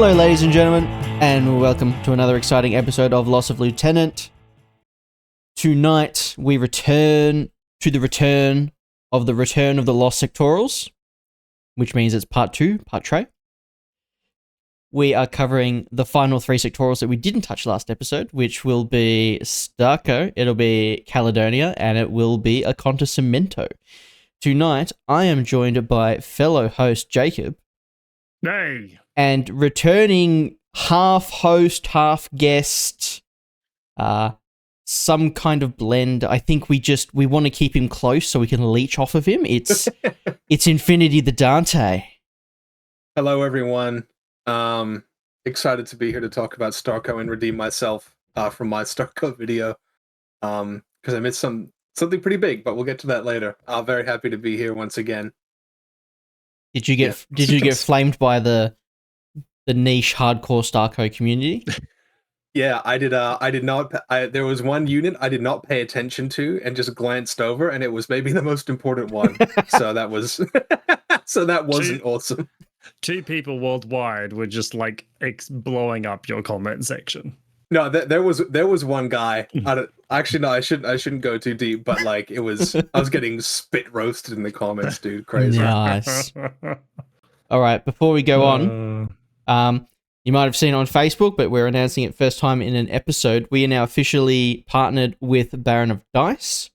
Hello, ladies and gentlemen, and welcome to another exciting episode of Loss of Lieutenant. Tonight, we return to the return of the Lost Sectorials, which means it's part 2, part Trey. We are covering the final 3 Sectorials that we didn't touch last episode, which will be StarCo, it'll be Caledonia, and it will be Acontecimento. Tonight, I am joined by fellow host Jacob. Hey! And returning half host, half guest, some kind of blend. I think we want to keep him close so we can leech off of him. It's Infinity the Dante. Hello, everyone. Excited to be here to talk about StarCo and redeem myself from my StarCo video because I missed something pretty big, but we'll get to that later. I'm very happy to be here once again. Did you get flamed by the niche hardcore StarCo community? Yeah, I did. I did not. There was one unit I did not pay attention to and just glanced over, and it was maybe the most important one. So that was. So that wasn't awesome. 2 people worldwide were just like blowing up your comment section. No, there was one guy. Actually, no, I shouldn't go too deep, but like I was getting spit roasted in the comments, dude. Crazy. Nice. All right, before we go on, you might have seen it on Facebook, but we're announcing it first time in an episode. We are now officially partnered with Baron of Dice.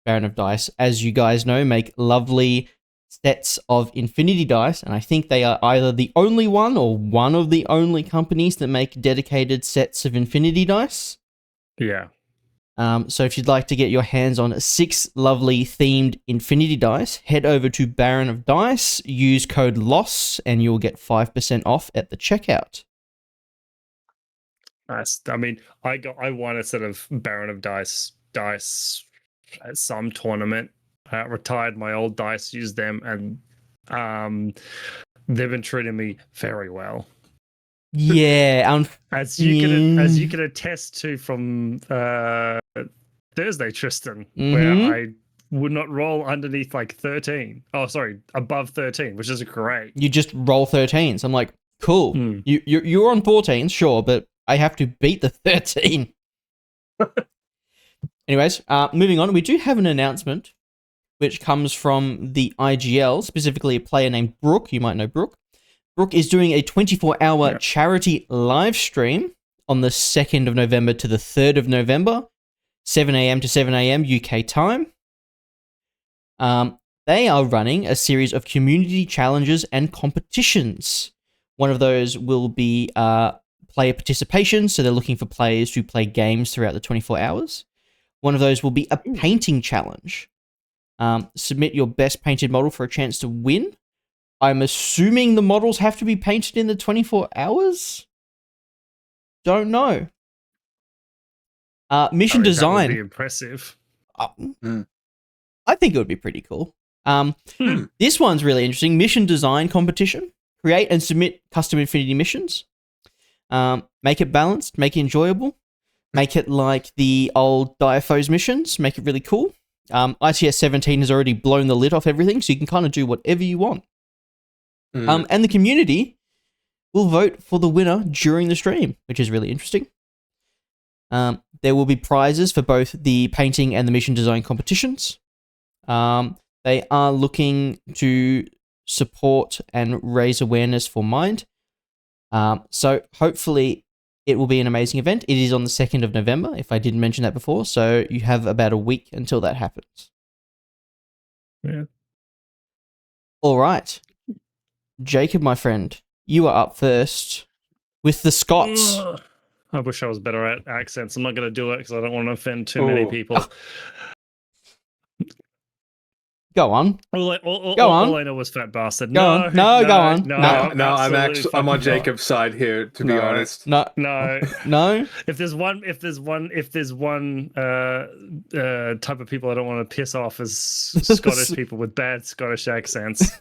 Baron of Dice, as you guys know, make lovely sets of Infinity dice, and I think they are either the only one or one of the only companies that make dedicated sets of Infinity dice. Yeah. So if you'd like to get your hands on 6 lovely themed Infinity dice, head over to Baron of Dice, use code LOSS, and you'll get 5% off at the checkout. Nice. I mean, I won a set of Baron of Dice at some tournament. Retired my old dice, used them, and they've been treating me very well. Yeah, as you can attest to from Thursday, Tristan, where I would not roll underneath like 13. Oh, sorry, above 13, which is great. You just roll 13s. I'm like, cool. You're on 14, sure, but I have to beat the 13. Anyways, moving on, we do have an announcement, which comes from the IGL, specifically a player named Brooke. You might know Brooke. Brooke is doing a 24-hour charity live stream on the 2nd of November to the 3rd of November, 7 a.m. to 7 a.m. UK time. They are running a series of community challenges and competitions. One of those will be player participation, so they're looking for players to play games throughout the 24 hours. One of those will be a painting challenge. Submit your best painted model for a chance to win. I'm assuming the models have to be painted in the 24 hours? Don't know. Mission design. That would be impressive. I think it would be pretty cool. This one's really interesting. Mission design competition. Create and submit custom Infinity missions. Make it balanced. Make it enjoyable. Make it like the old Diaphos missions. Make it really cool. ITS 17 has already blown the lid off everything, so you can kind of do whatever you want. And the community will vote for the winner during the stream, which is really interesting. There will be prizes for both the painting and the mission design competitions. They are looking to support and raise awareness for Mind. So hopefully it will be an amazing event. It is on the 2nd of November, if I didn't mention that before, so you have about a week until that happens. Yeah. All right. Jacob, my friend, you are up first with the Scots. I wish I was better at accents. I'm not going to do it because I don't want to offend too many people. Go on. All I know was fat bastard. Go on. Go on. No, I'm on Jacob's side here, to be honest. No. If there's one type of people I don't want to piss off is Scottish people with bad Scottish accents.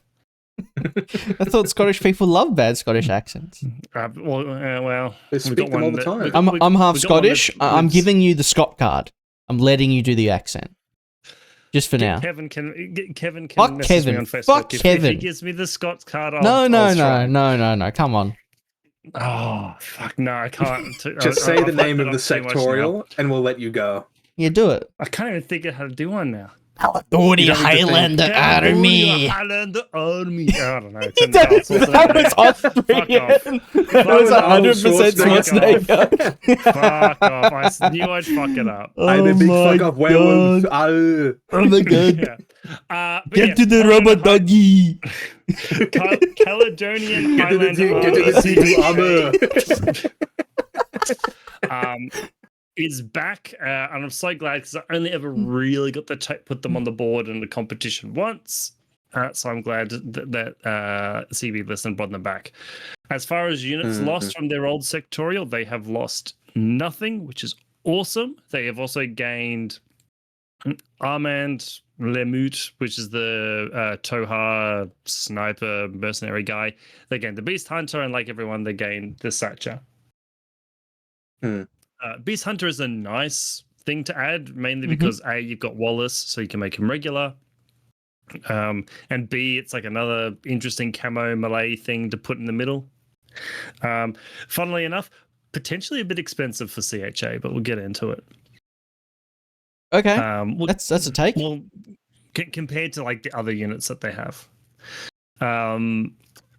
I thought Scottish people love bad Scottish accents. Well, they speak them all the time. I'm half Scottish. I'm giving you the Scot card. I'm letting you do the accent. Just for now. Kevin can Fuck message Kevin. me on Facebook. Fuck Kevin. If he gives me the Scots card, No. Come on. Oh fuck! No, I can't. Just say the I've name hyped of it the up too much now. sectorial, and we'll let you go. Yeah, do it. I can't even think of how to do one now. Caledonia You don't need to think. Highlander Caledonia Army. Highlander Army. I don't know. It's That was Austrian. That was Arnold 100% Schwarzenegger. Fuck off! I knew I'd fuck it up. I'm a big fuck off werewolf. Oh my god. Yeah. But Get yeah, to the robot doggy. Caledonian Get to the Highlander armor. is back, and I'm so glad because I only ever really got to put them on the board in the competition once. So I'm glad that CB Listen brought them back. As far as units lost from their old sectorial, they have lost nothing, which is awesome. They have also gained Armand Lemut, which is the Toha sniper mercenary guy. They gained the Beast Hunter, and like everyone, they gained the Satcher. Beast Hunter is a nice thing to add, mainly because A, you've got Wallace, so you can make him regular. And B, it's like another interesting camo melee thing to put in the middle. Funnily enough, potentially a bit expensive for CHA, but we'll get into it. Okay, that's a take. Well, compared to like the other units that they have.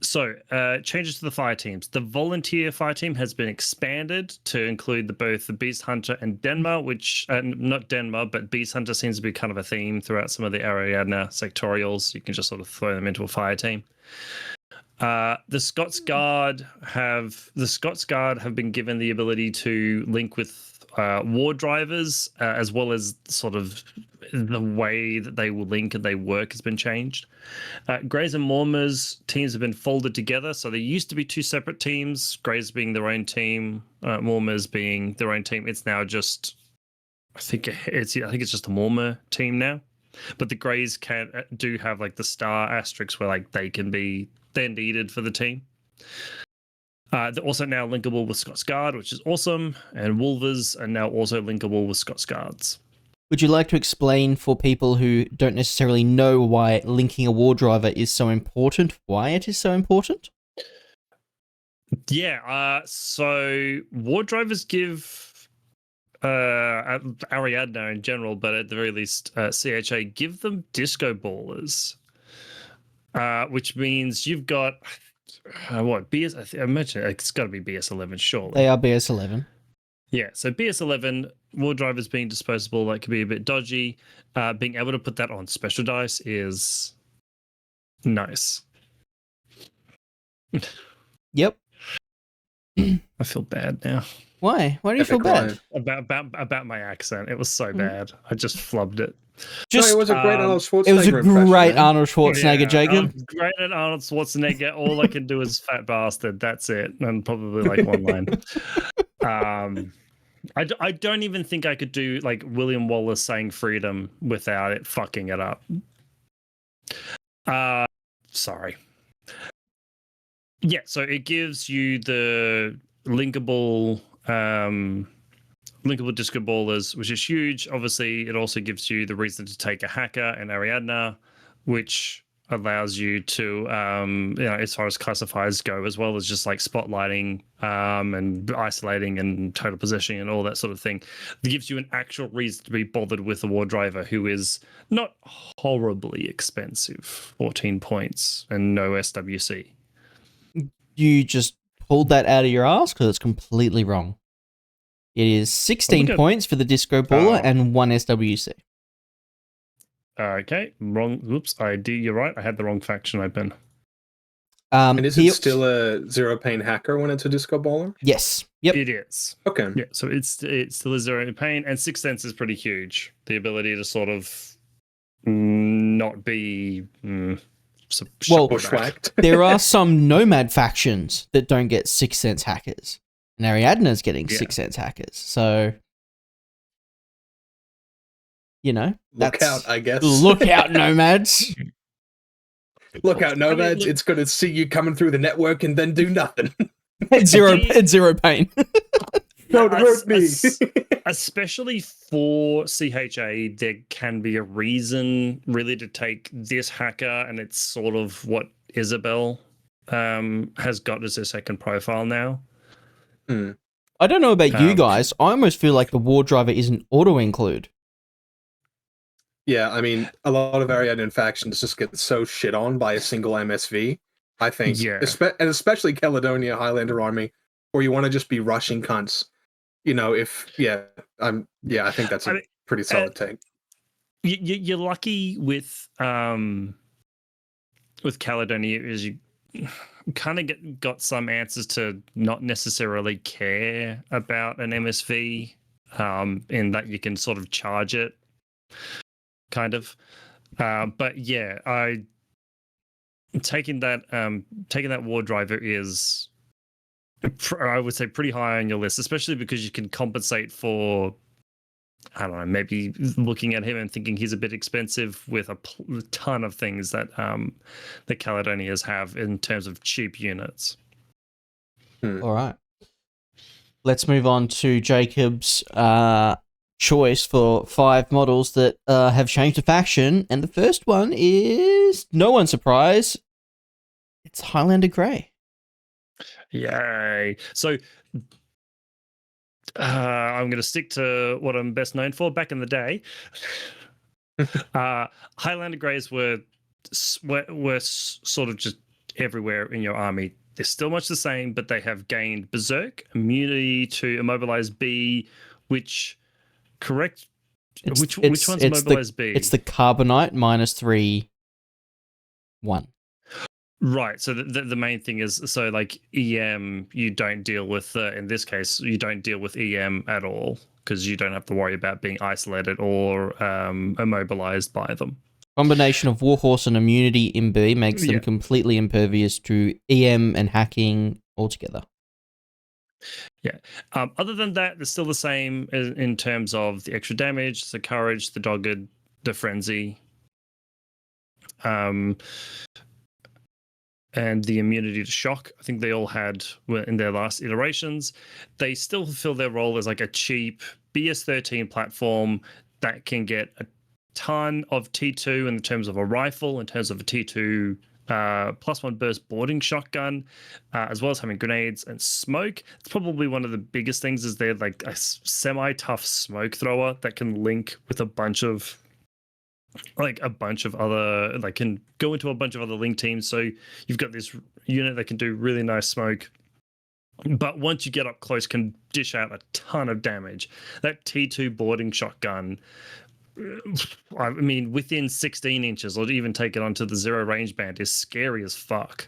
So, changes to the fire teams. The volunteer fire team has been expanded to include both the Beast Hunter and Denma, which, not Denma, but Beast Hunter seems to be kind of a theme throughout some of the Ariadna sectorials. You can just sort of throw them into a fire team. The Scots Guard have been given the ability to link with war drivers, as well as sort of the way that they will link and they work has been changed. Greys and Mormers teams have been folded together, so there used to be two separate teams, Greys being their own team, Mormers being their own team. It's now just, I think it's just a Mormer team now. But the Greys do have like the star asterisks where like they're needed for the team. They're also now linkable with Scots Guard, which is awesome, and Wolvers are now also linkable with Scots Guards. Would you like to explain for people who don't necessarily know why linking a war driver is so important, why it is so important? Yeah, so war drivers give Ariadna in general, but at the very least CHA, give them disco ballers, which means you've got what BS? I imagine it's got to be BS11, surely. They are BS11. Yeah, so BS11 war drivers being disposable, that could be a bit dodgy. Being able to put that on special dice is nice. Yep. I feel bad now. Why? Why do you feel bad? About my accent. It was so bad. I just flubbed it. Just, it was a great Arnold Schwarzenegger It was a impression, great man. Arnold Schwarzenegger, Jacob. Great at Arnold Schwarzenegger. All I can do is fat bastard. That's it. And probably like one line. I don't even think I could do like William Wallace saying freedom without it fucking it up. Sorry. Yeah, so it gives you the linkable disco ballers, which is huge. Obviously, it also gives you the reason to take a hacker and Ariadna, which allows you to, as far as classifiers go, as well as just like spotlighting and isolating and total possession and all that sort of thing. It gives you an actual reason to be bothered with a war driver who is not horribly expensive, 14 points and no SWC. You just pulled that out of your ass because it's completely wrong. It is 16 points for the disco baller and 1 SWC. Okay, wrong. Oops, you're right. I had the wrong faction open. And is it still a zero pain hacker when it's a disco baller? Yes. Yep. It is. Okay. Yeah, so it's still a zero pain, and Sixth Sense is pretty huge. The ability to sort of not be bushwhacked. There are some nomad factions that don't get Sixth Sense hackers, and Ariadna's getting Sixth Sense hackers. So, look out, I guess. Look out, nomads. Look out, nomads. It's going to see you coming through the network and then do nothing. zero pain. Don't hurt me. Especially for CHA, there can be a reason really to take this hacker, and it's sort of what Isabel has got as their second profile now. I don't know about you Um, guys. I almost feel like the war driver is an auto include. Yeah, I mean, a lot of Ariadne factions just get so shit on by a single MSV. I think, Yeah. and especially Caledonia Highlander Army, where you want to just be rushing cunts. You know, I think that's a pretty solid take. You're lucky with Caledonia is you kind of got some answers to not necessarily care about an MSV, in that you can sort of charge it, kind of. But yeah, taking that war driver is, I would say, pretty high on your list, especially because you can compensate for, I don't know, maybe looking at him and thinking he's a bit expensive with a ton of things that the Caledonias have in terms of cheap units. All right. Let's move on to Jacob's choice for 5 models that have changed the faction. And the first one is, no one's surprised, it's Highlander Grey. Yay. So I'm going to stick to what I'm best known for. Back in the day, Highlander Greys were sort of just everywhere in your army. They're still much the same, but they have gained Berserk, immunity to Immobilize B, which one's Immobilize B? It's the Carbonite -3/1. Right. So the main thing is, so like EM, you don't deal with, in this case, you don't deal with EM at all because you don't have to worry about being isolated or immobilized by them. Combination of Warhorse and immunity in B makes them completely impervious to EM and hacking altogether. Yeah. Other than that, they're still the same in terms of the extra damage, the courage, the dogged, the frenzy. And the immunity to shock. I think they all had in their last iterations. They still fulfill their role as like a cheap BS13 platform that can get a ton of T2 in terms of a rifle, in terms of a T2 +1 burst boarding shotgun, as well as having grenades and smoke. It's probably one of the biggest things is they're like a semi-tough smoke thrower that can link with a bunch of other, like, can go into a bunch of other link teams. So you've got this unit that can do really nice smoke, but once you get up close, can dish out a ton of damage. That T2 boarding shotgun, I mean, within 16 inches, or even take it onto the 0 range band, is scary as fuck.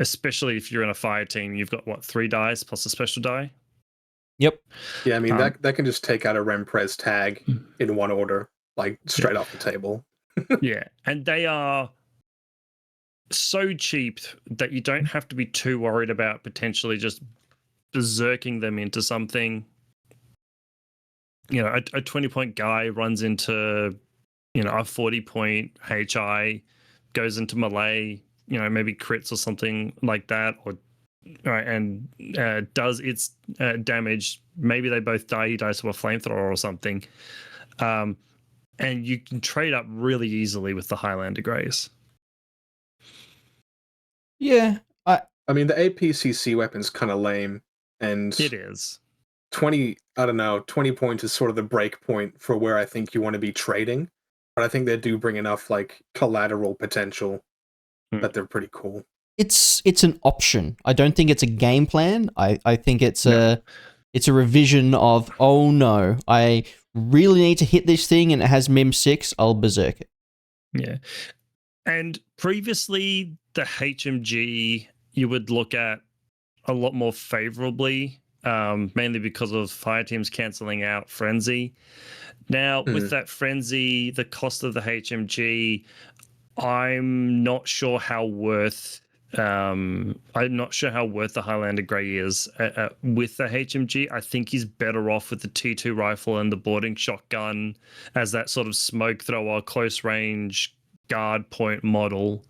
Especially if you're in a fire team, you've got 3 dice plus a special die. Yep. Yeah, I mean, that can just take out a Remprez tag in one order, like straight off the table. Yeah, and they are so cheap that you don't have to be too worried about potentially just berserking them into something. You know, a 20-point guy runs into, a 40-point HI, goes into melee, maybe crits or something like that, or and does its damage. Maybe they both die. He dies to a flamethrower or something. And you can trade up really easily with the Highlander Greys. Yeah. I mean, the APCC weapon's kind of lame, and it is 20 points is sort of the break point for where I think you want to be trading, but I think they do bring enough like collateral potential that they're pretty cool. It's an option. I don't think it's a game plan. I think it's a revision of, oh no, I really need to hit this thing and it has Mim 6, I'll berserk it. Yeah. And previously the HMG you would look at a lot more favorably, mainly because of fire teams cancelling out Frenzy. Now with that Frenzy, the cost of the HMG, I'm not sure how worth the Highlander Grey is with the HMG. I think he's better off with the T2 rifle and the boarding shotgun as that sort of smoke thrower, close range guard point model,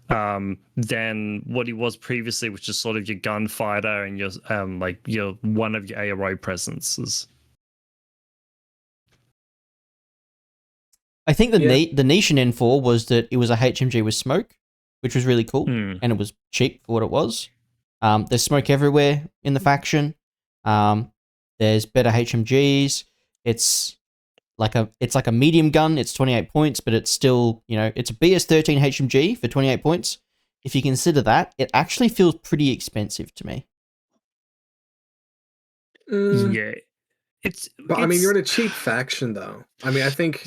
than what he was previously, which is sort of your gunfighter and your one of your ARO presences. I think the niche in N4 was that it was a HMG with smoke, which was really cool, and it was cheap for what it was. There's smoke everywhere in the faction. There's better HMGs. It's like a medium gun. It's 28 points, but it's still, it's a BS13 HMG for 28 points. If you consider that, it actually feels pretty expensive to me. Yeah. But I mean, you're in a cheap faction, though. I mean, I think,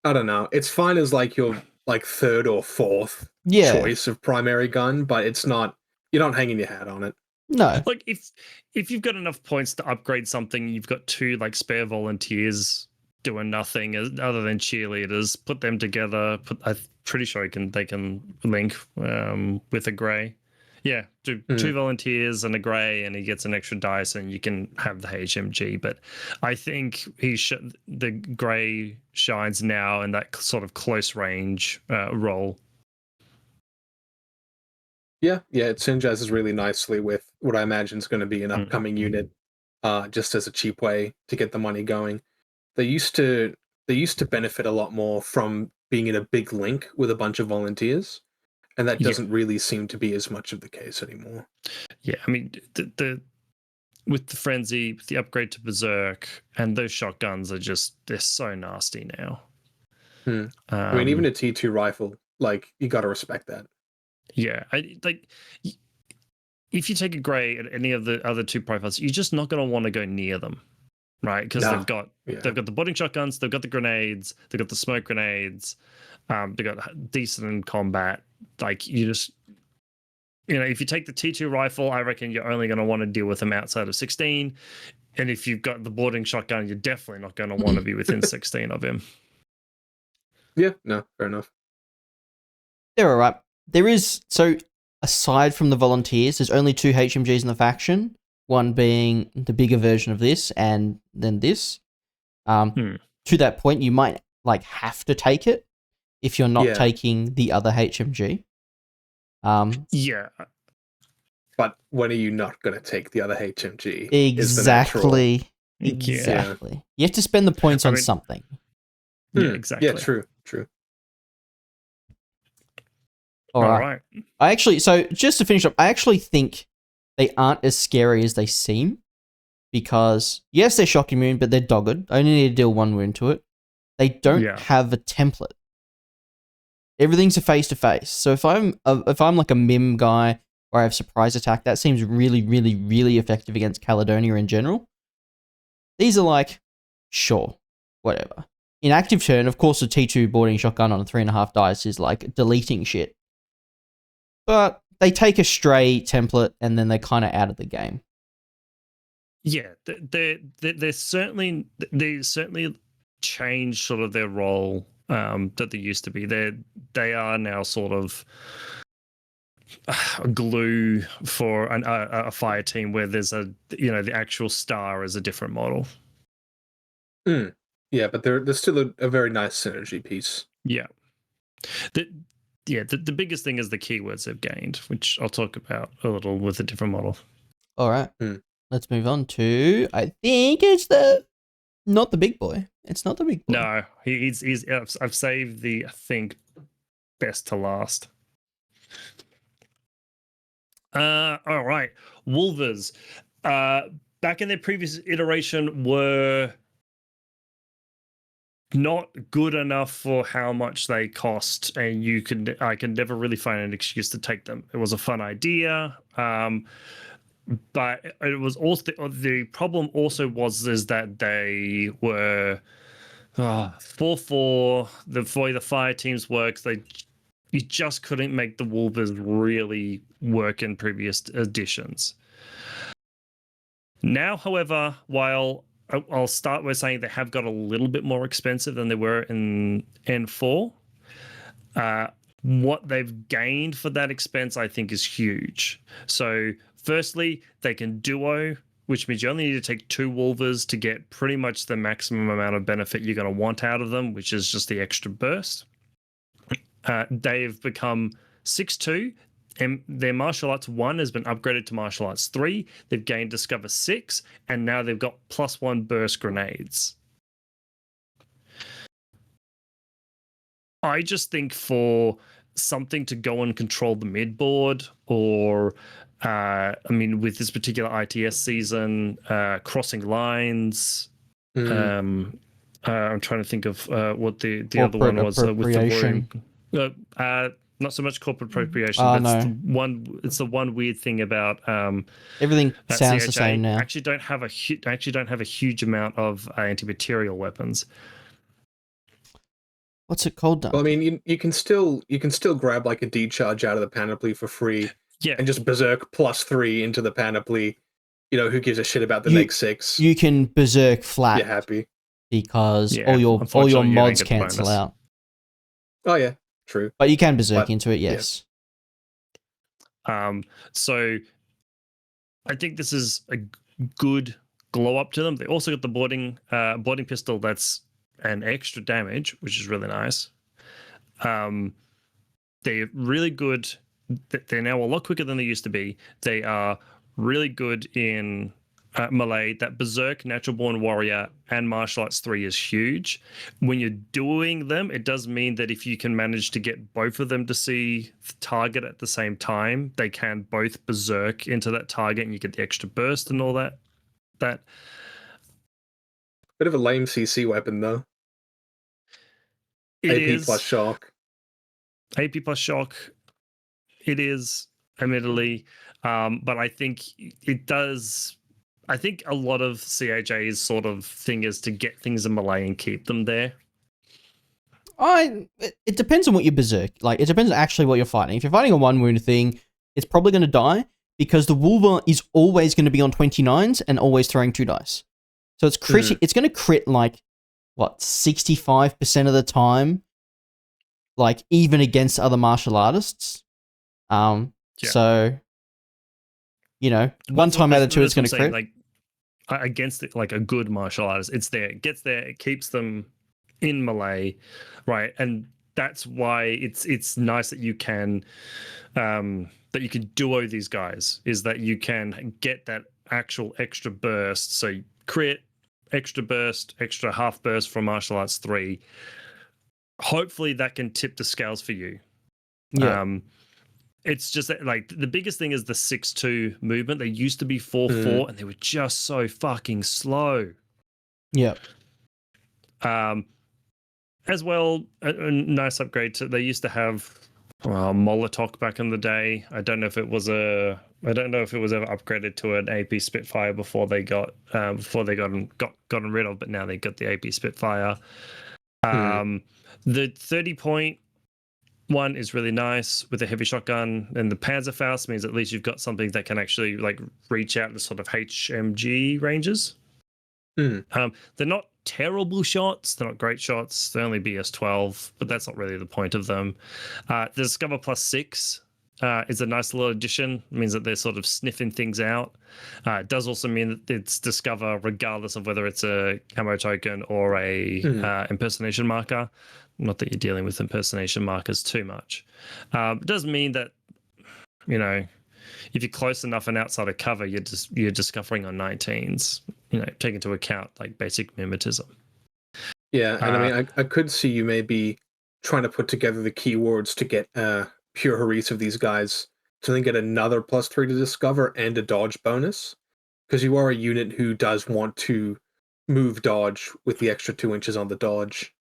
I don't know. It's fine as like your third or fourth choice of primary gun, but it's not. You're not hanging your hat on it. No. Like if you've got enough points to upgrade something, you've got 2 like spare volunteers doing nothing other than cheerleaders. Put them together. I'm pretty sure they can link with a grey. Yeah, do 2 volunteers and a grey, and he gets an extra dice, and you can have the HMG. But I think the grey shines now in that sort of close range role. Yeah, it synergizes really nicely with what I imagine is going to be an upcoming unit, just as a cheap way to get the money going. They used to benefit a lot more from being in a big link with a bunch of volunteers, and that doesn't really seem to be as much of the case anymore. Yeah, I mean, with the frenzy, with the upgrade to berserk, and those shotguns they're so nasty now. I mean, even a T2 rifle, like, you got to respect that. Yeah, if you take a grey at any of the other 2 profiles, you're just not going to want to go near them, right? Because they've got the boarding shotguns, they've got the grenades, they've got the smoke grenades, they've got decent in combat. Like, you just, if you take the T2 rifle, I reckon you're only going to want to deal with them outside of 16. And if you've got the boarding shotgun, you're definitely not going to want to be within 16 of him. Yeah, no, fair enough. They're all right. There is, so aside from the volunteers, there's only 2 HMGs in the faction, one being the bigger version of this, and then this. To that point, you might have to take it if you're not taking the other HMG. Yeah. But when are you not going to take the other HMG? Exactly. Exactly. Yeah. You have to spend the points on something. Yeah, exactly. Yeah, true. All right. So just to finish up, I actually think they aren't as scary as they seem, because yes, they're shock immune, but they're dogged. I only need to deal 1 wound to it. They don't have a template. Everything's a face-to-face. So if I'm like a mim guy or I have surprise attack, that seems really, really, really effective against Caledonia in general. These are like, sure, whatever. In active turn, of course, a T2 boarding shotgun on a 3.5 dice is like deleting shit. But they take a stray template and then they're kind of out of the game. Yeah, they certainly changed sort of their role that they used to be. They are now sort of a glue for a fire team where there's the actual star is a different model. Yeah, but they're still a very nice synergy piece. Yeah. The biggest thing is the keywords they've gained, which I'll talk about a little with a different model. All right. Let's move on to, I think it's not the big boy. It's not the big boy. No, I've saved the, I think, best to last. All right. Wolvers. Back in their previous iteration were not good enough for how much they cost, and I can never really find an excuse to take them. It was a fun idea, but it was also the problem also is that they were 4-4. The way the fire teams works, you just couldn't make the Wolvers really work in previous editions. Now, however, while I'll start with saying they have got a little bit more expensive than they were in N4. What they've gained for that expense, I think, is huge. So, firstly, they can duo, which means you only need to take 2 Wolvers to get pretty much the maximum amount of benefit you're going to want out of them, which is just the extra burst. They've become 6-2. And their martial arts 1 has been upgraded to martial arts 3. They've gained discover 6, and now they've got +1 burst grenades. I just think for something to go and control the mid board, or I mean, with this particular ITS season, crossing lines. I'm trying to think of what the other one was with the room. Not so much corporate appropriation. That's the one. It's the one weird thing about everything sounds CHA. the same now. Actually, don't have a huge amount of anti-material weapons. What's it called, Dante? Well, I mean, you can still grab like a D charge out of the panoply for free, and just berserk +3 into the panoply. You know, who gives a shit about the next 6? You can berserk flat. You're happy because all your mods cancel out. Oh yeah, true. But you can berserk into it, yes. Yeah. So I think this is a good glow up to them. They also got the boarding pistol that's an extra damage, which is really nice. They're really good. They're now a lot quicker than they used to be. They are really good in melee. That Berserk, Natural Born Warrior, and Martial Arts 3 is huge. When you're doing them, it does mean that if you can manage to get both of them to see the target at the same time, they can both Berserk into that target, and you get the extra burst and all that. Bit of a lame CC weapon, though. It AP is plus shock. AP plus shock. It is, admittedly, but I think it does. I think a lot of CHA's sort of thing is to get things in melee and keep them there. It depends on what you berserk. Like, it depends on actually what you're fighting. If you're fighting a 1-wound thing, it's probably going to die because the Wolver is always going to be on 29s and always throwing 2 dice. So it's it's going to crit like, what, 65% of the time, like, even against other martial artists. So, you know, one time out of 2 it's going to crit. Like, against it, like a good martial artist, it's there. It gets there. It keeps them in melee, right? And that's why it's nice that you can duo these guys. Is that you can get that actual extra burst. So crit, extra burst, extra half burst from martial arts 3. Hopefully that can tip the scales for you. Yeah. It's just that, like, the biggest thing is the 6-2 movement. They used to be 4-4 and they were just so fucking slow. Yeah. As well, a nice upgrade to, they used to have Molotov back in the day. I don't know if it was ever upgraded to an AP Spitfire before they got gotten rid of, but now they got the AP Spitfire. The 30-point one is really nice with a heavy shotgun, and the Panzerfaust means at least you've got something that can actually like reach out to sort of HMG ranges. They're not terrible shots, they're not great shots, they're only BS12, but that's not really the point of them. The Discover +6 is a nice little addition. It means that they're sort of sniffing things out. It does also mean that it's Discover regardless of whether it's a camo token or a impersonation marker. Not that you're dealing with impersonation markers too much. It does mean that, you know, if you're close enough and outside of cover, you're discovering on 19s, you know, take into account like basic mimetism. Yeah, and I mean, I could see you maybe trying to put together the keywords to get pure Haris of these guys to then get another +3 to discover and a dodge bonus, because you are a unit who does want to move dodge with the extra 2 inches on the dodge.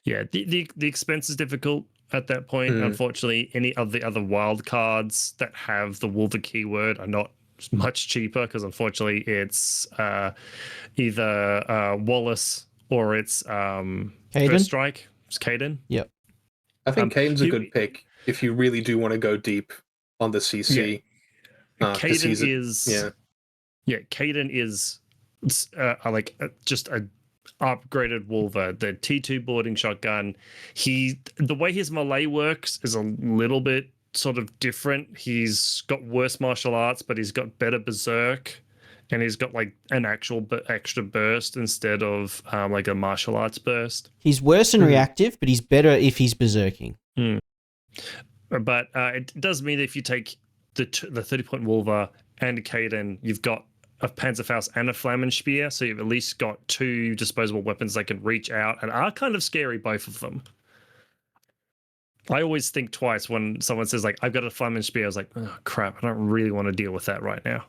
Yeah, the expense is difficult at that point. Unfortunately, any of the other wild cards that have the Wolver keyword are not much cheaper because unfortunately it's either Wallace or it's First Strike. It's Caden. Yep. I think Caden's a good pick if you really do want to go deep on the CC. Yeah. Caden is just a upgraded Wolver. The T2 boarding shotgun. The way his melee works is a little bit sort of different. He's got worse martial arts, but he's got better berserk, and he's got like an actual extra burst instead of like a martial arts burst. He's worse and reactive, but he's better if he's berserking. But it does mean that if you take the 30-point Wolver and Caden, you've got a Panzerfaust and a Flammenspeer, so you've at least got 2 disposable weapons that can reach out and are kind of scary, both of them. I always think twice when someone says like, "I've got a Flamen Spear." I was like, "Oh crap, I don't really want to deal with that right now."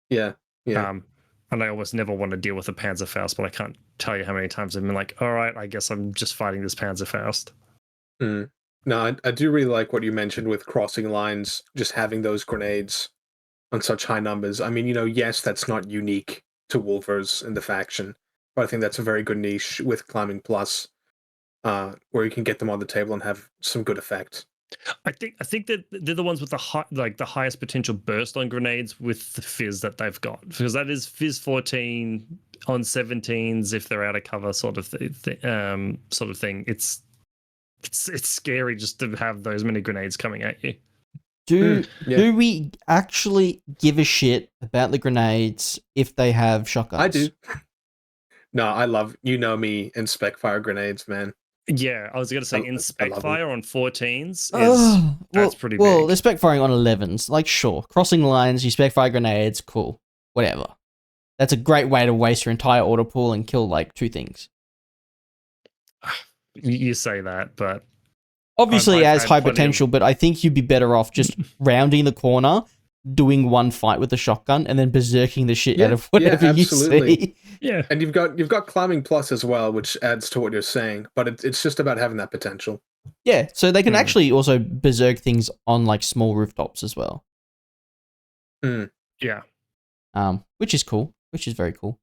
Yeah. And I almost never want to deal with a Panzerfaust, but I can't tell you how many times I've been like, "All right, I guess I'm just fighting this Panzerfaust." Mm. No, I do really like what you mentioned with crossing lines, just having those grenades on such high numbers. I mean, yes, that's not unique to Wolvers in the faction, but I think that's a very good niche with Climbing Plus, where you can get them on the table and have some good effect. I think that they're the ones with the highest potential burst on grenades with the fizz that they've got, because that is fizz 14 on 17s if they're out of cover sort of thing. It's scary just to have those many grenades coming at you. Do we actually give a shit about the grenades if they have shotguns? I do. No, I love me and Specfire grenades, man. Yeah, I was going to say in Specfire on 14s that's pretty big. Well, they're spec firing on 11s. Like, sure, crossing lines, you spec fire grenades, cool, whatever. That's a great way to waste your entire order pool and kill like 2 things. You say that, but obviously as high potential, but I think you'd be better off just rounding the corner, doing one fight with the shotgun, and then berserking the shit out of whatever you see. Yeah, and you've got Climbing Plus as well, which adds to what you're saying, but it's just about having that potential. Yeah, so they can actually also berserk things on like small rooftops as well. Yeah. Which is cool. Which is very cool.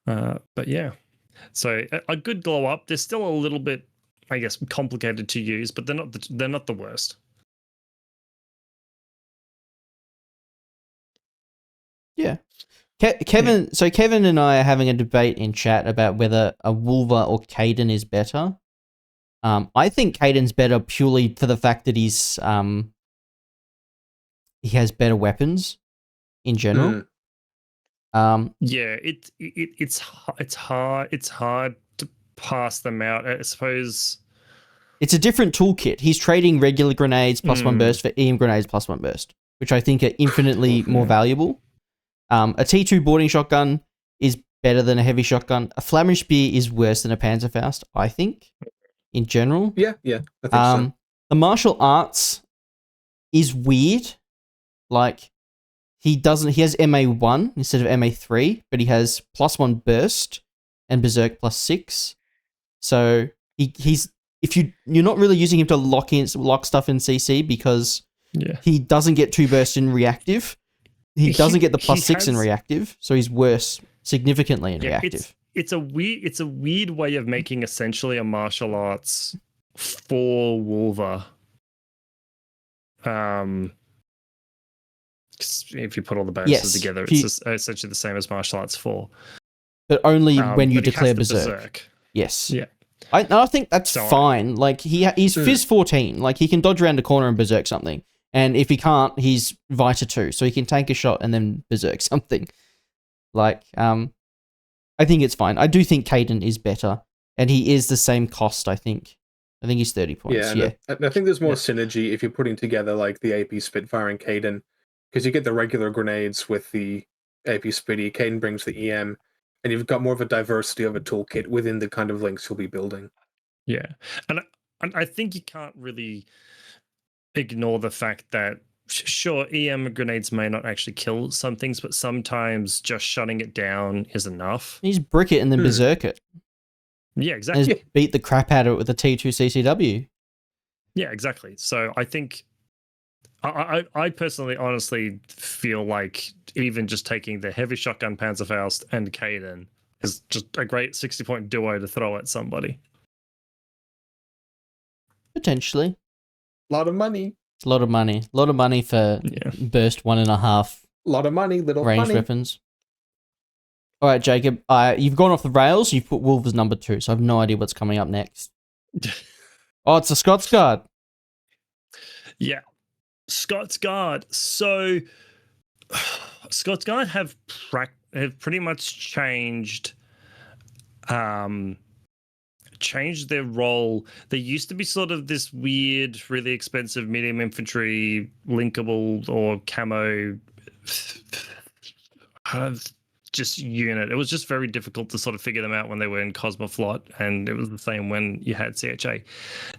But yeah, so a good glow up. They're still a little bit, I guess, complicated to use, but they're not the worst. Yeah. Kevin, so Kevin and I are having a debate in chat about whether a Wolver or Caden is better. I think Caden's better purely for the fact that he has better weapons in general. Yeah, it's hard to pass them out. I suppose it's a different toolkit. He's trading regular grenades plus 1 burst for EM grenades plus 1 burst, which I think are infinitely more valuable. A T2 boarding shotgun is better than a heavy shotgun. A Flamen Spear is worse than a Panzerfaust, I think, in general. Yeah, I think so. The martial arts is weird. Like, he has MA1 instead of MA3, but he has +1 burst and berserk +6. So he's you're not really using him to lock stuff in CC because he doesn't get 2 bursts in reactive. He doesn't get the +6 in reactive, so he's worse significantly in reactive. It's a weird way of making essentially a martial arts for Wolver. If you put all the bonuses together, it's essentially the same as martial arts 4. But only when you declare berserk. Yes. Yeah. I think that's fine. Like, he's Fizz 14. Like, he can dodge around a corner and berserk something. And if he can't, he's Vita 2. So he can tank a shot and then berserk something. Like, I think it's fine. I do think Caden is better. And he is the same cost, I think. I think he's 30 points. Yeah. I think there's more synergy if you're putting together, like, the AP Spitfire and Caden. Because you get the regular grenades with the AP Spitty. Caden brings the EM. And you've got more of a diversity of a toolkit within the kind of links you'll be building. Yeah. And I think you can't really ignore the fact that, sure, EM grenades may not actually kill some things, but sometimes just shutting it down is enough. You just brick it and then berserk it. Yeah, exactly. And just beat the crap out of it with a T2 CCW. Yeah, exactly. So I think I personally honestly feel like even just taking the heavy shotgun Panzerfaust and Caden is just a great 60-point duo to throw at somebody. Potentially. A lot of money. It's a lot of money. A lot of money for burst 1.5. A lot of money, little range weapons. All right, Jacob. You've gone off the rails. You've put Wolf as number 2, so I have no idea what's coming up next. Oh, it's a Scots Guard. Yeah. Scots Guard. So Scots Guard have pretty much changed their role. They used to be sort of this weird, really expensive medium infantry linkable or camo just unit. It was just very difficult to sort of figure them out when they were in Cosmoflot, and it was the same when you had CHA.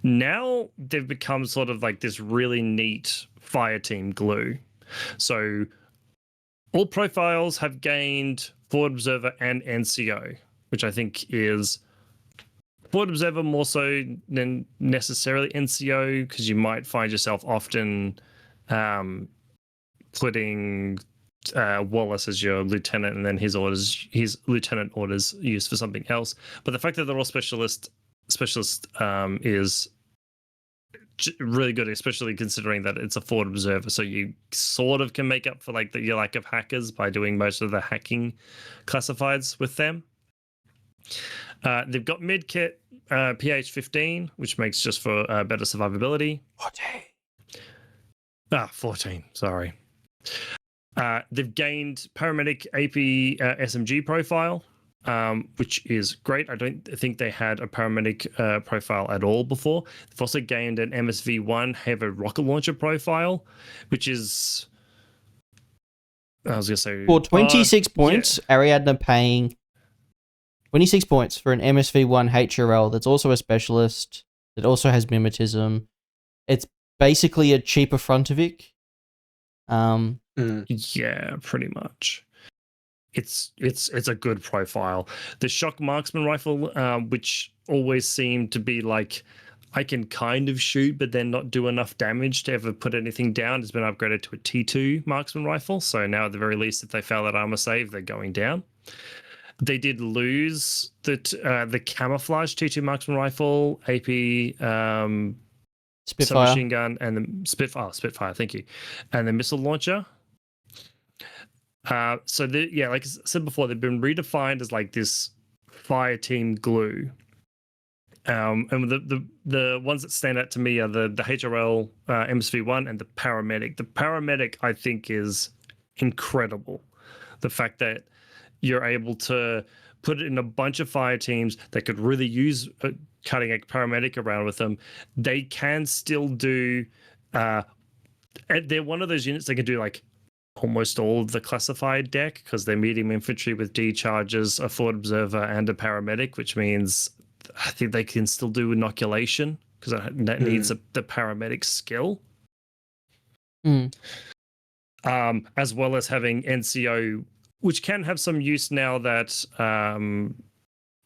Now they've become sort of like this really neat fire team glue. So all profiles have gained Forward Observer and NCO, which I think is Forward Observer more so than necessarily NCO, because you might find yourself often putting Wallace as your lieutenant, and then his lieutenant orders used for something else. But the fact that they're all specialist is really good, especially considering that it's a Forward Observer. So you sort of can make up for like your lack of hackers by doing most of the hacking classifieds with them. They've got mid kit PH 15, which makes just for better survivability. 14. Sorry. They've gained paramedic AP SMG profile, which is great. I don't think they had a paramedic profile at all before. They've also gained an MSV1 have a rocket launcher profile, which is, I was going to say, for 26 points, Ariadne paying 26 points for an MSV1 HRL that's also a specialist, that also has mimetism. It's basically a cheaper Frontovic. Yeah, pretty much. It's a good profile. The shock marksman rifle, which always seemed to be like, I can kind of shoot, but then not do enough damage to ever put anything down, has been upgraded to a T2 marksman rifle. So now at the very least, if they fail that armor save, they're going down. They did lose the camouflage T2 marksman rifle, AP Spitfire. submachine gun, and the Spitfire, thank you, and the missile launcher. So like I said before, they've been redefined as like this fire team glue. And the ones that stand out to me are the HRL MSV1 and the paramedic. The paramedic, I think, is incredible. The fact that you're able to put it in a bunch of fire teams that could really use cutting a paramedic around with them. They can still do. They're one of those units that can do like almost all of the classified deck, because they're medium infantry with D charges, a Forward Observer, and a paramedic, which means I think they can still do inoculation, because that needs the paramedic skill. As well as having NCO, which can have some use now that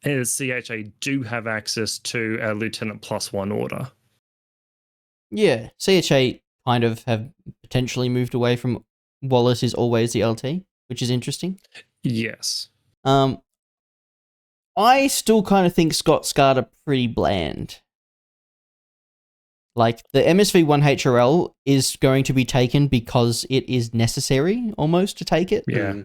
CHA do have access to a Lieutenant +1 order. Yeah, CHA kind of have potentially moved away from Wallace is always the LT, which is interesting. Yes. I still kind of think Scott Scard are pretty bland. Like, the MSV1 HRL is going to be taken because it is necessary, almost, to take it. Yeah.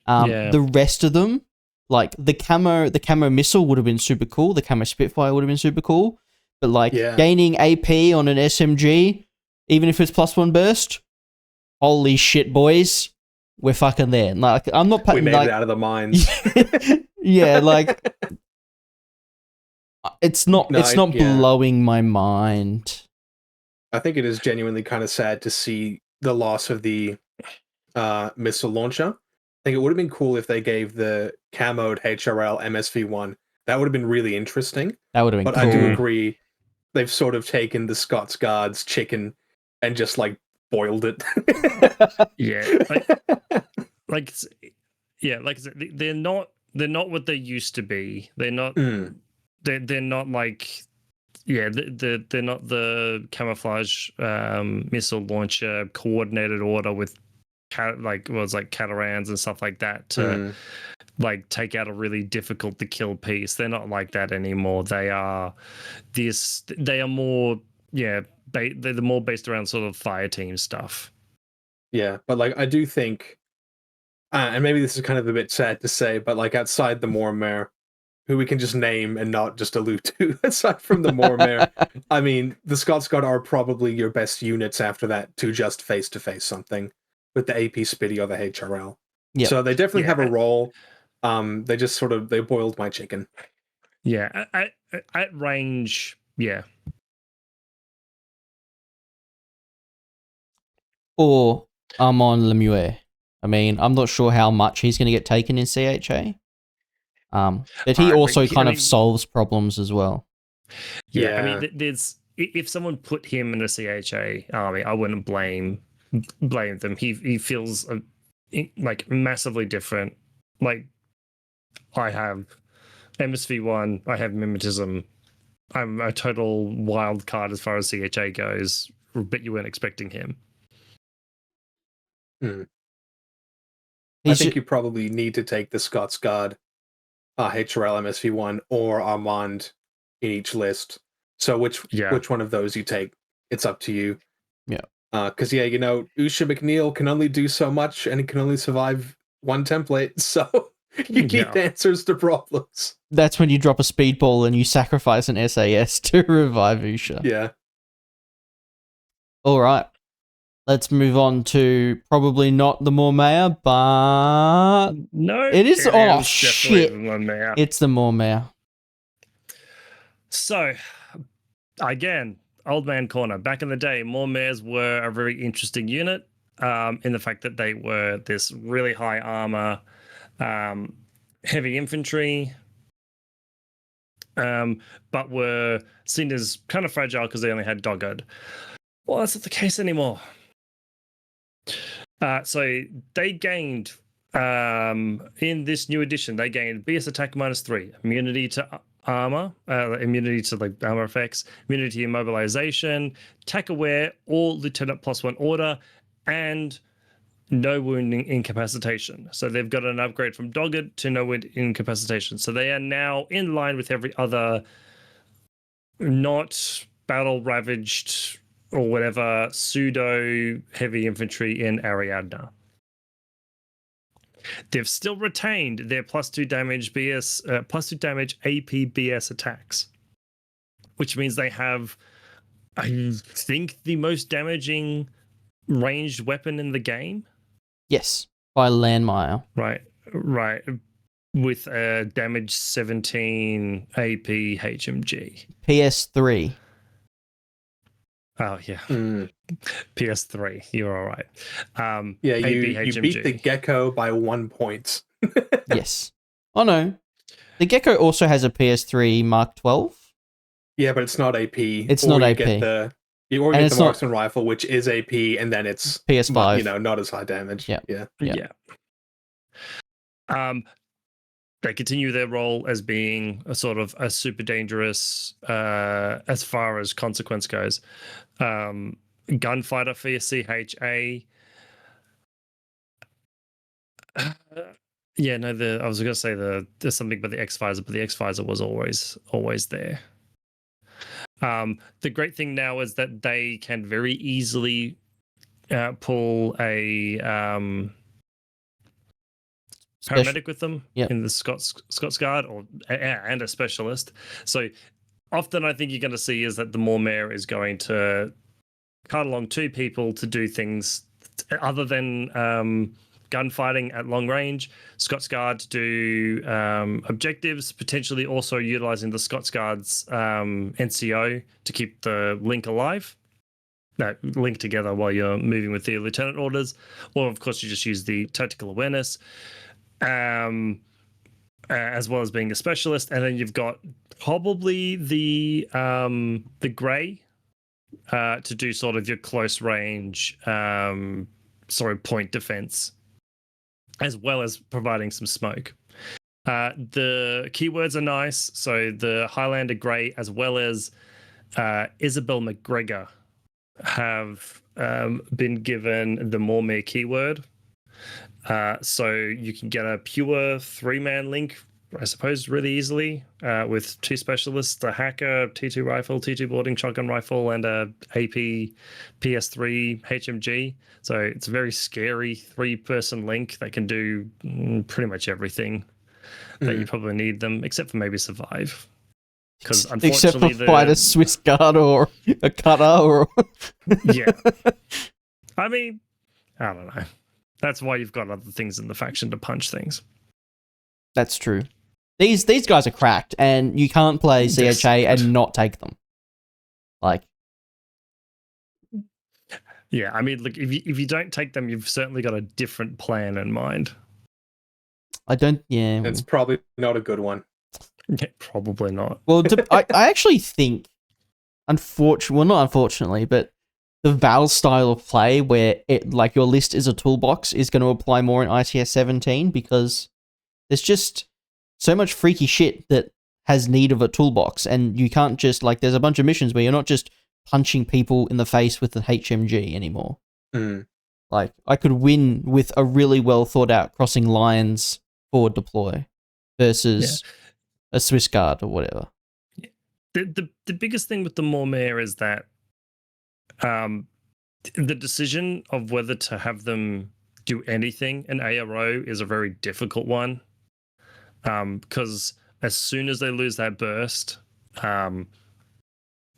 The rest of them, like, the camo missile would have been super cool, the camo Spitfire would have been super cool, but, like, gaining AP on an SMG, even if it's +1 burst, holy shit, boys, we're fucking there. Like, I'm not... We made it out of the mines. Yeah, like... It's not blowing my mind. I think it is genuinely kind of sad to see the loss of the missile launcher. I think it would have been cool if they gave the camoed HRL MSV1. That would have been really interesting. That would have been cool. But I do agree, they've sort of taken the Scots Guards chicken and just like boiled it. like I said, they're not what they used to be. They're not. They're not like, they're not the camouflage missile launcher coordinated order with Catarans and stuff like that to like take out a really difficult to kill piece. They're not like that anymore. They are more they're more based around sort of fire team stuff. Yeah, but like I do think, and maybe this is kind of a bit sad to say, but like outside the Mormare, who we can just name and not just allude to, aside from the Mormare, I mean, the Scots Guard are probably your best units after that to just face-to-face something with the AP Spitty or the HRL. Yep. So they definitely have a role. They just sort of, they boiled my chicken. Yeah, at range, yeah. Or Armand Lemuel. I mean, I'm not sure how much he's going to get taken in CHA. But he also kind of solves problems as well. Yeah, I mean, there's if someone put him in a CHA army, I wouldn't blame them. He feels like massively different. Like I have MSV1, I have mimetism. I'm a total wild card as far as CHA goes, but you weren't expecting him. I think you probably need to take the Scots Guard, HRL, MSV1, or Armand in each list. So which one of those you take, it's up to you. Yeah. Because, Usha McNeil can only do so much, and he can only survive one template, so you need answers to problems. That's when you drop a speedball and you sacrifice an SAS to revive Usha. Yeah. All right. Let's move on to probably not the Mormaya, but... No, it is. Oh, shit. The it's the Mormaya. So, again, Old Man Corner. Back in the day, Mormares were a very interesting unit in the fact that they were this really high armor, heavy infantry, but were seen as kind of fragile because they only had Dogged. Well, that's not the case anymore. So they gained, in this new edition, they gained BS attack -3, immunity to armor, immunity to like armor effects, immunity to immobilization, attack aware, or lieutenant +1 order, and no wounding incapacitation. So they've got an upgrade from Dogged to no wound incapacitation. So they are now in line with every other not battle ravaged or whatever pseudo heavy infantry in Ariadna. They've still retained their +2 damage BS, +2 damage AP BS attacks, which means they have, I think, the most damaging ranged weapon in the game. Yes, by landmile. Right, with a damage 17 AP HMG. PS3. Oh, yeah. PS3, you're all right. You beat the Gecko by 1 point. Yes. Oh, no. The Gecko also has a PS3 Mark 12. Yeah, but it's not AP. It's not AP. You already get the marksman rifle, which is AP, and then it's PS5. Not as high damage. Yeah. They continue their role as being a sort of a super dangerous, as far as consequence goes, gunfighter for your CHA. I was going to say there's something about the X-Visor, but the X-Visor was always there. The great thing now is that they can very easily pull a paramedic with them in the Scots Guard and a specialist. So often I think you're going to see is that the Mormare is going to cut along 2 people to do things other than gunfighting at long range. Scots Guard to do objectives, potentially also utilizing the Scots Guard's NCO to keep the link alive. Link together while you're moving with the lieutenant orders, or of course you just use the tactical awareness, as well as being a specialist. And then you've got probably the grey to do sort of your close range point defense, as well as providing some smoke. The keywords are nice. So the Highlander Grey as well as Isabel McGregor have been given the Mormare keyword. So you can get a pure 3-man link, I suppose, really easily with 2 specialists, a hacker, T2 rifle, T2 boarding shotgun rifle, and a AP PS3 HMG. So it's a very scary 3-person link that can do pretty much everything that you probably need them, except for maybe survive. Because unfortunately, except for fight a Swiss Guard or a cutter or yeah. I mean, I don't know. That's why you've got other things in the faction to punch things. That's true. These guys are cracked, and you can't play CHA and not take them. Like, Yeah, I mean, look, if you don't take them, you've certainly got a different plan in mind. I don't. Yeah. It's probably not a good one. Yeah, probably not. Well, I actually think, well, not unfortunately, but the battle style of play where it like your list is a toolbox is going to apply more in ITS 17 because there's just so much freaky shit that has need of a toolbox, and you can't just like there's a bunch of missions where you're not just punching people in the face with the HMG anymore. Mm. Like I could win with a really well thought out crossing lines forward deploy versus a Swiss Guard or whatever. The biggest thing with the Mormare is that the decision of whether to have them do anything in ARO is a very difficult one. Because as soon as they lose that burst,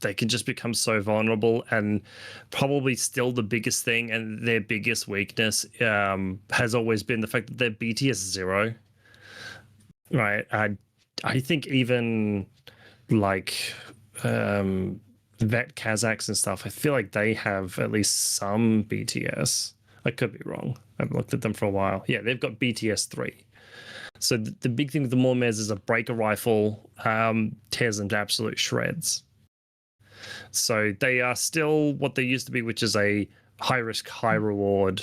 they can just become so vulnerable, and probably still the biggest thing and their biggest weakness has always been the fact that they're BTS 0. Right. I think even like vet Kazakhs and stuff, I feel like they have at least some BTS. I could be wrong. I haven't looked at them for a while. Yeah, they've got BTS 3. So the big thing with the Mormares is a breaker rifle tears them to absolute shreds. So they are still what they used to be, which is a high risk, high reward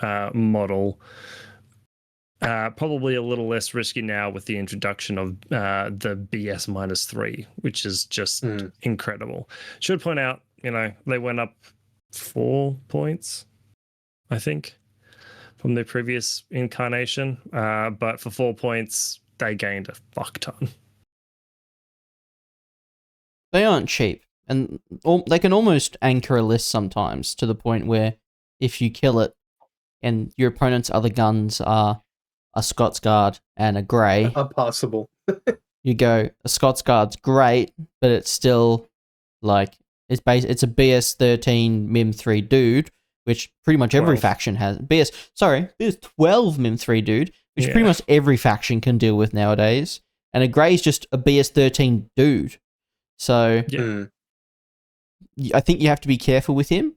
model. Probably a little less risky now with the introduction of the BS -3, which is just incredible. Should point out, they went up 4 points, I think, from their previous incarnation. But for 4 points, they gained a fuck ton. They aren't cheap, and they can almost anchor a list sometimes to the point where if you kill it and your opponent's other guns are a Scots Guard and a Grey, Impossible. you go, a Scots Guard's great, but it's still like it's a BS 13 Mim 3 dude, which pretty much every 12. faction has. BS 12 Mim 3 dude, which pretty much every faction can deal with nowadays. And a Grey's just a BS 13 dude. So I think you have to be careful with him,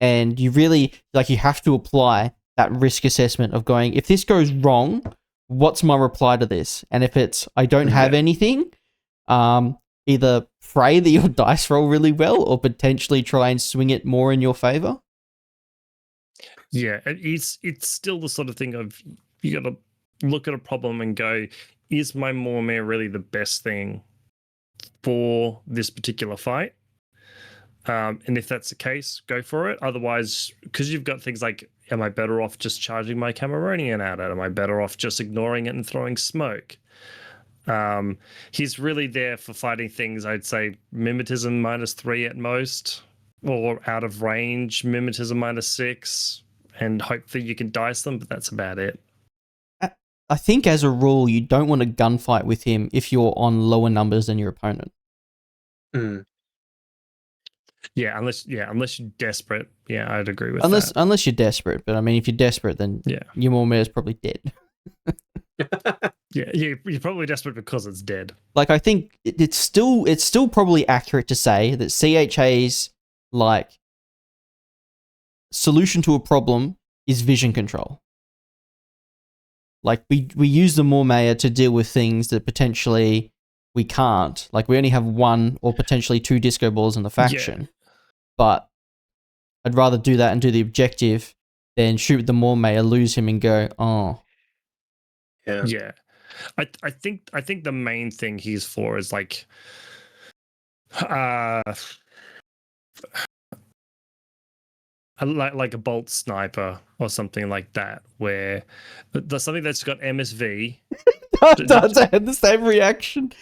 and you really you have to apply that risk assessment of going, if this goes wrong, what's my reply to this? And if it's I don't have anything, either pray that your dice roll really well or potentially try and swing it more in your favor. Yeah, it's still the sort of thing of you got to look at a problem and go, is my Mormare really the best thing for this particular fight? And if that's the case, go for it. Otherwise, because you've got things like, am I better off just charging my Cameronian at it? Am I better off just ignoring it and throwing smoke? He's really there for fighting things, I'd say, mimetism -3 at most, or out of range, mimetism -6, and hopefully you can dice them, but that's about it. I think as a rule, you don't want to gunfight with him if you're on lower numbers than your opponent. Yeah, unless you're desperate. Yeah, I'd agree with that. Unless you're desperate, but I mean, if you're desperate, then your Mormare is probably dead. Yeah, you're probably desperate because it's dead. Like, I think it's still probably accurate to say that CHA's solution to a problem is vision control. Like, we use the Mormare to deal with things that potentially we can't. Like, we only have 1 or potentially 2 disco balls in the faction. Yeah. But I'd rather do that and do the objective than shoot the Mormare, lose him, and go, oh. Yeah. I think the main thing he's for is like a bolt sniper or something like that, where there's something that's got MSV. Dante had the same reaction.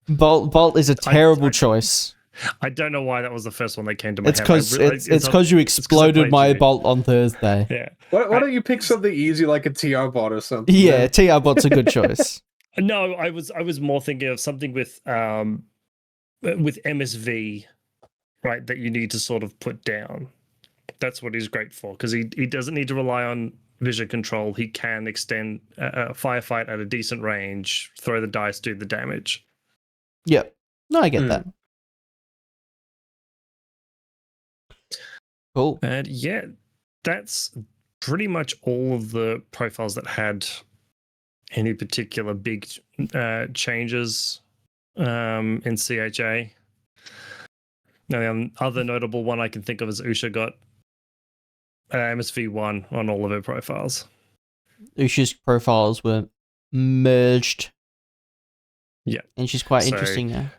Bolt is a terrible choice. I don't know why that was the first one that came to my head. It's because you exploded my bolt on Thursday. Yeah. Why don't you pick something easy like a TR bot or something? Yeah, TR bot's a good choice. No, I was more thinking of something with MSV, right, that you need to sort of put down. That's what he's great for, because he doesn't need to rely on vision control. He can extend a firefight at a decent range, throw the dice, do the damage. Yep. No, I get that. Cool. And yeah, that's pretty much all of the profiles that had any particular big changes in CHA. Now, the other notable one I can think of is Usha got MSV1 on all of her profiles. Usha's profiles were merged. Yeah. And she's quite So, interesting now.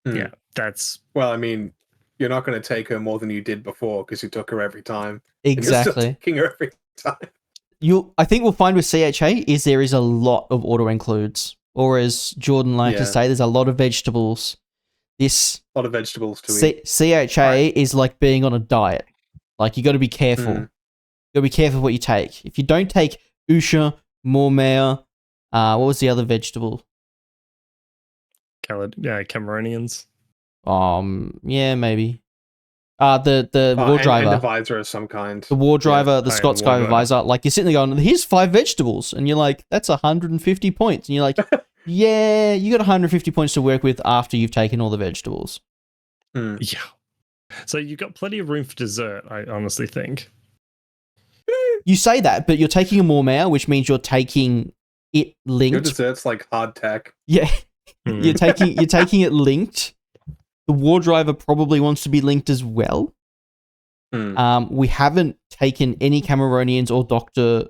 Yeah, that's... Well, I mean, you're not going to take her more than you did before because you took her every time. And you're still Exactly. taking her every time. I think we'll find with CHA is there is a lot of auto includes, or as Jordan liked to say, there's a lot of vegetables. A lot of vegetables to eat. CHA is like being on a diet. Like, you got to be careful. You got to be careful what you take. If you don't take Usha, Mormare, what was the other vegetable? Cameronians. Yeah, maybe. The war driver. And advisor of some kind. The war driver, the the Scots war guy driver. advisor. Like, you're sitting there going, here's 5 vegetables. And you're like, that's 150 points. And you're like, yeah, you got 150 points to work with after you've taken all the vegetables. Yeah. So you've got plenty of room for dessert, I honestly think. You say that, but you're taking a Mormare, which means you're taking it linked. Your dessert's like hardtack. Yeah. You're taking it linked. The war driver probably wants to be linked as well. We haven't taken any Cameronians or Dr.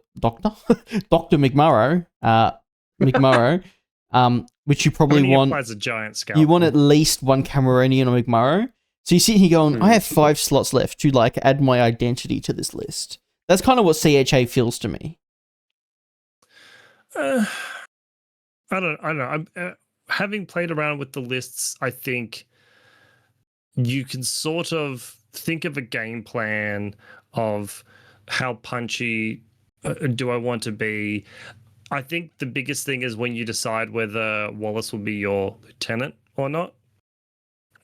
McMurrow, which you probably want. As a giant scalpel. You want at least one Cameronian or McMurrow. So you sit here going, I have 5 slots left to like add my identity to this list. That's kind of what CHA feels to me. I don't know. I'm having played around with the lists, I think you can sort of think of a game plan of how punchy do I want to be. I think the biggest thing is when you decide whether Wallace will be your lieutenant or not,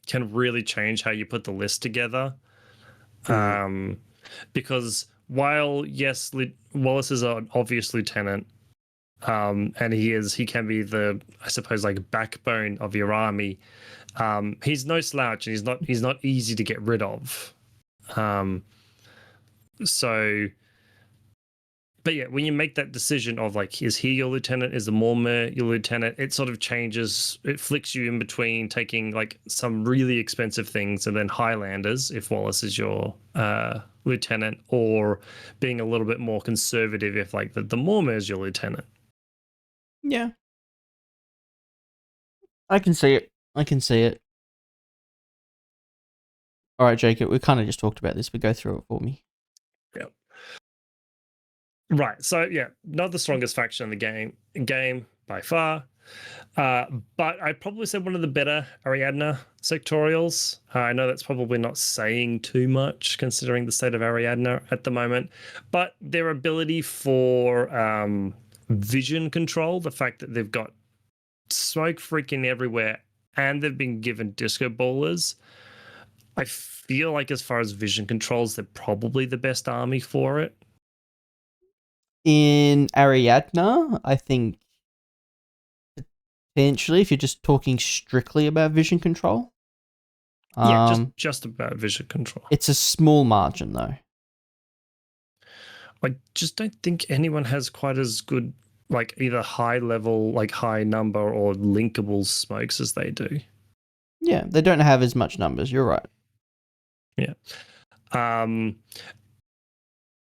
can really change how you put the list together. Because while, yes, Wallace is an obvious lieutenant, and he can be the, I suppose, like backbone of your army. He's no slouch, and he's not easy to get rid of. But yeah, when you make that decision of like, is he your lieutenant? Is the Mormare your lieutenant? It sort of changes. It flicks you in between taking like some really expensive things and then Highlanders, if Wallace is your lieutenant, or being a little bit more conservative if like the Mormare is your lieutenant. Yeah. I can see it. All right, Jacob, we kind of just talked about this, but go through it for me. Yep. Right. So yeah, not the strongest faction in the game by far. But I'd probably say one of the better Ariadna sectorials. I know that's probably not saying too much considering the state of Ariadna at the moment, but their ability for vision control, the fact that they've got smoke freaking everywhere and they've been given disco ballers, I feel like as far as vision controls, they're probably the best army for it. In Ariadna, I think potentially, if you're just talking strictly about vision control. Yeah, just about vision control. It's a small margin, though. I just don't think anyone has quite as good, like either high level, like high number or linkable smokes as they do. Yeah, they don't have as much numbers. You're right. Yeah.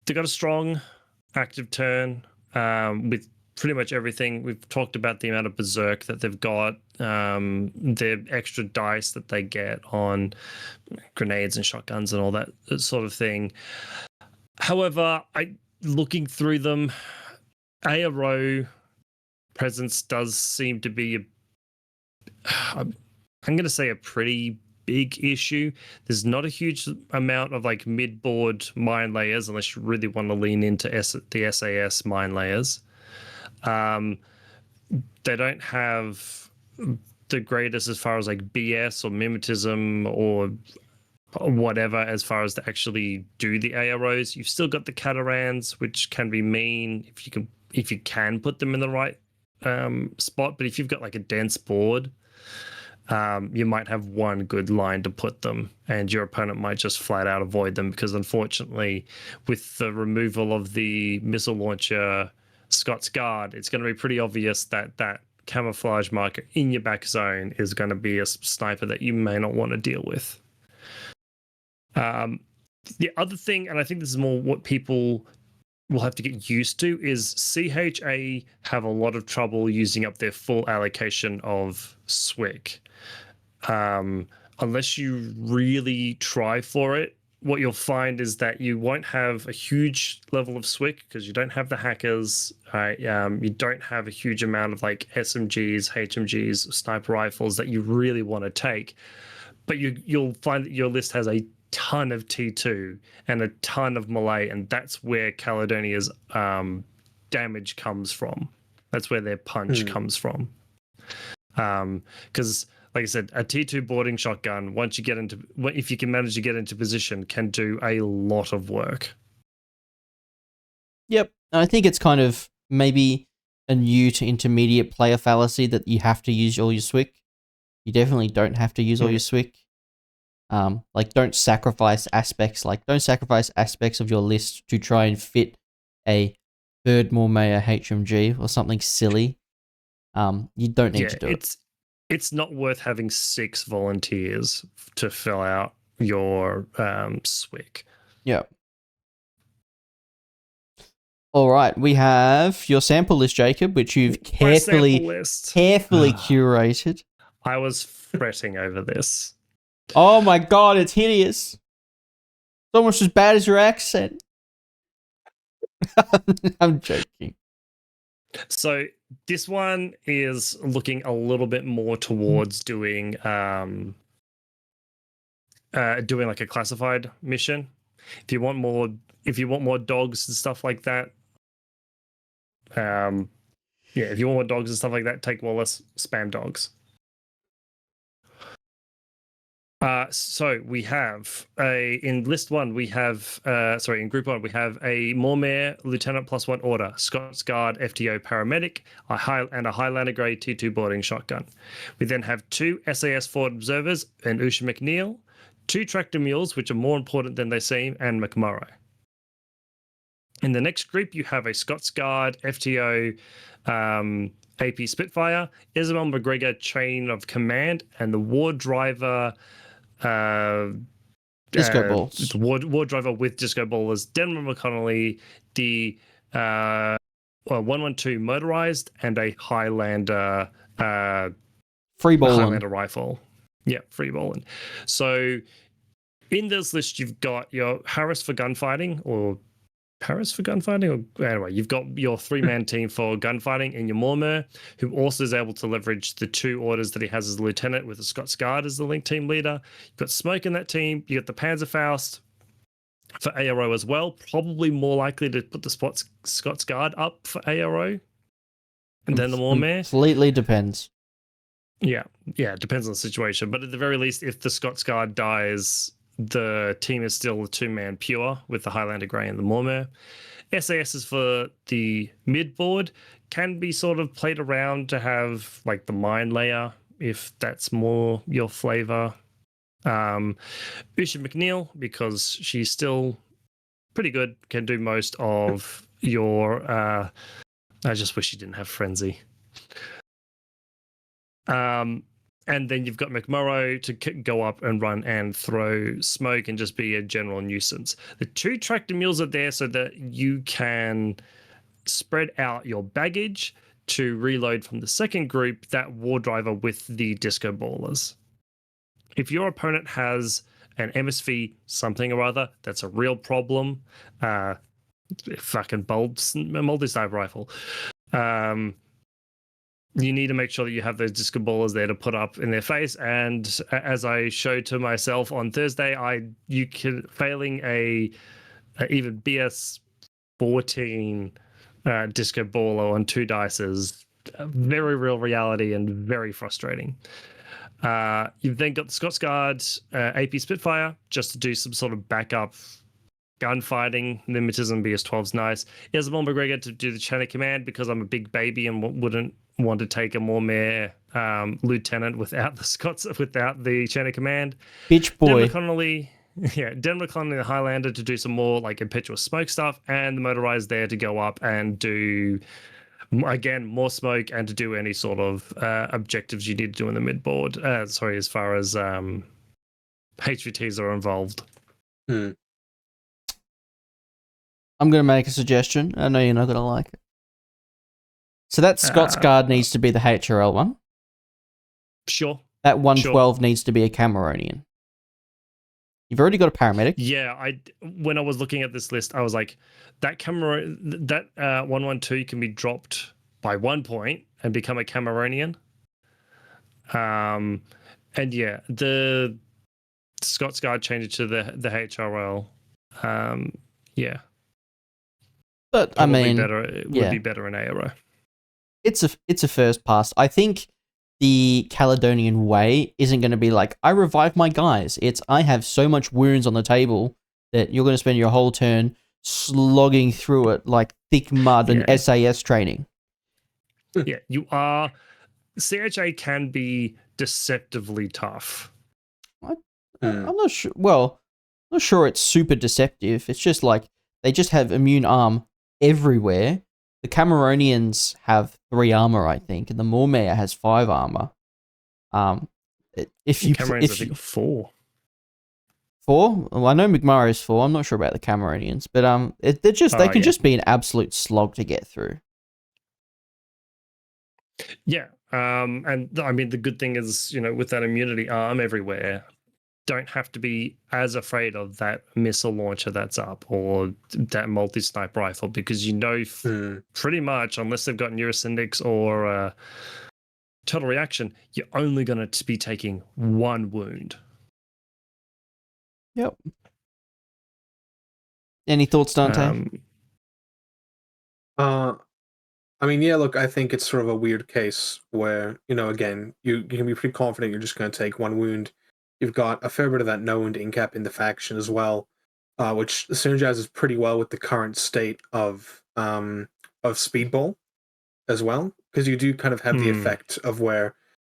They got a strong active turn with pretty much everything. We've talked about the amount of berserk that they've got, their extra dice that they get on grenades and shotguns and all that sort of thing. However, looking through them, ARO presence does seem to be I'm going to say a pretty big issue. There's not a huge amount of like mid-board mine layers unless you really want to lean into the SAS mine layers. They don't have the greatest as far as like BS or mimetism or whatever as far as to actually do the AROs. You've still got the Catarans, which can be mean if you can put them in the right spot. But if you've got like a dense board, you might have one good line to put them, and your opponent might just flat out avoid them because, unfortunately, with the removal of the missile launcher Scott's Guard, it's going to be pretty obvious that that camouflage marker in your back zone is going to be a sniper that you may not want to deal with. The other thing, and I think this is more what people will have to get used to, is CHA have a lot of trouble using up their full allocation of SWIC. Unless you really try for it, what you'll find is that you won't have a huge level of SWIC because you don't have the hackers. You don't have a huge amount of like SMGs, HMGs, sniper rifles that you really want to take. But you'll find that your list has a ton of T2 and a ton of melee, and that's where Caledonia's damage comes from. That's where their punch comes from. Because, like I said, a T2 boarding shotgun, if you can manage to get into position, can do a lot of work. Yep. And I think it's kind of maybe a new to intermediate player fallacy that you have to use all your SWIC. You definitely don't have to use all your SWIC. Like, don't sacrifice aspects of your list to try and fit a third Mormea HMG or something silly. You don't need to do it. It's not worth having 6 volunteers to fill out your SWIC. Yeah. All right, we have your sample list, Jacob, which you've carefully curated. I was fretting over this. Oh my god, it's hideous. It's almost as bad as your accent. I'm joking. So this one is looking a little bit more towards doing like a classified mission. If you want more dogs and stuff like that, if you want more dogs and stuff like that, take Wallace, spam dogs. So we have in list 1, we have in group 1, we have a Mormare Lieutenant +1 order, Scots Guard FTO paramedic, and a Highlander grade T2 boarding shotgun. We then have 2 SAS forward observers and Usha McNeil, 2 tractor mules, which are more important than they seem, and McMurrow. In the next group, you have a Scots Guard FTO AP Spitfire, Isabel McGregor chain of command, and the Ward driver disco balls. Ward driver with disco ballers, Denman McConnelly, the 112 motorized, and a Highlander free balling Highlander rifle. Yeah, free balling. So in this list, you've got your Harris for gunfighting, or anyway, you've got your 3-man team for gunfighting, and your Mormare, who also is able to leverage the 2 orders that he has as a lieutenant with the Scots Guard as the link team leader. You've got Smoke in that team. You got the Panzerfaust for ARO as well. Probably more likely to put the Scots Guard up for ARO than the Mormare. Completely depends. Yeah, it depends on the situation. But at the very least, if the Scots Guard dies, the team is still a 2-man pure with the Highlander Grey and the Mormare. SAS is for the mid board, can be sort of played around to have like the mine layer if that's more your flavor. Usha McNeil, because she's still pretty good, can do most of your I just wish she didn't have frenzy. And then you've got McMurrow to go up and run and throw smoke and just be a general nuisance. The 2 tractor mules are there so that you can spread out your baggage to reload from the second group, that war driver with the disco ballers. If your opponent has an MSV something or other, that's a real problem. Fucking multi-sniper rifle. You need to make sure that you have those disco ballers there to put up in their face. And as I showed to myself on Thursday, failing a even BS 14 disco baller on 2 dice is a very real reality and very frustrating. You've then got the Scots Guard AP Spitfire just to do some sort of backup gunfighting, Mimetism BS12's nice. Isabel McGregor to do the chain of command because I'm a big baby and wouldn't want to take a Mormare lieutenant without the chain of command. Bitch boy. Denver Connolly, Denver Connolly, the Highlander to do some more like impetuous smoke stuff, and the motorized there to go up and do again more smoke and to do any sort of objectives you need to do in the mid board. As far as HVTs are involved. I'm going to make a suggestion. I know you're not going to like it. So that Scots Guard needs to be the HRL one. Sure. That 112 needs to be a Cameronian. You've already got a paramedic. Yeah, when I was looking at this list, I was like, that 112 can be dropped by 1 point and become a Cameronian. And yeah, the Scots Guard changed it to the HRL. Yeah. But Probably I mean, it would be better in ARO. It's a first pass. I think the Caledonian way isn't going to be like, I revive my guys. It's, I have so much wounds on the table that you're going to spend your whole turn slogging through it like thick mud and SAS training. Yeah, you are. CHA can be deceptively tough. I'm not sure. Well, I'm not sure it's super deceptive. It's just like they just have immune arm everywhere. The Cameronians have 3 armor, I think, and the Mormare has 5 armor. If you Cameronians, I think 4. 4? Well, I know McMurray is 4. I'm not sure about the Cameronians, but they can just be an absolute slog to get through. Yeah, and I mean the good thing is, with that immunity arm everywhere, don't have to be as afraid of that missile launcher that's up or that multi-snipe rifle because pretty much, unless they've got Neurosyndics or Total Reaction, you're only going to be taking 1 wound. Yep. Any thoughts, Dante? I mean, yeah, look, I think it's sort of a weird case where, again, you can be pretty confident you're just going to take 1 wound. You've got a fair bit of that no wound incap in the faction as well, which synergizes pretty well with the current state of Speedball as well, because you do kind of have the effect of where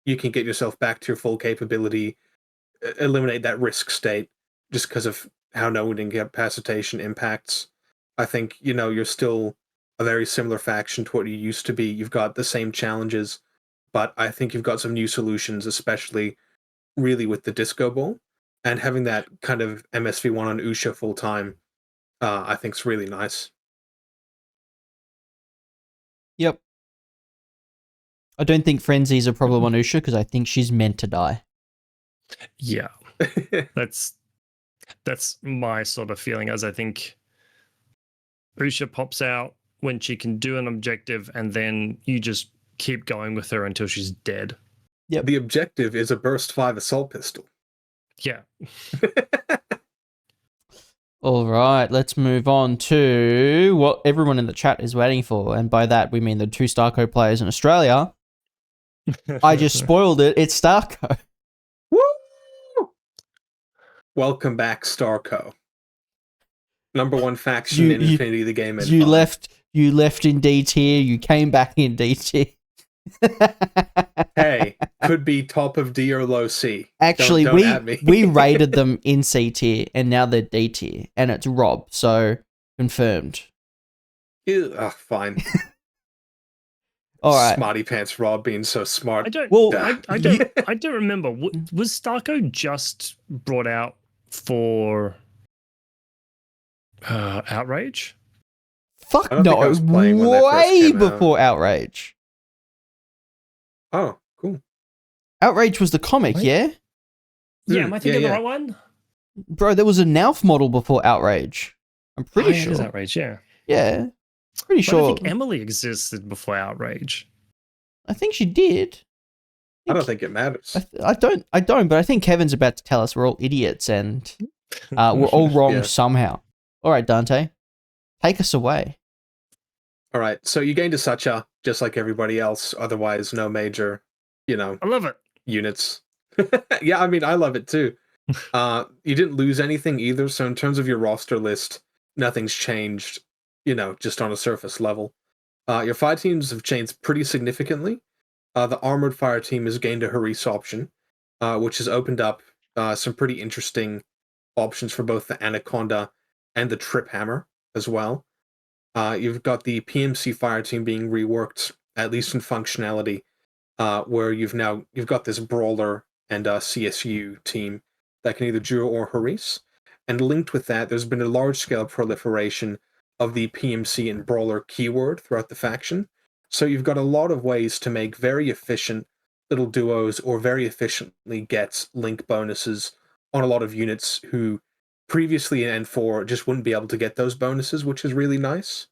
you can get yourself back to your full capability, eliminate that risk state just because of how no wound incapacitation impacts. I think, you're still a very similar faction to what you used to be. You've got the same challenges, but I think you've got some new solutions, especially really with the disco ball, and having that kind of MSV1 on Usha full time, I think is really nice. Yep. I don't think Frenzy's a problem on Usha because I think she's meant to die. Yeah, that's my sort of feeling. As I think Usha pops out when she can do an objective, and then you just keep going with her until she's dead. Yeah, the objective is a burst 5 assault pistol. Yeah. All right, let's move on to what everyone in the chat is waiting for, and by that we mean the 2 StarCo players in Australia. I just spoiled it. It's StarCo. Woo! Welcome back, StarCo. Number 1 faction in Infinity the game. You left in D tier. You came back in D tier. Hey, could be top of D or low C. Actually, don't we rated them in C tier, and now they're D tier, and it's Rob, so confirmed. Fine. All right, Smarty pants Rob being so smart. I don't remember. Was StarCo just brought out for Outrage? Fuck no, it was way before Outrage. Oh, cool. Outrage was the comic, yeah? Yeah, am I thinking the right one? Bro, there was a Nauf model before Outrage. I'm pretty sure. It is Outrage, yeah. Yeah. Pretty sure. I think Emily existed before Outrage. I think she did. I don't think it matters. I don't, but I think Kevin's about to tell us we're all idiots and we're all wrong somehow. All right, Dante, take us away. All right, so you gained a Sacha, just like everybody else, otherwise no major, I love it. Units. Yeah, I mean, I love it too. You didn't lose anything either, so in terms of your roster list, nothing's changed, just on a surface level. Your fire teams have changed pretty significantly. The armored fire team has gained a Haris option, which has opened up some pretty interesting options for both the Anaconda and the Trip Hammer as well. You've got the PMC fire team being reworked, at least in functionality, where you've got this Brawler and CSU team that can either duo or Haris. And linked with that, there's been a large-scale proliferation of the PMC and Brawler keyword throughout the faction. So you've got a lot of ways to make very efficient little duos or very efficiently get link bonuses on a lot of units who previously in N4 just wouldn't be able to get those bonuses, which is really nice.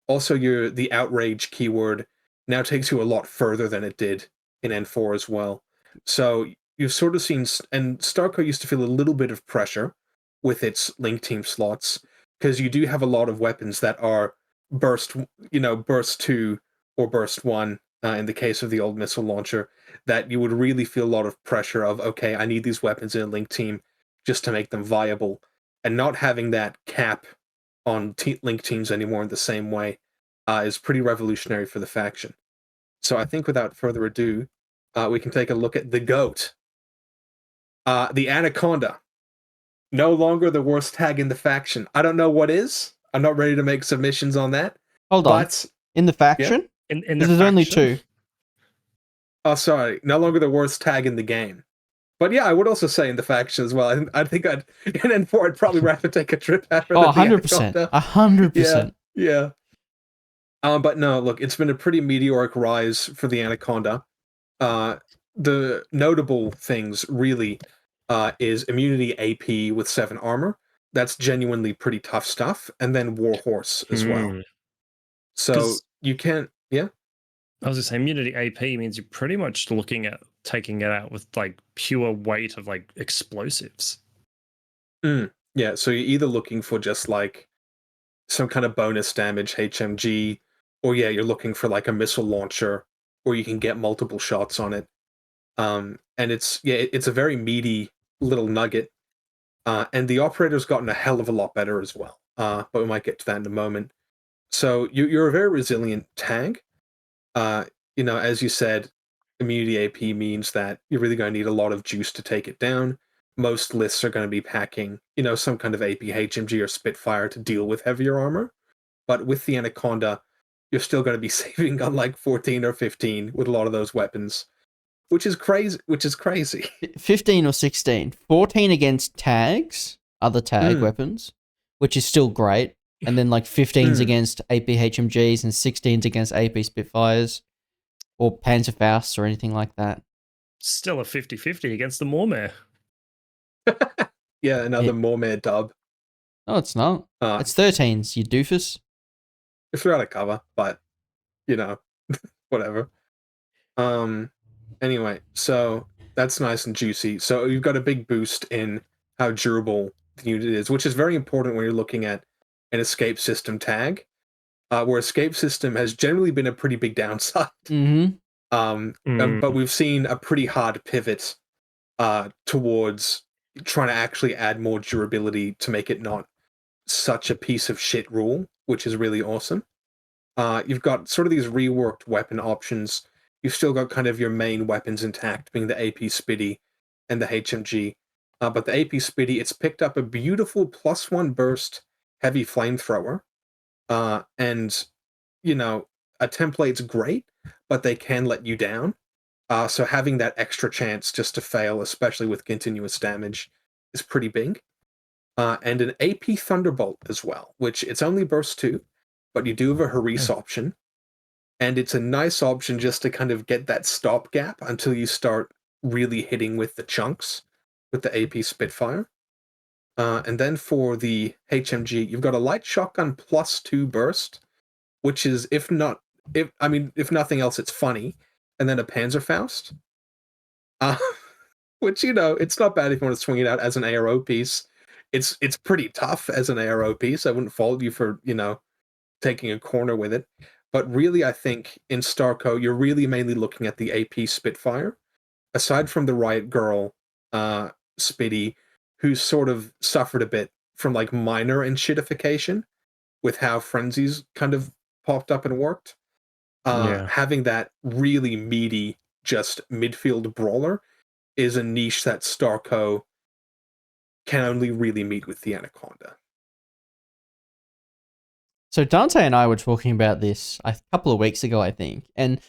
Also, the outrage keyword now takes you a lot further than it did in N4 as well. So you've sort of seen, and StarCo used to feel a little bit of pressure with its link team slots, because you do have a lot of weapons that are burst 2 or burst 1, in the case of the old missile launcher, that you would really feel a lot of pressure of, okay, I need these weapons in a link team just to make them viable. And not having that cap on link teams anymore in the same way is pretty revolutionary for the faction. So I think without further ado, we can take a look at the GOAT. The Anaconda. No longer the worst tag in the faction. I don't know what is. I'm not ready to make submissions on that. Hold on. In the faction? Yeah. In there's only 2. Oh, sorry. No longer the worst tag in the game. But yeah, I would also say in the faction as well. I think in N4 I'd probably rather take a trip after 100%. 100%. Yeah. But no, look, it's been a pretty meteoric rise for the Anaconda. The notable things really is immunity AP with 7 armor. That's genuinely pretty tough stuff. And then Warhorse as well. So you can't, yeah? I was going to say, immunity AP means you're pretty much looking at taking it out with like pure weight of like explosives. Yeah, so you're either looking for just like some kind of bonus damage, HMG, or yeah, you're looking for like a missile launcher, or you can get multiple shots on it. And it's a very meaty little nugget. And the operator's gotten a hell of a lot better as well. But we might get to that in a moment. So you're a very resilient tag. As you said, immunity AP means that you're really going to need a lot of juice to take it down. Most lists are going to be packing, some kind of AP, HMG, or Spitfire to deal with heavier armor. But with the Anaconda, you're still going to be saving on like 14 or 15 with a lot of those weapons, which is crazy. 15 or 16. 14 against tags, other tag weapons, which is still great. And then like 15s against AP HMGs and 16s against AP Spitfires or Panzerfausts or anything like that. Still a 50-50 against the Mormare. Yeah, another Mormare dub. No, it's not. It's 13s, you doofus. If you're out of cover, but, whatever. Anyway, so that's nice and juicy. So you've got a big boost in how durable the unit is, which is very important when you're looking at an escape system tag, where escape system has generally been a pretty big downside. But we've seen a pretty hard pivot towards trying to actually add more durability to make it not such a piece of shit rule, which is really awesome. You've got sort of these reworked weapon options. You've still got kind of your main weapons intact, being the AP Spitty and the HMG. But the AP Spitty, it's picked up a beautiful +1 burst heavy flamethrower. And, a template's great, but they can let you down. So having that extra chance just to fail, especially with continuous damage, is pretty big. And an AP Thunderbolt as well, which it's only burst 2, but you do have a Haris option. And it's a nice option just to kind of get that stopgap until you start really hitting with the chunks with the AP Spitfire. And then for the HMG, you've got a light shotgun +2 burst, which is, if nothing else, it's funny. And then a Panzerfaust, which, it's not bad if you want to swing it out as an ARO piece. It's pretty tough as an ARO piece. I wouldn't fault you for, taking a corner with it. But really, I think in StarCo, you're really mainly looking at the AP Spitfire. Aside from the Riot Girl Spitty, who's sort of suffered a bit from like minor enshittification with how frenzies kind of popped up and worked. Having that really meaty, just midfield brawler is a niche that StarCo can only really meet with the Anaconda. So Dante and I were talking about this a couple of weeks ago, I think, and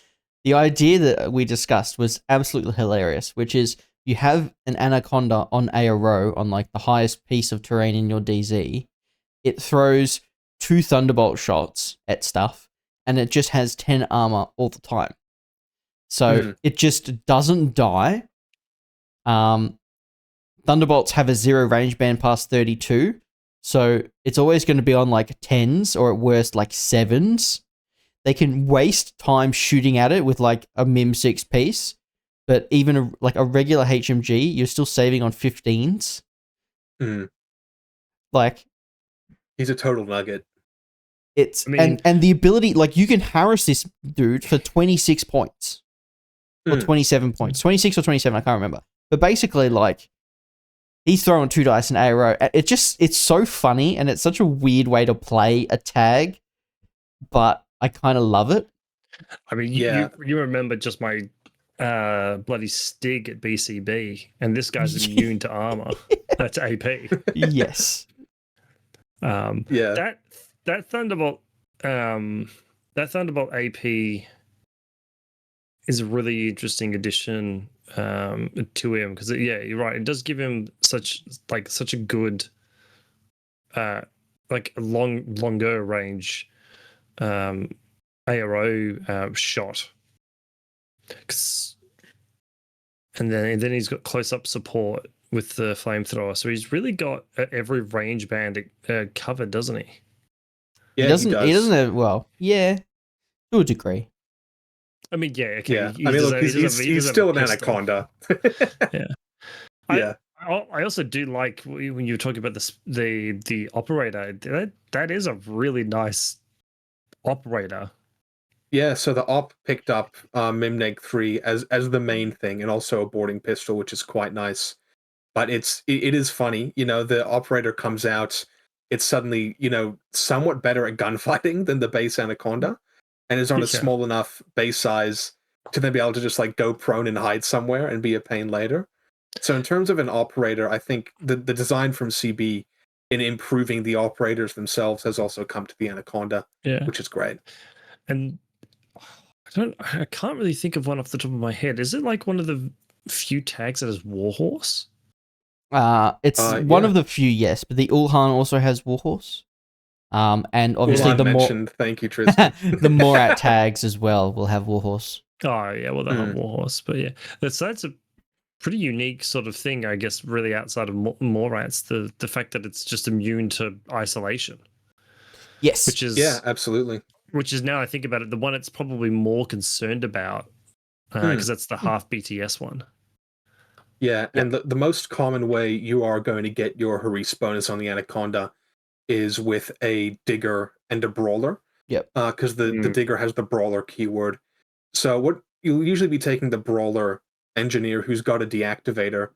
the idea that we discussed was absolutely hilarious, which is you have an Anaconda on ARO on like the highest piece of terrain in your DZ. It throws 2 Thunderbolt shots at stuff, and it just has 10 armor all the time. So it just doesn't die. Thunderbolts have a 0 range band past 32, so it's always going to be on like 10s or at worst like 7s. They can waste time shooting at it with like a MIM 6 piece, but even like a regular HMG, you're still saving on 15s. Like, he's a total nugget. And the ability, like, you can harass this dude for 26 points or 27 points, 26 or 27, I can't remember. But basically, like, he's throwing 2 dice in ARO. It's so funny, and it's such a weird way to play a tag, but I kind of love it. I mean, you remember just my bloody Stig at BCB, and this guy's immune to armor. That's AP. Yes. That Thunderbolt AP is a really interesting addition to him, because you're right, it does give him such a good like a longer range ARO shot, and then he's got close-up support with the flamethrower, so he's really got every range band covered, doesn't he? Yeah, he doesn't have, well, yeah, to a degree. I mean, yeah, okay. Yeah. I mean, look, he's still an Anaconda. Yeah. I also do like when you were talking about the operator. That is a really nice operator. Yeah, so the op picked up Mimneg 3 as the main thing, and also a boarding pistol, which is quite nice. But it is funny, the operator comes out, it's suddenly, somewhat better at gunfighting than the base Anaconda, and is on a small enough base size to then be able to just like go prone and hide somewhere and be a pain later. So in terms of an operator, I think the design from CB in improving the operators themselves has also come to the Anaconda, which is great. And I can't really think of one off the top of my head. Is it like one of the few tags that has Warhorse? It's one of the few, yes, but the Ulhan also has Warhorse. And obviously thank you, Tristan. the Morat tags as well will have Warhorse. Oh yeah, well they'll have Warhorse, but yeah, that's a pretty unique sort of thing, I guess. Really, outside of Morats, the fact that it's just immune to isolation. Yes, which is absolutely. Which is, now I think about it, the one it's probably more concerned about, because that's the half BTS one. Yeah, and the most common way you are going to get your Haris bonus on the Anaconda is with a digger and a brawler. Yep. Because the digger has the brawler keyword. So what you'll usually be taking the brawler engineer who's got a deactivator.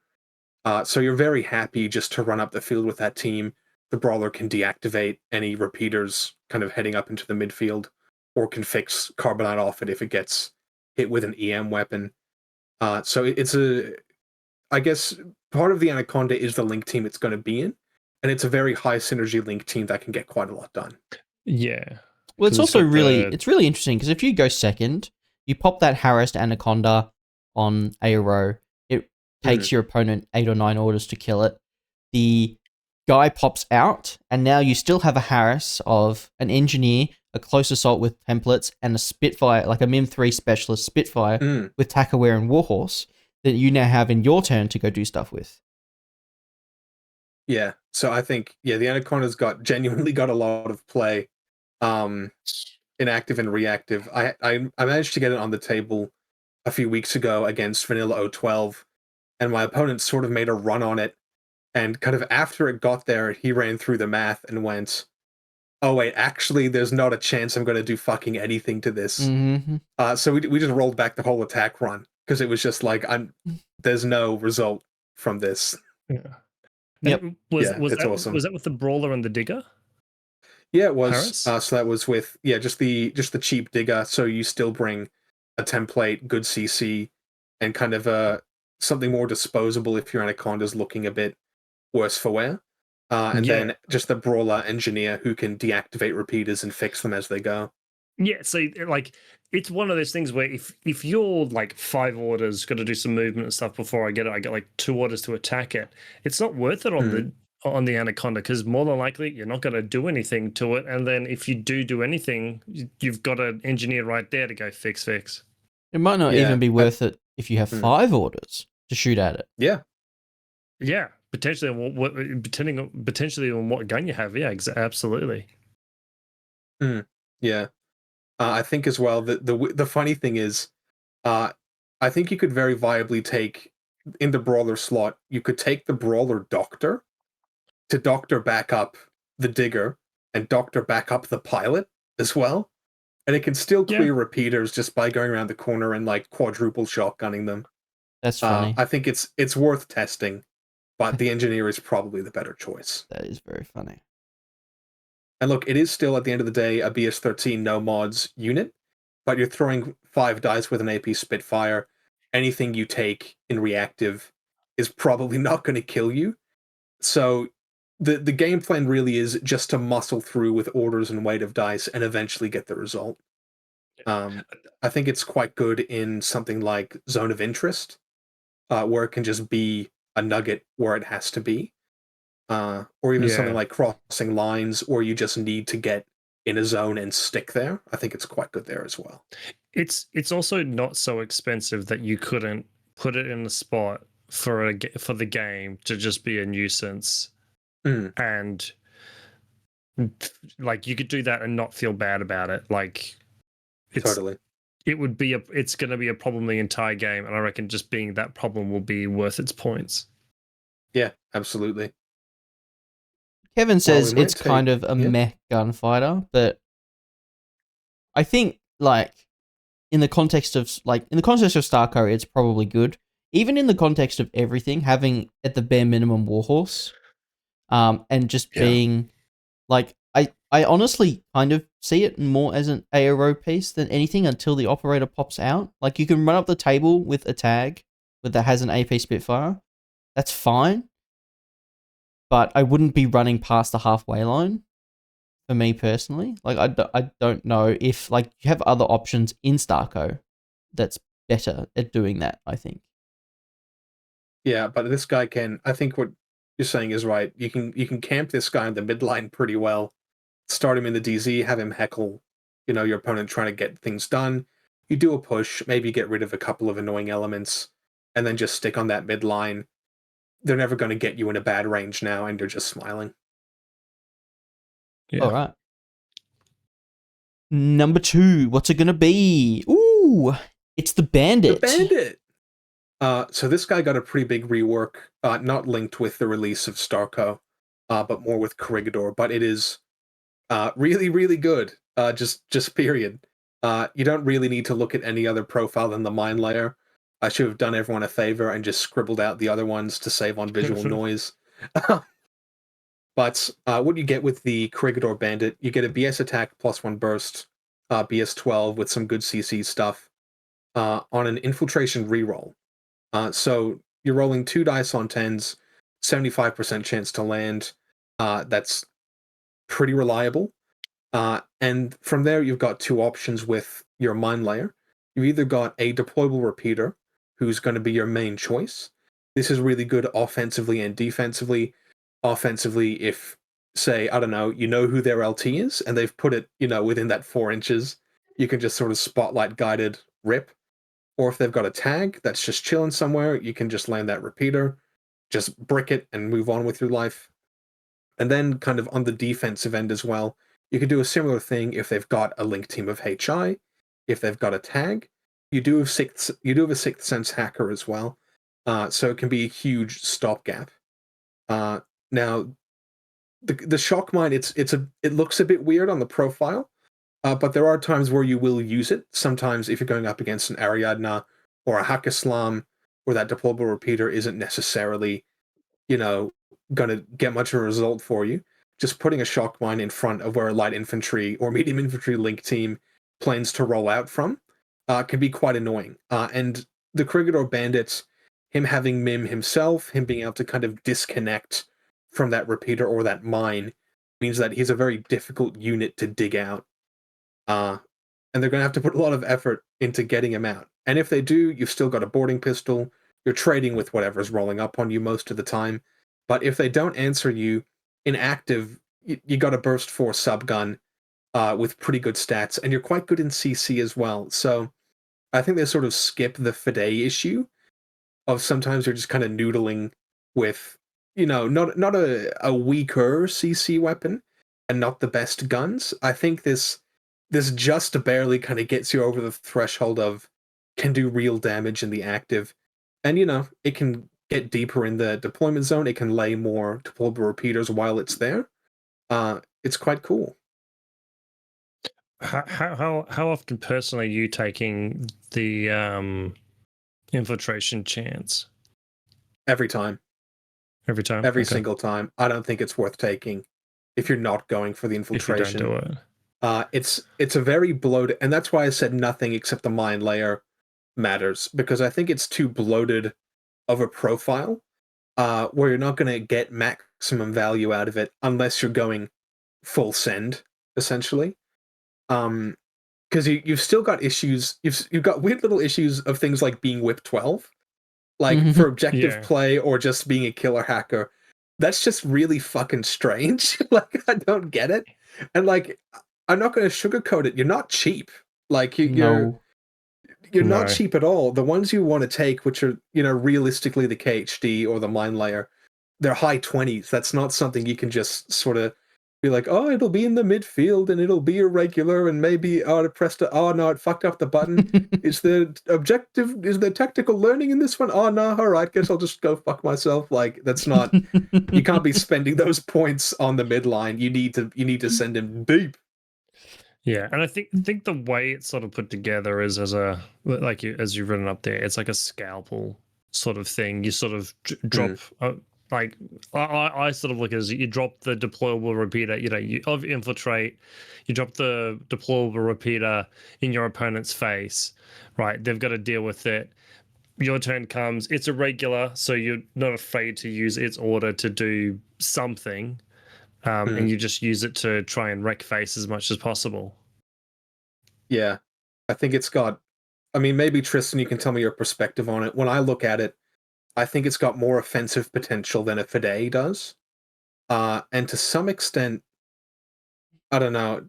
So you're very happy just to run up the field with that team. The brawler can deactivate any repeaters kind of heading up into the midfield, or can fix Carbonite off it if it gets hit with an EM weapon. So it's I guess part of the Anaconda is the link team it's going to be in, and it's a very high synergy link team that can get quite a lot done. Yeah. Well, it's also it's really interesting, because if you go second, you pop that harassed Anaconda on ARO, it takes your opponent 8 or 9 orders to kill it. The guy pops out, and now you still have a harass of an engineer, a close assault with templates, and a Spitfire, like a MIM 3 specialist Spitfire with Tackaware and Warhorse, that you now have in your turn to go do stuff with. Yeah, so I think, the Anaconda's genuinely got a lot of play in active and reactive. I managed to get it on the table a few weeks ago against Vanilla 012, and my opponent sort of made a run on it, and kind of after it got there, he ran through the math and went, oh wait, actually there's not a chance I'm going to do fucking anything to this. So we just rolled back the whole attack run, because it was just like, there's no result from this. Yeah. Yep. Was Yeah, was it's that awesome. was that with the brawler and the digger? Yeah, it was. Paris? So that was with just the cheap digger. So you still bring a template, good CC, and kind of something more disposable if your anaconda's looking a bit worse for wear. And Yeah. then just the brawler engineer who can deactivate repeaters and fix them as they go. Yeah, so like it's one of those things where if you're like 5 orders, got to do some movement and stuff before I get it, I get like 2 orders to attack it. It's not worth it on the anaconda because more than likely you're not going to do anything to it, and then if you do anything, you've got an engineer right there to go fix. It might not Yeah, even be worth it if you have Hmm. 5 orders to shoot at it. Yeah, Yeah, potentially on potentially on what gun you have. Yeah, absolutely. yeah. I think as well that the funny thing is, I think you could very viably take in the brawler slot. You could take the brawler doctor to doctor back up the digger and doctor back up the pilot as well, and it can still Yeah. clear repeaters just by going around the corner and like quadruple shotgunning them. That's funny. I think it's worth testing, but the engineer is probably the better choice. That is very funny. And look, it is still at the end of the day a BS13 no mods unit, but you're throwing 5 dice with an AP Spitfire. Anything you take in reactive is probably not going to kill you. So the game plan really is just to muscle through with orders and weight of dice and eventually get the result. I think it's quite good in something like Zone of Interest, where it can just be a nugget where it has to be. Or even something like Crossing Lines, or you just need to get in a zone and stick there. I think it's quite good there as well. It's also not so expensive that you couldn't put it in a spot for the game to just be a nuisance, and like you could do that and not feel bad about it. Like Totally. It's going to be a problem the entire game, and I reckon just being that problem will be worth its points. Yeah, absolutely. Kevin says might it's kind of a mech gunfighter, but I think like in the context of StarCo, it's probably good. Even in the context of everything, having at the bare minimum Warhorse, and just being like I honestly kind of see it more as an ARO piece than anything until the operator pops out. Like you can run up the table with a tag that has an AP Spitfire. That's fine. But I wouldn't be running past the halfway line for me personally. Like I don't know if like you have other options in StarCo that's better at doing that, I think. Yeah, but this guy can. I think what you're saying is right. You can camp this guy in the midline pretty well. Start him in the DZ, have him heckle, your opponent trying to get things done. You do a push, maybe get rid of a couple of annoying elements, and then just stick on that midline. They're never going to get you in a bad range now, and you're just smiling. Yeah. All right. Number 2, what's it gonna be? Ooh, it's the Bandit. The Bandit. So this guy got a pretty big rework, not linked with the release of StarCo, but more with Corregidor. But it is really, really good. Just period. You don't really need to look at any other profile than the mine layer. I should have done everyone a favor and just scribbled out the other ones to save on visual noise. But what you get with the Corregidor Bandit, you get a BS attack +1 burst, BS 12 with some good CC stuff on an infiltration reroll. So you're rolling 2 dice on 10s, 75% chance to land. That's pretty reliable. And from there, you've got 2 options with your mine layer. You've either got a deployable repeater, who's going to be your main choice. This is really good offensively and defensively. Offensively, if, say, I don't know, you know who their LT is, and they've put it, within that 4 inches, you can just sort of spotlight guided rip. Or if they've got a tag that's just chilling somewhere, you can just land that repeater, just brick it, and move on with your life. And then kind of on the defensive end as well, you can do a similar thing if they've got a link team of HI, if they've got a tag. You do have a sixth sense hacker as well, so it can be a huge stopgap. Now, the shock mine, it looks a bit weird on the profile, but there are times where you will use it. Sometimes if you're going up against an Ariadna or a Hack Islam, or that deployable repeater isn't necessarily, gonna get much of a result for you. Just putting a shock mine in front of where a light infantry or medium infantry link team plans to roll out from can be quite annoying. And the Corregidor Bandits, him having Mim himself, him being able to kind of disconnect from that repeater or that mine, means that he's a very difficult unit to dig out. And they're going to have to put a lot of effort into getting him out. And if they do, you've still got a boarding pistol. You're trading with whatever's rolling up on you most of the time. But if they don't answer you in active, you got a burst 4 subgun with pretty good stats, and you're quite good in CC as well. So I think they sort of skip the Fide issue of sometimes you're just kind of noodling with, not a weaker CC weapon and not the best guns. I think this just barely kind of gets you over the threshold of can do real damage in the active. And, it can get deeper in the deployment zone. It can lay more deployable repeaters while it's there. It's quite cool. How often personally are you taking the infiltration chance? Every time. Every time? Every Okay. single time. I don't think it's worth taking if you're not going for the infiltration. If you don't do it. It's a very bloated, and that's why I said nothing except the mine layer matters, because I think it's too bloated of a profile where you're not going to get maximum value out of it unless you're going full send, essentially. Because you've still got issues. You've got weird little issues of things like being whip 12, like for objective play or just being a killer hacker. That's just really fucking strange. Like, I don't get it. And like, I'm not going to sugarcoat it. You're not cheap. Like you're not cheap at all. The ones you want to take, which are, realistically the KHD or the mine layer, they're high 20s. That's not something you can just sort of be like, oh, it'll be in the midfield and it'll be irregular and maybe, oh, it pressed it. Oh, no, it fucked up the button. Is the tactical learning in this one? Oh, no, all right, guess I'll just go fuck myself. Like, that's not, you can't be spending those points on the midline. You need to send him deep. Yeah, and I think the way it's sort of put together is as you've written up there, it's like a scalpel sort of thing. You sort of drop like I sort of look as you drop the deployable repeater. You infiltrate, you drop the deployable repeater in your opponent's face. Right, they've got to deal with it. Your turn comes. It's irregular, so you're not afraid to use its order to do something. And you just use it to try and wreck face as much as possible. Yeah, I think it's got, maybe Tristan, you can tell me your perspective on it. When I look at it, I think it's got more offensive potential than a Fide does. And to some extent, I don't know,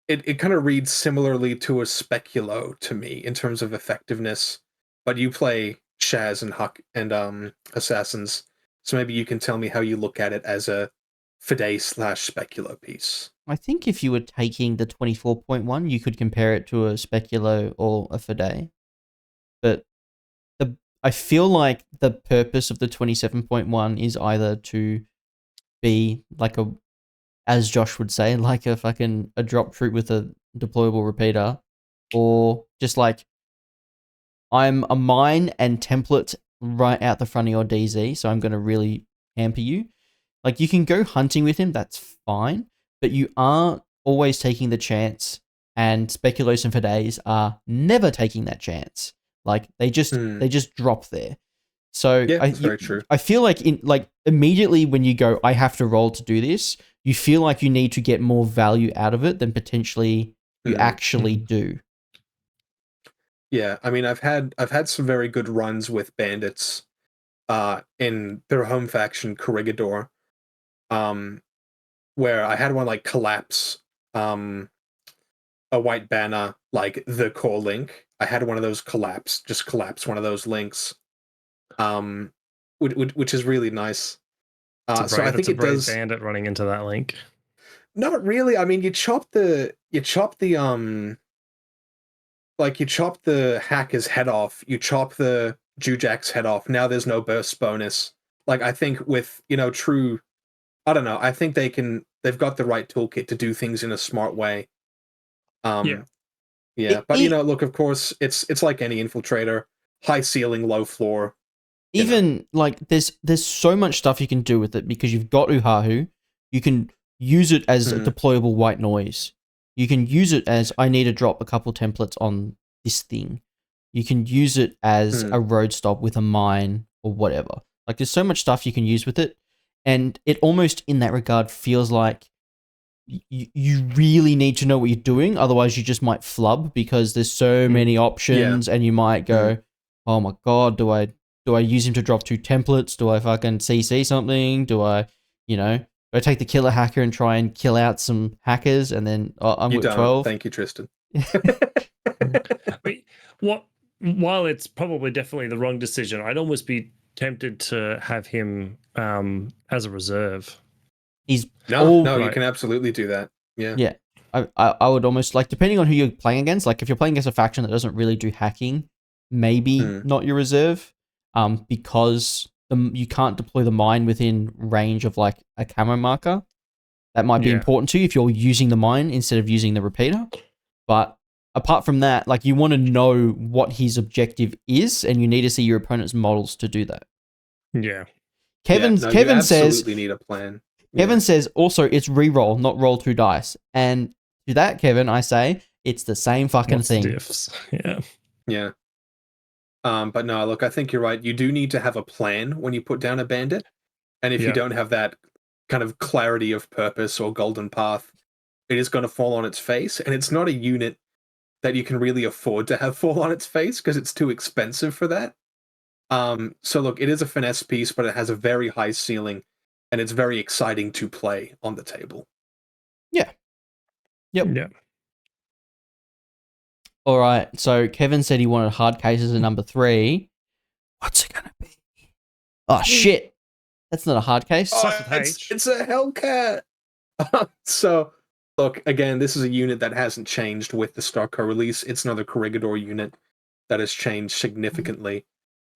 it kind of reads similarly to a Speculo to me in terms of effectiveness. But you play Shaz and Huck and Assassins, so maybe you can tell me how you look at it as a Fide/Speculo piece. I think if you were taking the 24.1, you could compare it to a Speculo or a Fide. But I feel like the purpose of the 27.1 is either to be like as Josh would say, like a drop troop with a deployable repeater, or just like, I'm a mine and template right out the front of your DZ, so I'm going to really hamper you. Like, you can go hunting with him, that's fine, but you are always taking the chance, and Speculos and Fides are never taking that chance. Like, they just drop there. So yeah, that's very true. I feel like immediately when you go, I have to roll to do this, you feel like you need to get more value out of it than potentially you actually do. Yeah, I've had some very good runs with bandits in their home faction Corregidor, where I had one like collapse a white banner, like the core link. I had one of those collapse one of those links, which is really nice. So I think it does. Bandit running into that link. Not really. You chop the hacker's head off. You chop the Jujack's head off. Now there's no burst bonus. Like, I think with true, I don't know. I think they've got the right toolkit to do things in a smart way. Yeah, but look, of course, it's like any infiltrator, high ceiling, low floor. You know. even like there's so much stuff you can do with it because you've got Uhahu. You can use it as a Mhm. deployable white noise. You can use it as I need to drop a couple templates on this thing. You can use it as Mhm. a road stop with a mine or whatever. Like there's so much stuff you can use with it, and it almost in that regard feels like you really need to know what you're doing, otherwise you just might flub because there's so many options, and you might go, "Oh my god, do I use him to drop 2 templates? Do I fucking CC something? Do I, do I take the killer hacker and try and kill out some hackers, and then I'm You with don't. 12." Thank you, Tristan. But what? While it's probably definitely the wrong decision, I'd almost be tempted to have him as a reserve. He's No, you Right. can absolutely do that. Yeah. Yeah. I would almost like, depending on who you're playing against, like if you're playing against a faction that doesn't really do hacking, maybe not your reserve, because you can't deploy the mine within range of like a camo marker. That might be Yeah. important to you if you're using the mine instead of using the repeater. But apart from that, like you want to know what his objective is, and you need to see your opponent's models to do that. Yeah. Kevin you says absolutely need a plan. Kevin says also it's re-roll, not roll 2 dice. And to that, Kevin, I say it's the same fucking What's the thing. diffs? Yeah. Yeah. But no, look, I think you're right. You do need to have a plan when you put down a bandit. And if you Yeah. don't have that kind of clarity of purpose or golden path, it is going to fall on its face. And it's not a unit that you can really afford to have fall on its face because it's too expensive for that. So look, it is a finesse piece, but it has a very high ceiling, and it's very exciting to play on the table. Yeah. Yep. Yeah. All right. So Kevin said he wanted hard cases in number 3. What's it gonna be? Oh shit! That's not a hard case. Starts with H. It's a Hellcat. So look, again, this is a unit that hasn't changed with the StarCo release. It's another Corregidor unit that has changed significantly.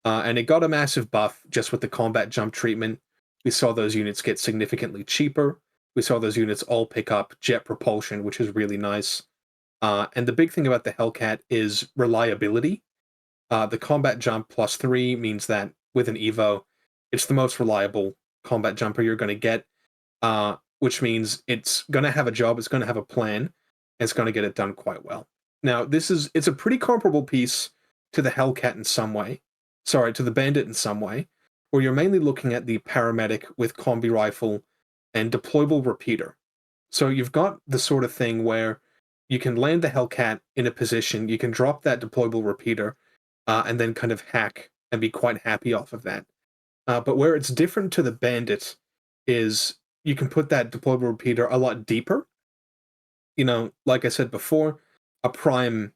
And it got a massive buff just with the combat jump treatment. We saw those units get significantly cheaper. We saw those units all pick up jet propulsion, which is really nice. And the big thing about the Hellcat is reliability. The combat jump +3 means that with an Evo, it's the most reliable combat jumper you're going to get, which means it's going to have a job, it's going to have a plan, and it's going to get it done quite well. Now, it's a pretty comparable piece to the Hellcat in some way. Sorry, to the Bandit in some way, where you're mainly looking at the paramedic with combi rifle and deployable repeater. So you've got the sort of thing where you can land the Hellcat in a position, you can drop that deployable repeater, and then kind of hack and be quite happy off of that. But where it's different to the Bandit is you can put that deployable repeater a lot deeper. Like I said before, a prime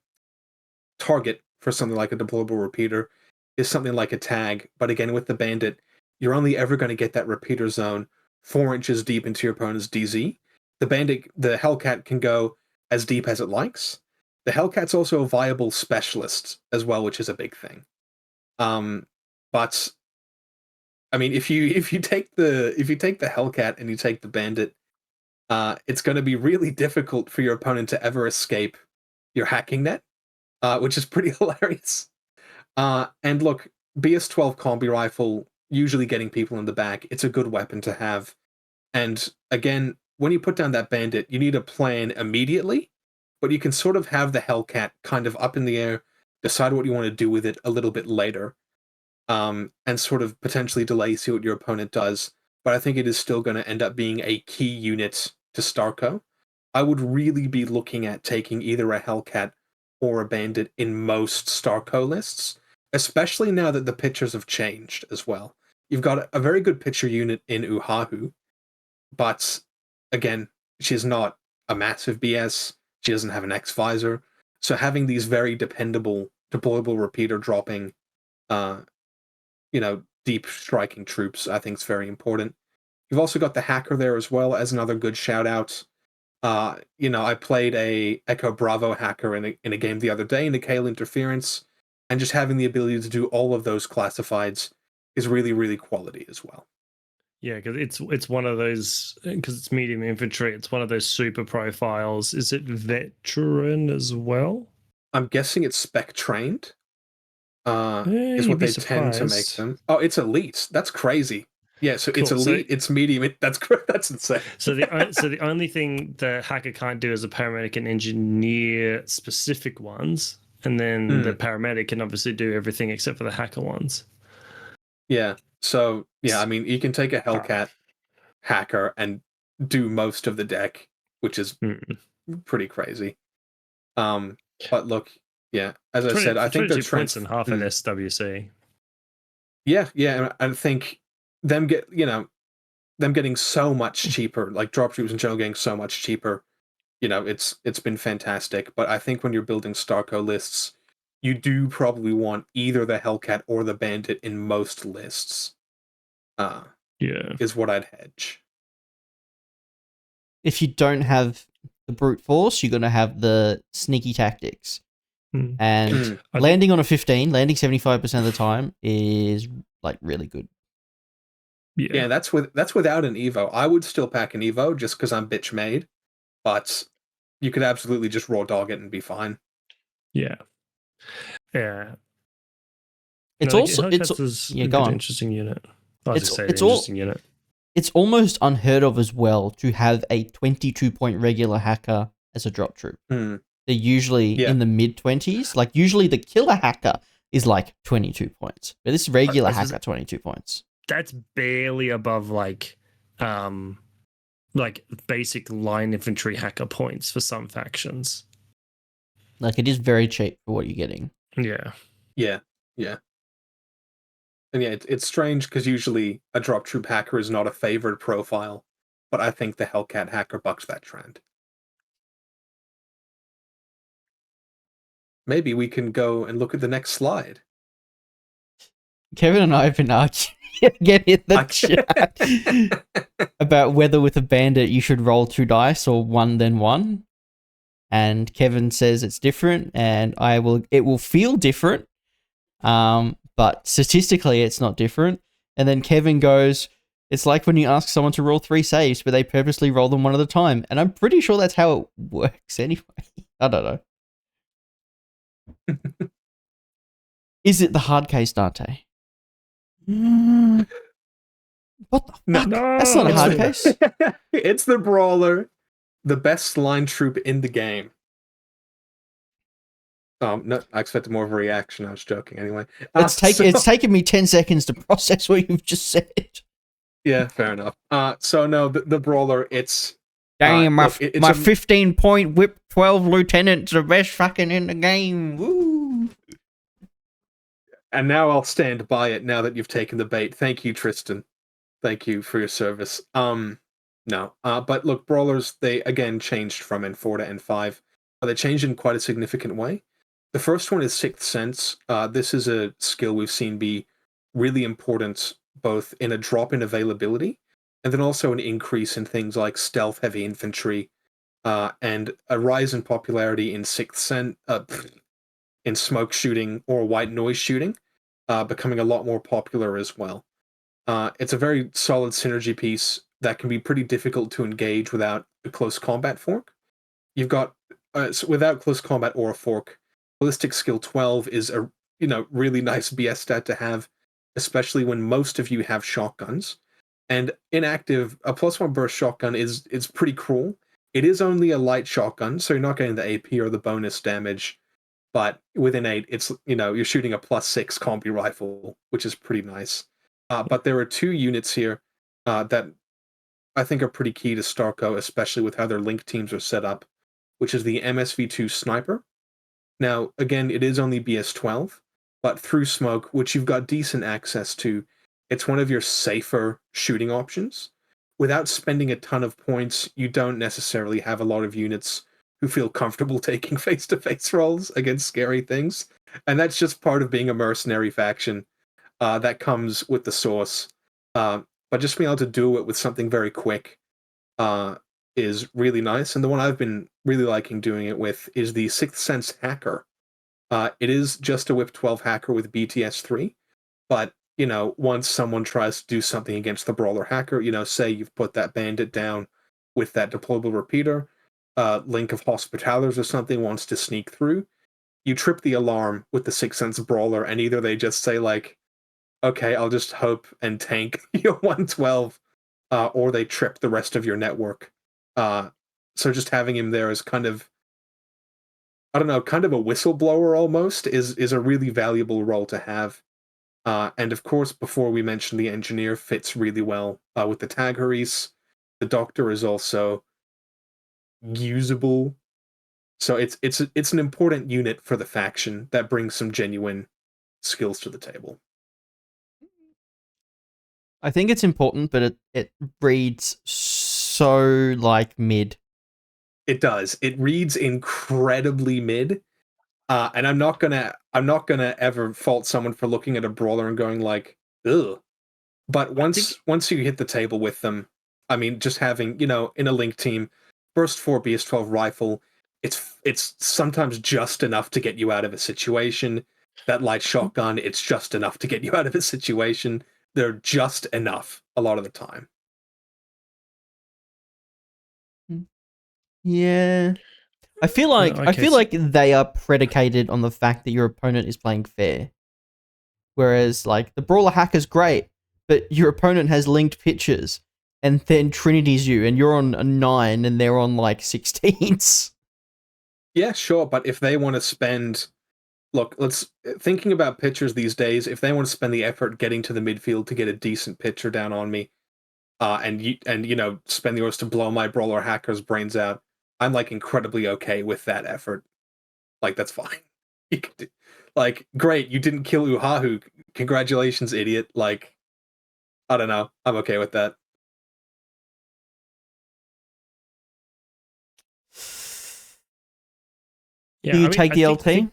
target for something like a deployable repeater is something like a tag. But again, with the Bandit, you're only ever going to get that repeater zone 4 inches deep into your opponent's DZ. The Hellcat can go as deep as it likes. The Hellcat's also a viable specialist as well, which is a big thing. But I mean, if you take the Hellcat and you take the Bandit, it's going to be really difficult for your opponent to ever escape your hacking net, which is pretty hilarious. And look, BS-12 combi rifle, usually getting people in the back, it's a good weapon to have. And again, when you put down that Bandit, you need a plan immediately, but you can sort of have the Hellcat kind of up in the air, decide what you want to do with it a little bit later, and sort of potentially delay, see what your opponent does. But I think it is still going to end up being a key unit to StarCo. I would really be looking at taking either a Hellcat or a Bandit in most StarCo lists, especially now that the pictures have changed as well. You've got a very good picture unit in Uhahu, but again, she's not a massive BS. She doesn't have an X visor. So having these very dependable, deployable repeater dropping, deep striking troops, I think is very important. You've also got the hacker there as well as another good shout out. I played a Echo Bravo hacker in a game the other day in the Kale interference, and just having the ability to do all of those classifieds is really, really quality as well. Yeah, because it's one of those, because it's medium infantry, it's one of those super profiles. Is it veteran as well? I'm guessing it's spec trained. is You'd what be they tend to make surprised. them. Oh, it's elite. That's crazy. Yeah, so it's Cool. So- elite, it's medium. That's that's insane. So the only thing the hacker can't do is a paramedic and engineer specific ones, and then the paramedic can obviously do everything except for the hacker ones. Yeah. So yeah, I mean, you can take a Hellcat hacker and do most of the deck, which is pretty crazy. But look, yeah, as I said, I think they're 22 points and half an SWC. Yeah, and I think them getting so much cheaper, like drop troops in general getting so much cheaper, it's been fantastic. But I think when you're building StarCo lists, you do probably want either the Hellcat or the Bandit in most lists. Is what I'd hedge. If you don't have the brute force, you're going to have the sneaky tactics. And landing on a 15, landing 75% of the time is like really good. Yeah, that's without an Evo. I would still pack an Evo just because I'm bitch made, but you could absolutely just raw dog it and be fine. Yeah. It's no, also it's a good, interesting unit. Interesting unit. It's almost unheard of as well to have a 22-point regular hacker as a drop troop. They're usually in the mid-20s. Like, usually the killer hacker is like 22 points. But this regular hacker, 22 points. That's barely above, like basic line infantry hacker points for some factions. Like, it is very cheap for what you're getting. Yeah. And yeah, it's strange because usually a drop troop hacker is not a favored profile, but I think the Hellcat hacker bucks that trend. Maybe we can go and look at the next slide. Kevin and I have been arguing again in the chat about whether with a bandit you should roll 2 dice or 1 then 1. And Kevin says it's different, and it will feel different. But statistically, it's not different. And then Kevin goes, it's like when you ask someone to roll 3 saves, but they purposely roll them one at a time. And I'm pretty sure that's how it works anyway. I don't know. Is it the hard case, Dante? What the fuck? No, that's not a hard case. It's the Brawler, the best line troop in the game. No, I expected more of a reaction. I was joking anyway. It's taken me 10 seconds to process what you've just said. Yeah, fair enough. So no, the Brawler, it's... Damn, my 15-point whip 12 lieutenant's the best fucking in the game. Woo! And now I'll stand by it now that you've taken the bait. Thank you, Tristan. Thank you for your service. No. But look, Brawlers, they again changed from N4 to N5. They changed in quite a significant way. The first one is Sixth Sense. This is a skill we've seen be really important both in a drop in availability and then also an increase in things like stealth heavy infantry and a rise in popularity in Sixth Sense, in smoke shooting or white noise shooting, becoming a lot more popular as well. It's a very solid synergy piece that can be pretty difficult to engage without a close combat fork. You've got without close combat or a fork, ballistic skill 12 is a really nice BS stat to have, especially when most of you have shotguns. And inactive, a +1 burst shotgun is pretty cruel. It is only a light shotgun, so you're not getting the AP or the bonus damage. But with innate, it's you're shooting a +6 combi rifle, which is pretty nice. But there are 2 units here that I think are pretty key to StarCo, especially with how their link teams are set up, which is the MSV2 Sniper. Now, again, it is only BS12, but through smoke, which you've got decent access to, it's one of your safer shooting options. Without spending a ton of points, you don't necessarily have a lot of units who feel comfortable taking face-to-face rolls against scary things. And that's just part of being a mercenary faction that comes with the source. But just being able to do it with something very quick is really nice. And the one I've been really liking doing it with is the Sixth Sense Hacker. It is just a Whip 12 hacker with BTS 3, but once someone tries to do something against the Brawler hacker, say you've put that bandit down with that deployable repeater, Link of Hospitallers or something wants to sneak through, you trip the alarm with the 6th Sense Brawler, and either they just say, like, okay, I'll just hope and tank your 112, or they trip the rest of your network. So just having him there is kind of, I don't know, kind of a whistleblower almost, is a really valuable role to have. And of course, before we mentioned the engineer fits really well with the Tag Haris. The Doctor is also usable. So it's an important unit for the faction that brings some genuine skills to the table. I think it's important, but it reads so like mid. It does. It reads incredibly mid. And I'm not gonna ever fault someone for looking at a brawler and going like, ugh. But once you hit the table with them, I mean, just having, in a link team, burst 4 BS12 rifle, it's sometimes just enough to get you out of a situation. That light shotgun, it's just enough to get you out of a situation. They're just enough a lot of the time. Yeah. I feel like they are predicated on the fact that your opponent is playing fair. Whereas like the Brawler Hacker's great, but your opponent has linked pitches and then Trinity's you and you're on a 9 and they're on like 16s. Yeah, sure, but if they want to spend, look, thinking about pitchers these days, if they want to spend the effort getting to the midfield to get a decent pitcher down on me, and spend the hours to blow my Brawler Hacker's brains out, I'm like incredibly okay with that effort. Like, that's fine. Like, great, you didn't kill Uhahu. Congratulations, idiot. Like, I don't know. I'm okay with that. Yeah, do you take the LT?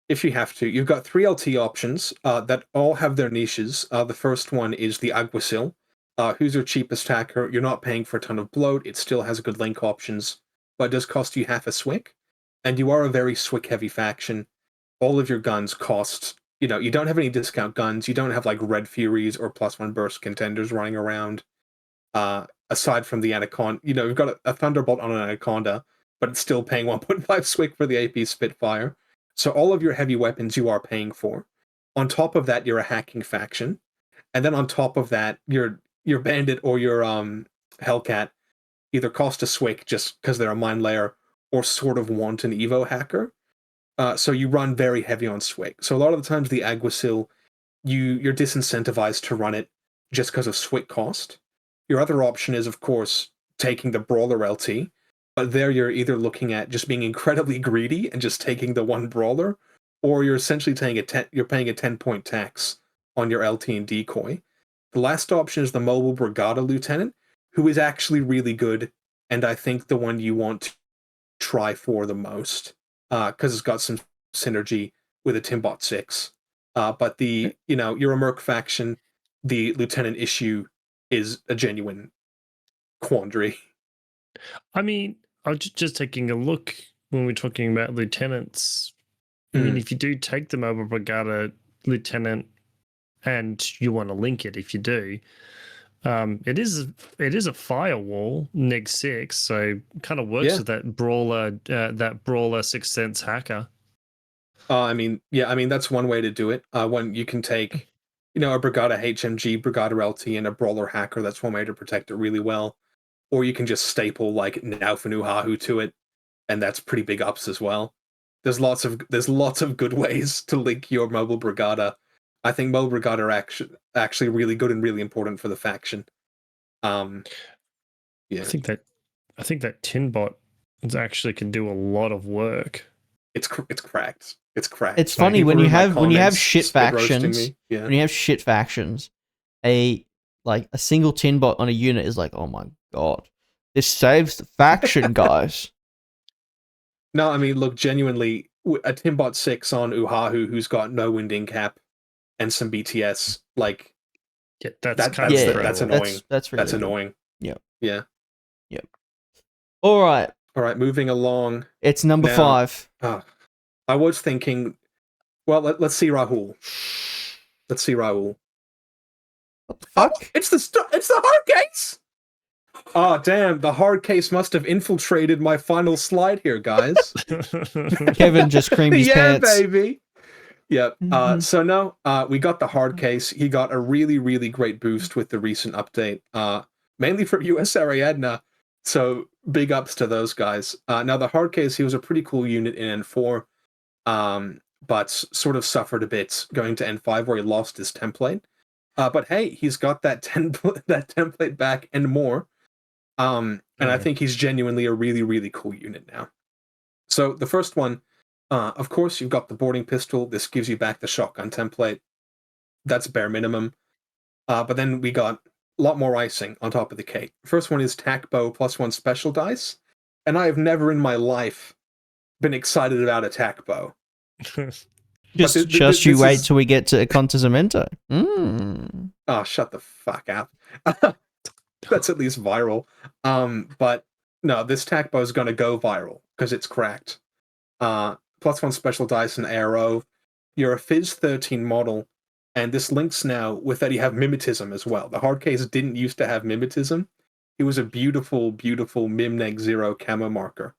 If you have to. You've got 3 LT options that all have their niches. The first one is the Aguacil. Who's your cheapest hacker? You're not paying for a ton of bloat. It still has good link options, but it does cost you half a Swick. And you are a very Swick-heavy faction. All of your guns cost, you don't have any discount guns. You don't have like Red Furies or +1 burst contenders running around. Aside from the Anaconda, you've got a Thunderbolt on an Anaconda, but it's still paying 1.5 Swick for the AP Spitfire. So all of your heavy weapons you are paying for. On top of that, you're a hacking faction. And then on top of that, your Bandit or your Hellcat either cost a Swick just because they're a mine layer or sort of want an Evo hacker. So you run very heavy on Swick. So a lot of the times the Aguacil, you're disincentivized to run it just because of Swick cost. Your other option is, of course, taking the Brawler LT, but there you're either looking at just being incredibly greedy and just taking the one Brawler, or you're essentially paying a 10-point tax on your LT and Decoy. The last option is the Mobile Brigada Lieutenant, who is actually really good, and I think the one you want to try for the most, because it's got some synergy with a Timbot 6. But you're a Merc faction, the Lieutenant issue is a genuine quandary. I mean, I'm just taking a look when we're talking about lieutenants. I mean, if you do take the Mobile Brigada Lieutenant and you want to link it, if you do, it is a firewall neg 6, so kind of works with that brawler 6th Sense hacker. I mean that's one way to do it. When you can take, a Brigada HMG, Brigada LT, and a Brawler hacker, that's one way to protect it really well. Or you can just staple like Naufanuhahu to it, and that's pretty big ups as well. There's lots of good ways to link your Mobile Brigada. I think Mobile Brigada are actually really good and really important for the faction. Yeah. I think that Tinbot actually can do a lot. Of work. It's cracked. It's cracked. It's funny when you have shit factions. Yeah. When you have shit factions, a single Tinbot on a unit is like, oh my god, this saves the faction, guys. No, I mean, look, genuinely, a Timbot 6 on Uhahu who's got no winding cap and some BTS, like, that's annoying. That's annoying. Yep. Yeah. Yep. All right, moving along. It's number 5. I was thinking, well, let's see Rahul. What the fuck? Oh, it's the Hurricanes! Oh, damn, the hard case must have infiltrated my final slide here, guys. Kevin just creamed his Yeah, pants. baby. Yep. Mhm. So no, we got the hard case. He got a really, really great boost with the recent update, mainly from US Ariadna. So big ups to those guys. Now the hard case, he was a pretty cool unit in N4, but sort of suffered a bit going to N5 where he lost his template. But hey, he's got that that template back and more. And I think he's genuinely a really, really cool unit now. So the first one, of course, you've got the boarding pistol. This gives you back the shotgun template. That's bare minimum. But then we got a lot more icing on top of the cake. First one is tack bow +1 special dice. And I have never in my life been excited about a tack bow. Just you wait till we get to Acontecimento. Oh, shut the fuck up. That's at least viral. But no, this tack bow is going to go viral because it's cracked. +1 special dice and arrow. You're a Fizz 13 model, and this links now with that you have mimetism as well. The hard case didn't used to have mimetism. It was a beautiful, beautiful Mimneg 0 camo marker.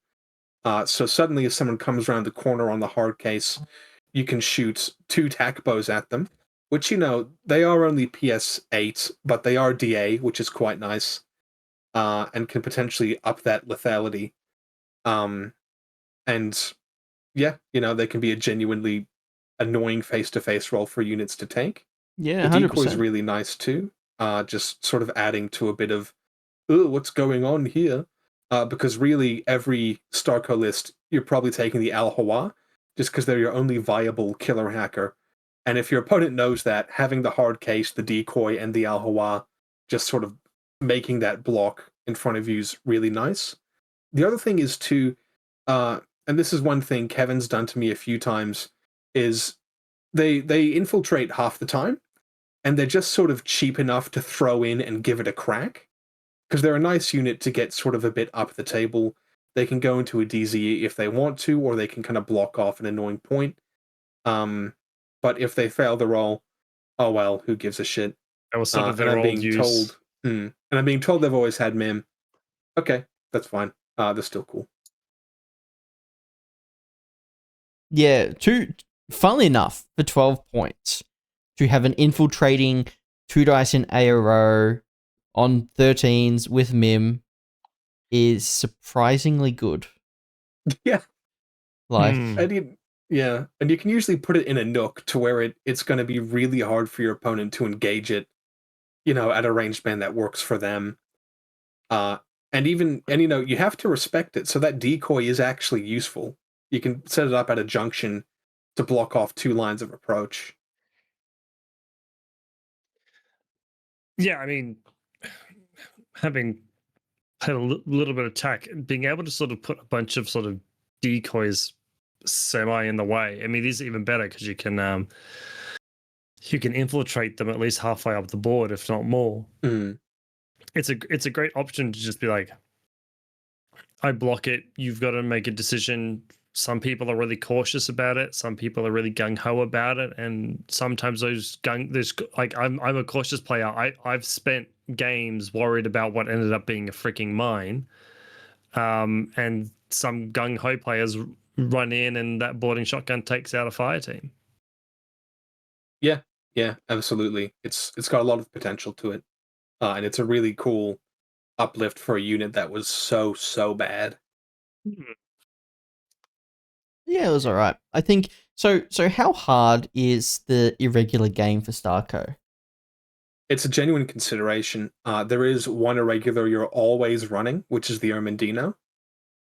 So suddenly, if someone comes around the corner on the hard case, you can shoot 2 tack bows at them, which, you know, they are only PS8, but they are DA, which is quite nice, and can potentially up that lethality. And yeah, you know, they can be a genuinely annoying face-to-face roll for units to take. Yeah, the 100%. decoy is really nice too, just sort of adding to a bit of, oh, what's going on here? Because really, every StarCo list, you're probably taking the Al Hawa, just because they're your only viable killer hacker. And if your opponent knows that, having the hard case, the decoy, and the Al Hawa, just sort of making that block in front of you is really nice. The other thing is to, and this is one thing Kevin's done to me a few times, is they infiltrate half the time, and they're just sort of cheap enough to throw in and give it a crack, because they're a nice unit to get sort of a bit up the table. They can go into a DZ if they want to, or they can kind of block off an annoying point. But if they fail the roll, oh well, who gives a shit? That was sort of And their I'm old being use. told, and I'm being told they've always had Mim. Okay, that's fine. They're still cool. Yeah, funnily enough, for 12 points, to have an infiltrating 2 dice in ARO on 13s with Mim is surprisingly good. Yeah. Like, And you can usually put it in a nook to where it's going to be really hard for your opponent to engage it, you know, at a ranged band that works for them. And you know, you have to respect it. So that decoy is actually useful. You can set it up at a junction to block off 2 lines of approach. Yeah, I mean, having had a little bit of tack, being able to sort of put a bunch of sort of decoys semi in the way. I mean, these are even better because you can infiltrate them at least halfway up the board, if not more. It's a great option to just be like, I block it. You've got to make a decision. Some people are really cautious about it. Some people are really gung ho about it, and sometimes there's like I'm a cautious player. I've spent games worried about what ended up being a freaking mine, and some gung ho players run in, and that boarding shotgun takes out a fire team. Yeah, absolutely. It's got a lot of potential to it, and it's a really cool uplift for a unit that was so bad. yeah, it was alright. I think, so how hard is the irregular game for StarCo? It's a genuine consideration. There is one irregular you're always running, which is the Ermendino.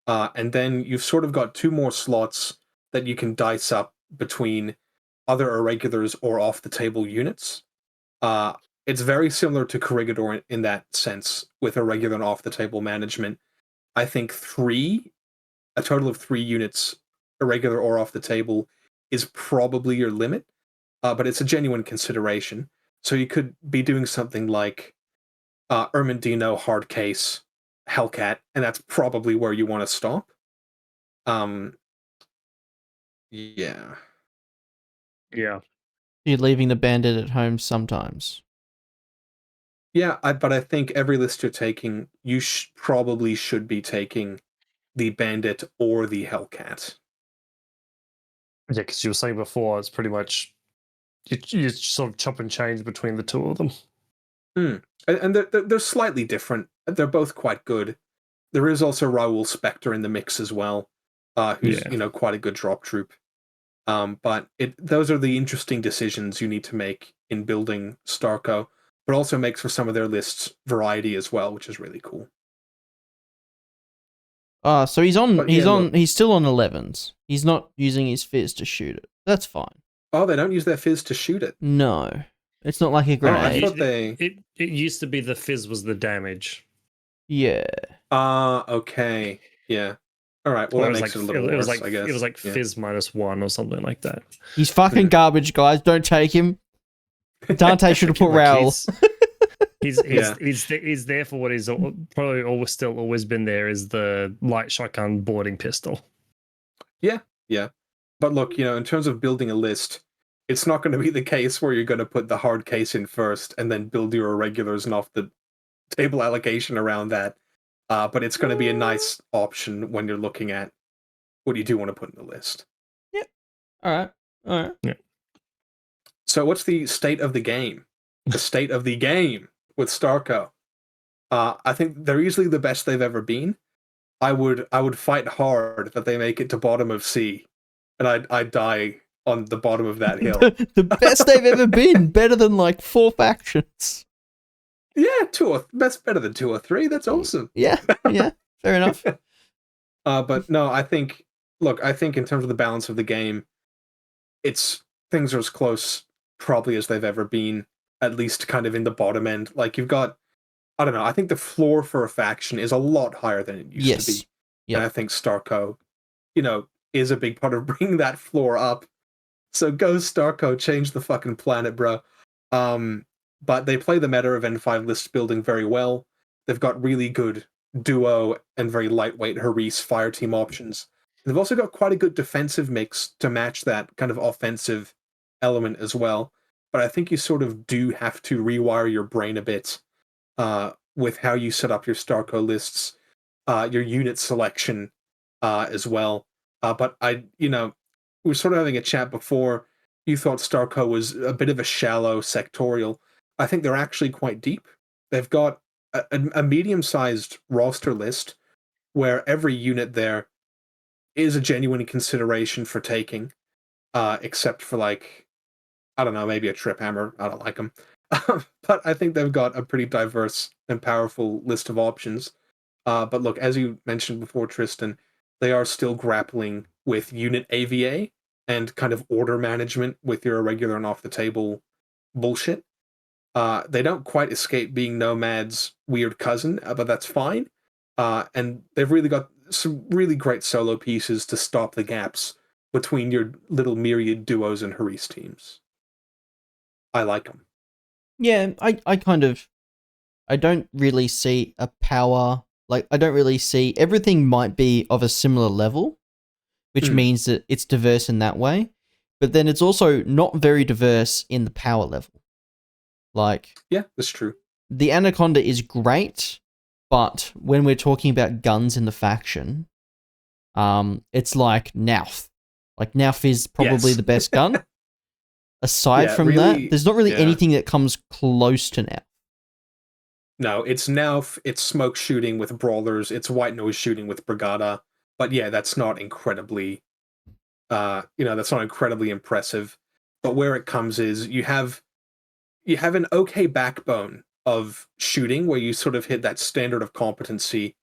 And then you've sort of got 2 more slots that you can dice up between other irregulars or off-the-table units. It's very similar to Corregidor in that sense, with irregular and off-the-table management. I think a total of 3 units, irregular or off-the-table, is probably your limit, but it's a genuine consideration. So you could be doing something like Ermendino, hard case, Hellcat, and that's probably where you want to stop. Yeah. Yeah. You're leaving the bandit at home sometimes. Yeah, but I think every list you're taking, you probably should be taking the Bandit or the Hellcat. Yeah, because you were saying before, it's pretty much you sort of chop and change between the two of them. And they're slightly different. They're both quite good. There is also Raoul Spectre in the mix as well, who's quite a good drop troop. But those are the interesting decisions you need to make in building StarCo, but also makes for some of their lists variety as well, which is really cool. So he's still on 11s. He's not using his fizz to shoot it. That's fine. Oh, they don't use their fizz to shoot it? No. It's not like a grenade. I thought it used to be the fizz was the damage. Yeah. Okay. Yeah. All right. Well, that makes it a little worse, I guess. It was like fizz -1 or something like that. He's fucking garbage, guys. Don't take him. Dante should have put Raoul. He's there for what he's probably always been there, is the light shotgun boarding pistol. Yeah. But look, in terms of building a list, it's not going to be the case where you're going to put the hard case in first and then build your irregulars and off the table allocation around that. But it's going to be a nice option when you're looking at what you do want to put in the list. Yep. All right. Yeah. So what's the state of the game? The state of the game with StarCo. I think they're easily the best they've ever been. I would fight hard that they make it to bottom of C, and I'd die on the bottom of that hill. The best they've ever been. Better than like 4 factions. Yeah, that's better than 2 or 3. That's awesome. Yeah, fair enough. But no, I think in terms of the balance of the game, things are as close probably as they've ever been, at least kind of in the bottom end. Like you've got, I don't know, I think the floor for a faction is a lot higher than it used to be. Yep. And I think StarCo, is a big part of bringing that floor up. So go StarCo, change the fucking planet, bro. But they play the meta of N5 list building very well. They've got really good duo and very lightweight Haris fire team options. They've also got quite a good defensive mix to match that kind of offensive element as well. But I think you sort of do have to rewire your brain a bit with how you set up your StarCo lists, your unit selection as well. But we were sort of having a chat before. You thought StarCo was a bit of a shallow sectorial. I think they're actually quite deep. They've got a medium-sized roster list where every unit there is a genuine consideration for taking, except for I don't know, maybe a Trip Hammer. I don't like them. But I think they've got a pretty diverse and powerful list of options. But look, as you mentioned before, Tristan, they are still grappling with unit AVA and kind of order management with your irregular and off-the-table bullshit. They don't quite escape being Nomad's weird cousin, but that's fine. And they've really got some really great solo pieces to stop the gaps between your little myriad duos and Haris teams. I like them. Yeah, I don't really see a power, I don't really see, everything might be of a similar level, which means that it's diverse in that way, but then it's also not very diverse in the power level. Yeah, that's true. The Anaconda is great, but when we're talking about guns in the faction, it's like Nauth. Nauth is probably the best gun. Aside from really, that, there's not really anything that comes close to Nauth. No, it's Nauth, it's smoke shooting with brawlers, it's white noise shooting with Brigada. But yeah, that's not incredibly impressive. But where it comes is you have an okay backbone of shooting where you sort of hit that standard of competency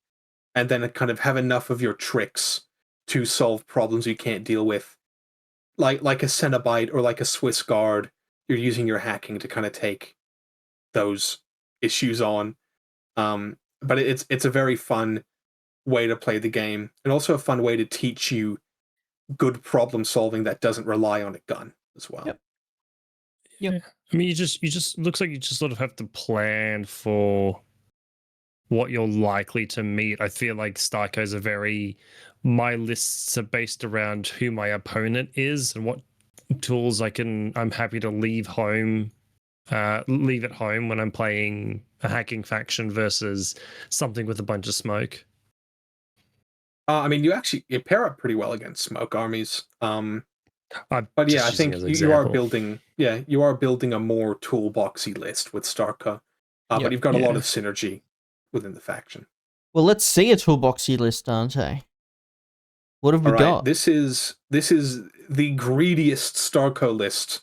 and then kind of have enough of your tricks to solve problems you can't deal with. Like a Cenobite or like a Swiss Guard, you're using your hacking to kind of take those issues on. But it's a very fun way to play the game, and also a fun way to teach you good problem solving that doesn't rely on a gun as well. Yep. I mean, you just looks like you just sort of have to plan for what you're likely to meet. I feel like StarCo's my lists are based around who my opponent is and what tools I'm happy to leave home leave at home when I'm playing a hacking faction versus something with a bunch of smoke. I mean, you pair up pretty well against smoke armies. I'm But yeah, I just using think as an you are example. building a more toolboxy list with StarCo. Yep. But you've got a lot Yeah. of synergy within the faction. Well, let's see a toolboxy list, Dante. What have we All right, got? this is the greediest StarCo list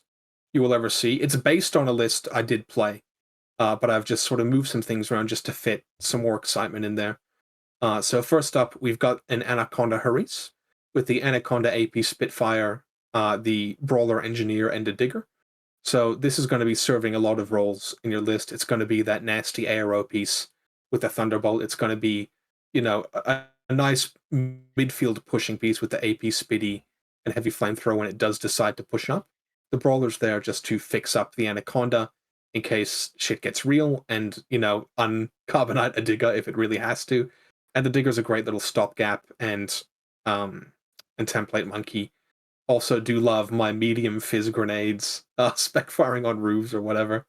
you will ever see. It's based on a list I did play, but I've just sort of moved some things around just to fit some more excitement in there. So first up, we've got an Anaconda Haris with the Anaconda AP Spitfire, the Brawler Engineer, and a Digger. So this is going to be serving a lot of roles in your list. It's going to be that nasty ARO piece with the Thunderbolt. It's going to be, a nice midfield pushing piece with the AP Spitty and Heavy Flamethrower when it does decide to push up. The Brawler's there just to fix up the Anaconda in case shit gets real and, uncarbonite a Digger if it really has to. And the Digger's a great little stopgap and template monkey. Also do love my medium fizz grenades, spec firing on roofs or whatever.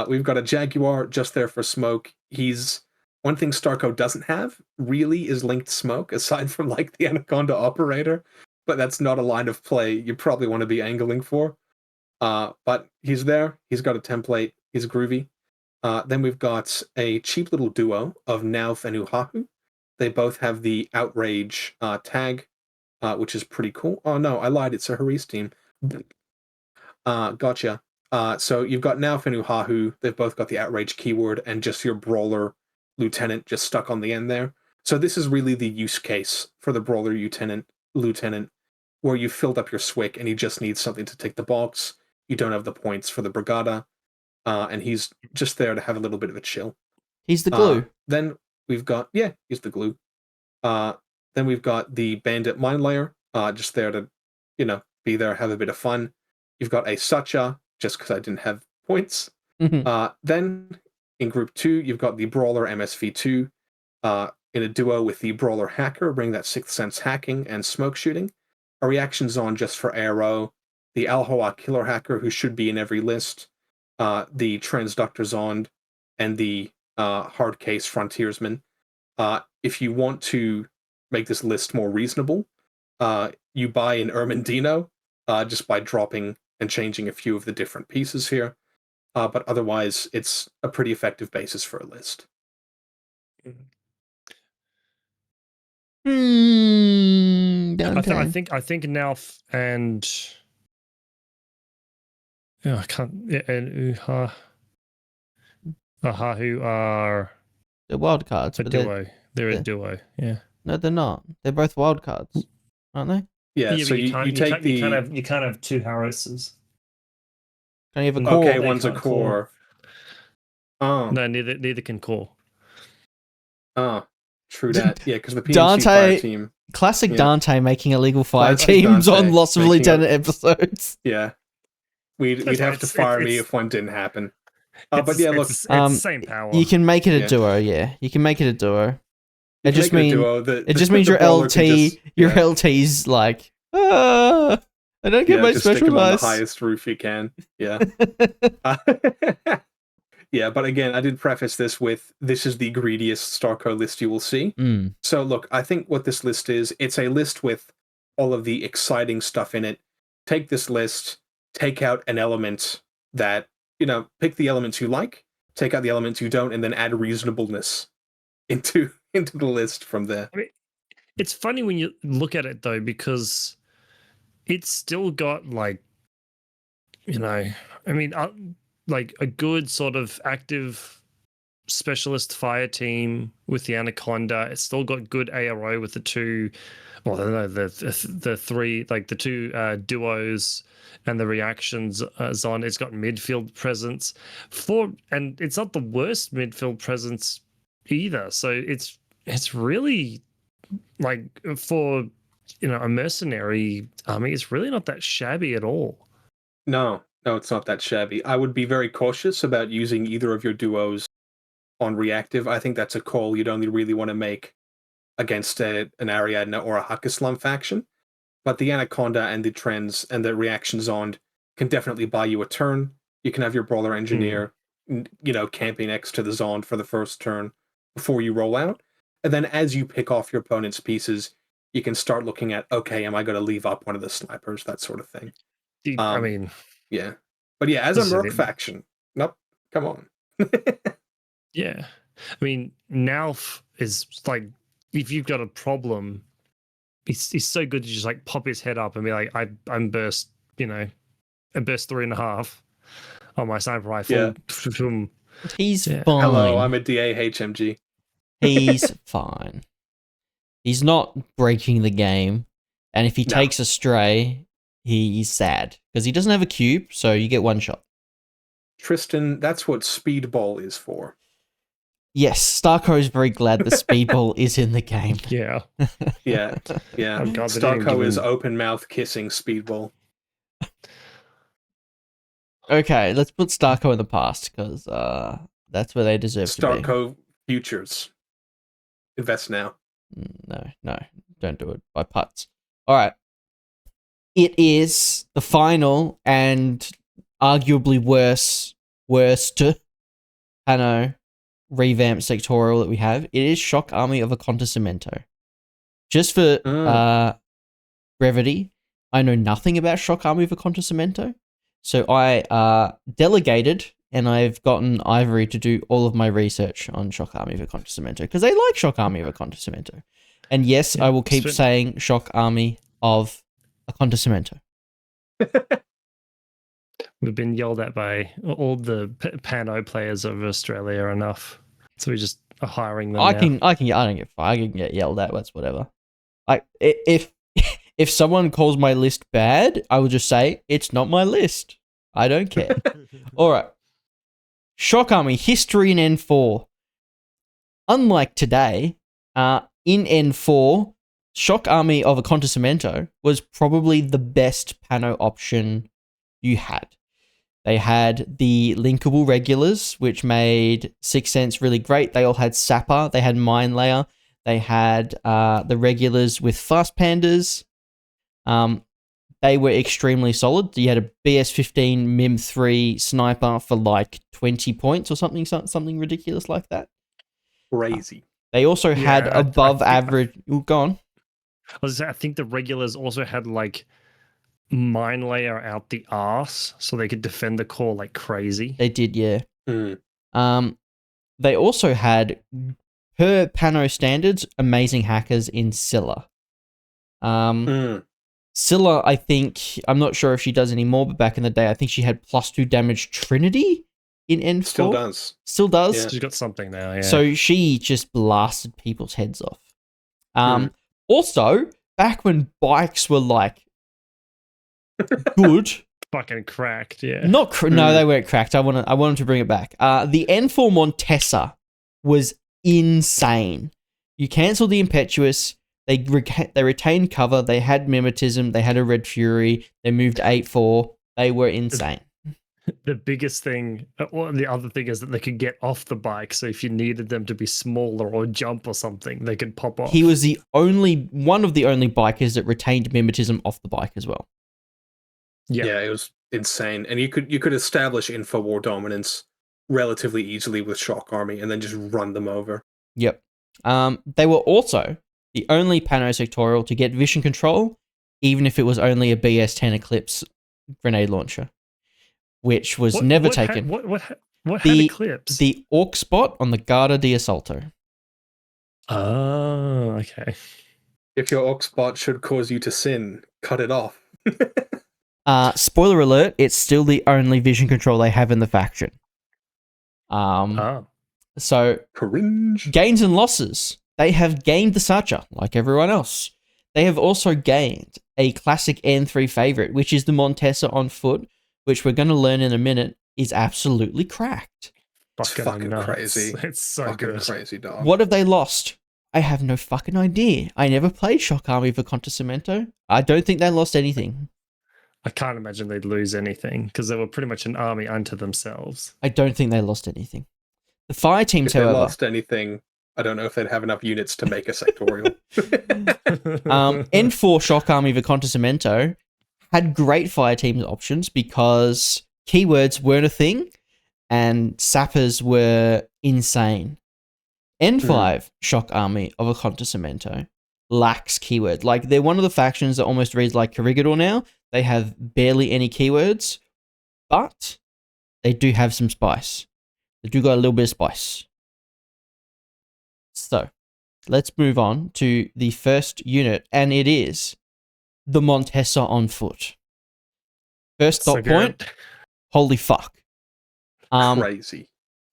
We've got a Jaguar just there for smoke. He's one thing StarCo doesn't have really is linked smoke, aside from like the Anaconda operator, but that's not a line of play you probably want to be angling for. But he's there. He's got a template. He's groovy. Then we've got a cheap little duo of Nauf and Uhahu. They both have the Outrage tag, which is pretty cool. Oh no, I lied. It's a Haris team. Gotcha. So you've got Nauf and Uhahu. They've both got the Outrage keyword and just your Brawler Lieutenant just stuck on the end there. So this is really the use case for the Brawler Lieutenant, where you filled up your Swick and he just needs something to take the box. You don't have the points for the Brigada, and he's just there to have a little bit of a chill. He's the glue. Then we've got, he's the glue. Then we've got the Bandit Mine Layer, just there to, be there, have a bit of fun. You've got a Sacha, just because I didn't have points. Then in Group 2, you've got the Brawler MSV2 in a duo with the Brawler Hacker, bring that 6th Sense hacking and smoke shooting. A reaction zone just for Aero, the Alhoa Killer Hacker, who should be in every list, the Transductor Zond, and the Hard Case Frontiersman. If you want to make this list more reasonable, you buy an Ermendino just by dropping and changing a few of the different pieces here. But otherwise, it's a pretty effective basis for a list. I think Nauf and I can't and Uhahu are They're wild cards. a but duo. They're a duo. Yeah. No, they're not. They're both wild cards, aren't they? Yeah, so but you take the... You can't have two Harrises. Can you have a core? Okay, one's a core. Oh. No, neither can core. Oh, true that. Yeah, because the PNC Dante, fire team... Classic Dante making illegal fire Classic teams Dante on Loss of making Lieutenant episodes. Yeah. We'd have to fire me if one didn't happen. But yeah, look... It's the same power. You can make it a duo, yeah. You can make it a duo. It just means your LT, your LT's like, I don't get my just special stick him on the dice. highest roof you can. Yeah. Yeah, but again, I did preface this with, this is the greediest StarCo list you will see. So look, I think what this list is, it's a list with all of the exciting stuff in it. Take this list, take out an element that, pick the elements you like, take out the elements you don't, and then add reasonableness into the list from there. I mean, it's funny when you look at it though, because it's still got like a good sort of active specialist fire team with the Anaconda. It's still got good ARO with the two, well, no, the three, like the two duos and the reactions on. It's got midfield presence and it's not the worst midfield presence either. So it's really like for a mercenary army, it's really not that shabby at all. No, it's not that shabby. I would be very cautious about using either of your duos on reactive. I think that's a call you'd only really want to make against an Ariadne or a Hakkislam faction. But the Anaconda and the Trends and the reaction Zond can definitely buy you a turn. You can have your brawler engineer, camping next to the Zond for the first turn before you roll out. And then as you pick off your opponent's pieces, you can start looking at, okay, am I going to leave up one of the snipers, that sort of thing. I mean... Yeah. But yeah, as a Merc faction, nope, come on. Yeah. I mean, Nalf is like, if you've got a problem, he's so good to just like pop his head up and be like, I'm burst, I burst 3.5 on my sniper rifle. Yeah. He's fine. Hello, I'm a DA HMG. He's fine. He's not breaking the game. And if he takes a stray, he's sad. Because he doesn't have a cube, so you get one shot. Tristan, that's what Speedball is for. Yes, StarCo is very glad the Speedball is in the game. Yeah. Yeah. Oh, God, StarCo is open mouth kissing Speedball. Okay, let's put StarCo in the past, because that's where they deserve to be. StarCo futures. Invest now. No, don't do it by putts. All right. It is the final and arguably worst Pano revamped sectorial that we have. It is Shock Army of Acontecimento. Just for brevity, I know nothing about Shock Army of Acontecimento, so I delegated and I've gotten Ivory to do all of my research on Shock Army of Acontecimento because they like Shock Army of Acontecimento. And yes, I will keep saying Shock Army of Acontecimento. We've been yelled at by all the Pano players of Australia enough, so we just are hiring them. I don't get yelled at. That's whatever. Like if someone calls my list bad, I will just say it's not my list. I don't care. All right. Shock Army history in N4. Unlike today, in N4, Shock Army of Acontecimento was probably the best Pano option you had. They had the linkable regulars, which made 6th Sense really great. They all had Sapper. They had Mine Layer. They had the regulars with Fast Pandas. They were extremely solid. You had a BS-15 MIM-3 sniper for like 20 points or something ridiculous like that. Crazy. They also had above average... Go on. I think the regulars also had like Mine Layer out the arse so they could defend the core like crazy. They did, yeah. They also had, per Pano standards, amazing hackers in Scylla. Scylla, I think, I'm not sure if she does anymore, but back in the day, I think she had +2 damage Trinity in N4. Still does. Yeah. She's got something now, yeah. So she just blasted people's heads off. Also, back when bikes were like good. Fucking cracked, yeah. No, they weren't cracked. I wanted to bring it back. The N4 Montesa was insane. You cancelled the Impetuous. They retained cover. They had Mimetism. They had a Red Fury. They moved 8-4. They were insane. The biggest thing, or the other thing, is that they could get off the bike. So if you needed them to be smaller or jump or something, they could pop off. He was one of the only bikers that retained Mimetism off the bike as well. Yeah, it was insane. And you could establish Infowar dominance relatively easily with Shock Army and then just run them over. Yep. They were also the only Pano sectorial to get vision control, even if it was only a BS-10 Eclipse grenade launcher, which was never taken. What had Eclipse? The Orc spot on the Garda di Assalto. Oh, okay. If your Orc spot should cause you to sin, cut it off. Spoiler alert, it's still the only vision control they have in the faction. So, cringe. Gains and losses. They have gained the Sacha, like everyone else. They have also gained a classic N3 favorite, which is the Montesa on foot, which we're going to learn in a minute is absolutely cracked. It's fucking nuts. crazy. It's so fucking good. Crazy, dog. What have they lost? I have no fucking idea. I never played Shock Army of Acontecimento. I don't think they lost anything. I can't imagine they'd lose anything because they were pretty much an army unto themselves. I don't think they lost anything. The fire teams, if they however, lost anything, I don't know if they'd have enough units to make a sectorial. N4 Shock Army of Acontecimento had great fire teams options because keywords weren't a thing, and sappers were insane. N5 Shock Army of Acontecimento lacks keyword. Like, they're one of the factions that almost reads like Corregidor now. They have barely any keywords, but they do have some spice. They do got a little bit of spice. So, let's move on to the first unit, and it is the Montesa on foot. First So dot point, good. holy fuck. Crazy.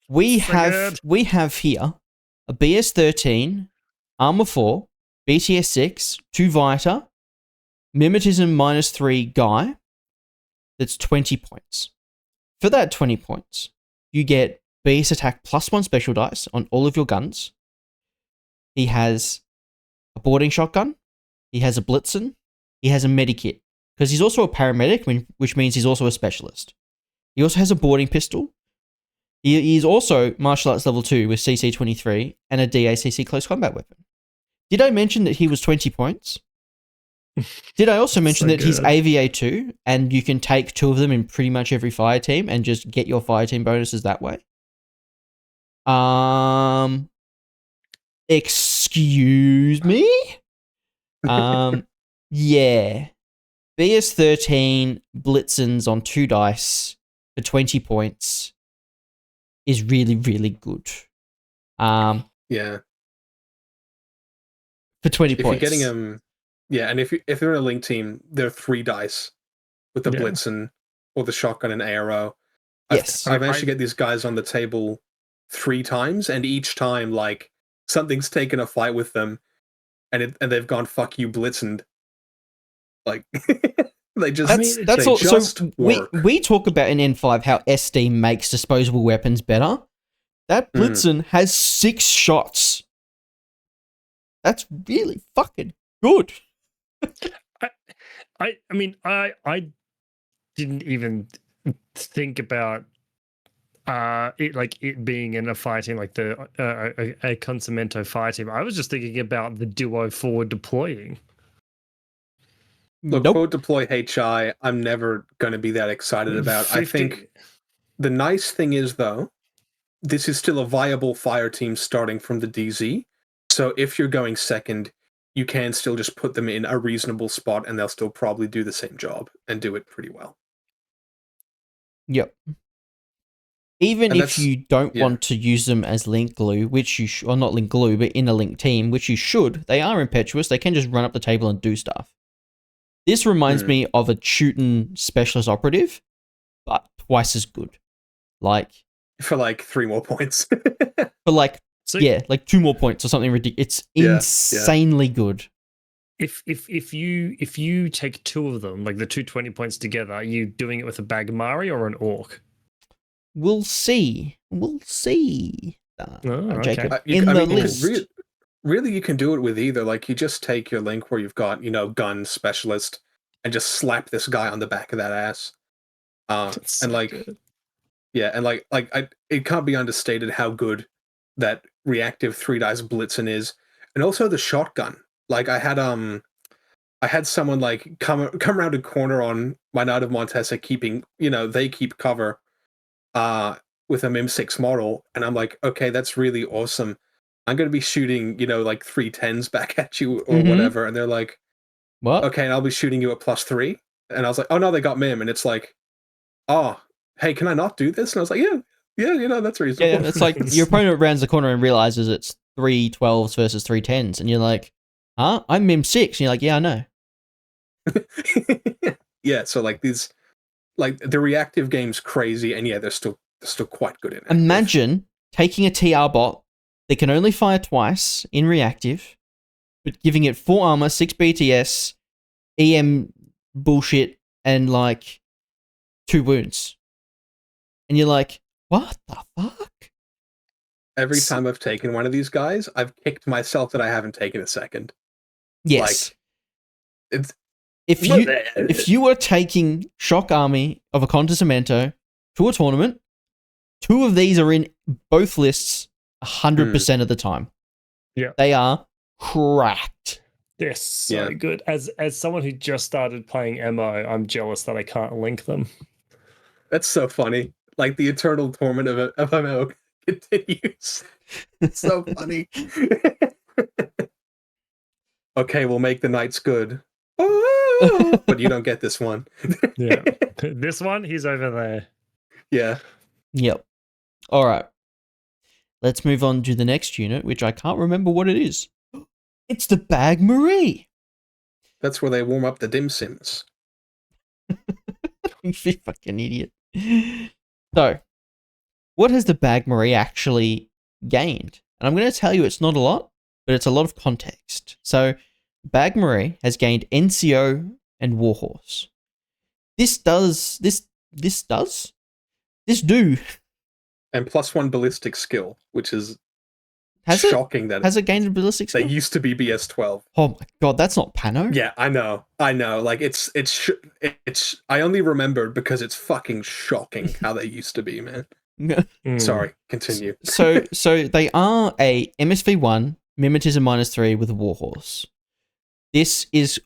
We So have here a BS13, Armor 4, BTS 6, 2 Vita, Mimetism -3 guy. That's 20 points. For that 20 points, you get BS attack +1 special dice on all of your guns. He has a boarding shotgun. He has a Blitzen. He has a medikit. Because he's also a paramedic, which means he's also a specialist. He also has a boarding pistol. He is also martial arts level 2 with CC 23 and a DACC close combat weapon. Did I mention that he was 20 points? Did I also mention So that he's good. AVA 2 and you can take 2 of them in pretty much every fire team and just get your fire team bonuses that way? Excuse me? Yeah. BS13 Blitzens on 2 dice for 20 points is really, really good. Yeah. For 20 If points. you're getting and if they're in a link team, they're 3 dice with the Yeah. Blitzen or the shotgun and arrow. Yes. I've managed to get these guys on the table 3 times, and each time, like, something's taken a fight with them, and they've gone "fuck you, Blitzened." Like, they just That's they all. just So work. we talk about in N5 how SD makes disposable weapons better. That Blitzen has 6 shots. That's really fucking good. I mean, I didn't even think about it being in a fire team like a Consimento fire team. I was just thinking about the duo forward deploying. Look, Nope. forward deploy HI, I'm never going to be that excited about. I think the nice thing is, though, this is still a viable fire team starting from the DZ. So if you're going second, you can still just put them in a reasonable spot and they'll still probably do the same job and do it pretty well. Yep. Even And if you don't want to use them as link glue, which you or not link glue, but in a link team, which you should, they are impetuous. They can just run up the table and do stuff. This reminds me of a Chewton specialist operative, but twice as good. Like for like 3 more points. for like like 2 more points or something ridiculous. It's insanely good. If you take 2 of them, like the 220 points together, are you doing it with a Bagmari or an Orc? We'll see. We'll see. Jacob, okay. in the list. Really, you can do it with either. Like, you just take your link where you've got, gun specialist and just slap this guy on the back of that ass. And like, good. Yeah, and it can't be understated how good that reactive 3 dice Blitzen is, and also the shotgun. Like, I had someone like come around a corner on my Knight of Montesa, keeping they keep cover, with a MIM6 model, and I'm like, okay, that's really awesome. I'm going to be shooting, like 3 10s back at you or whatever. And they're like, what? Okay, and I'll be shooting you at +3. And I was like, oh no, they got MIM. And it's like, oh, hey, can I not do this? And I was like, yeah, that's reasonable. Yeah, it's like your opponent rounds the corner and realizes it's 3 12s versus 3 10s. And you're like, huh? I'm MIM6. And you're like, yeah, I know. Yeah, so like these, like the reactive game's crazy. And yeah, they're still quite good in it. Imagine taking a TR bot that can only fire twice in reactive, but giving it 4 armor, 6 BTS, EM bullshit, and like 2 wounds. And you're like, what the fuck? Every time I've taken one of these guys, I've kicked myself that I haven't taken a second. Yes. Like, it's if you are taking Shock Army of Acontecimento to a tournament, 2 of these are in both lists 100% of the time. Yeah. They are cracked. They're so good. As someone who just started playing MO, I'm jealous that I can't link them. That's so funny. Like the eternal torment of MMO continues. It's so funny. Okay, we'll make the nights good. Oh, but you don't get this one. Yeah. This one, he's over there. Yeah. Yep. All right. Let's move on to the next unit, which I can't remember what it is. It's the Bag Marie. That's where they warm up the dim sims. You fucking idiot. So, what has the Bag Marie actually gained? And I'm going to tell you it's not a lot, but it's a lot of context. So, Bag Marie has gained NCO and Warhorse. This do. And +1 ballistic skill, which is Has shocking it? that Has it gained a ballistic skill? they used to be BS12. Oh my god, that's not Pano? Yeah, I know. Like it's I only remembered because it's fucking shocking how they used to be, man. Sorry, continue. So they are a MSV1 mimetism -3 with a Warhorse. This is